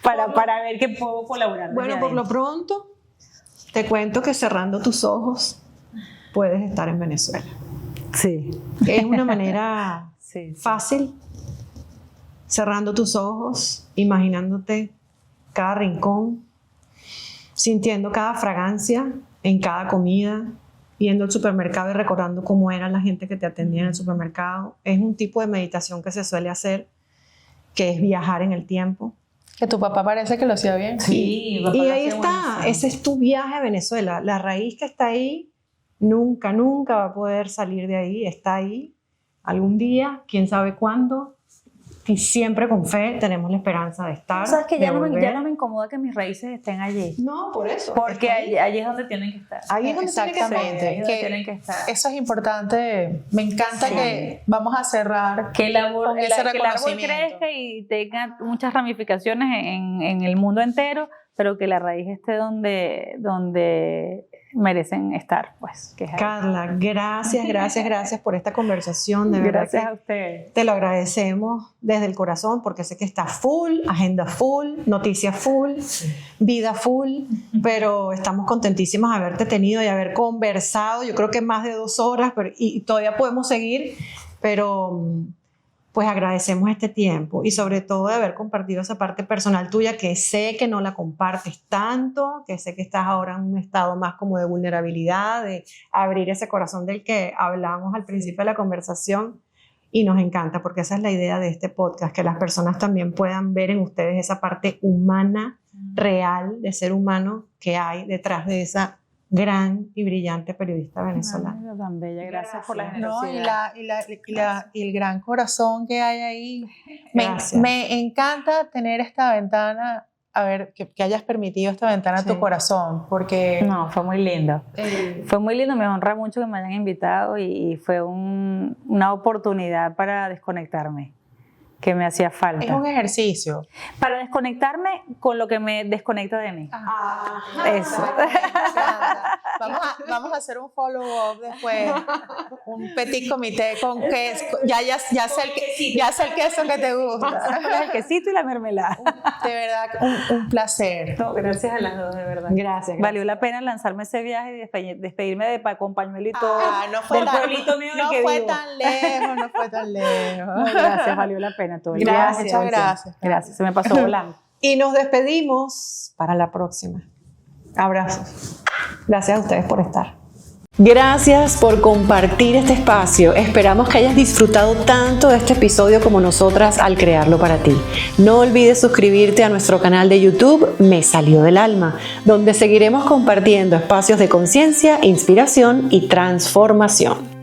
para ver qué puedo colaborar. Bueno, por lo pronto te cuento que cerrando tus ojos puedes estar en Venezuela. Sí. Es una manera fácil, cerrando tus ojos, imaginándote cada rincón, sintiendo cada fragancia en cada comida, yendo al supermercado y recordando cómo era la gente que te atendía en el supermercado. Es un tipo de meditación que se suele hacer, que es viajar en el tiempo. Que tu papá parece que lo hacía bien. Sí, y ahí está, buenísimo. Ese es tu viaje a Venezuela. La raíz que está ahí nunca va a poder salir de ahí, está ahí. Algún día, quién sabe cuándo, y siempre con fe tenemos la esperanza de estar. Sabes que ya de no volver. me incomoda que mis raíces estén allí. No, por eso. Porque está ahí. allí es donde tienen que estar. Ahí es donde tiene que estar. Exactamente. Ahí es donde tienen que estar. Eso es importante. Me encanta Sí. que vamos a cerrar Que el árbol, con ese que el árbol reconocimiento. crezca y tenga muchas ramificaciones en el mundo entero, pero que la raíz esté donde merecen estar, pues. Que es ahí. Carla, gracias por esta conversación. De verdad Gracias que a ustedes. te lo agradecemos desde el corazón porque sé que está full, agenda full, noticias full, vida full, pero estamos contentísimas de haberte tenido y haber conversado. Yo creo que más de 2 horas y todavía podemos seguir, pero pues agradecemos este tiempo y sobre todo de haber compartido esa parte personal tuya que sé que no la compartes tanto, que sé que estás ahora en un estado más como de vulnerabilidad, de abrir ese corazón del que hablamos al principio de la conversación y nos encanta porque esa es la idea de este podcast, que las personas también puedan ver en ustedes esa parte humana, real, de ser humano que hay detrás de esa gran y brillante periodista venezolana. Ay, tan bella, gracias por la No, generosidad. y el gran corazón que hay ahí. Gracias. Me encanta tener esta ventana, a ver, que hayas permitido esta ventana a Sí. tu corazón, porque No, fue muy lindo. Fue muy lindo, me honra mucho que me hayan invitado y fue una oportunidad para desconectarme, que me hacía falta. es un ejercicio. Para desconectarme con lo que me desconecta de mí. Eso. Vamos a hacer un follow-up después, un petit comité con queso. Ya sé el queso que te gusta. El quesito y la mermelada. De verdad, un placer. No, gracias a las dos, de verdad. Gracias. Valió la pena lanzarme ese viaje y despedirme con pañuelo y todo No fue del pueblito mío en el no que fue vivo. tan lejos, no fue tan lejos. No, gracias, valió la pena todo el Gracias, viaje. muchas gracias. Gracias, se me pasó volando. Y nos despedimos para la próxima. Abrazos. Gracias a ustedes por estar. Gracias por compartir este espacio. Esperamos que hayas disfrutado tanto de este episodio como nosotras al crearlo para ti. No olvides suscribirte a nuestro canal de YouTube Me Salió del Alma, donde seguiremos compartiendo espacios de conciencia, inspiración y transformación.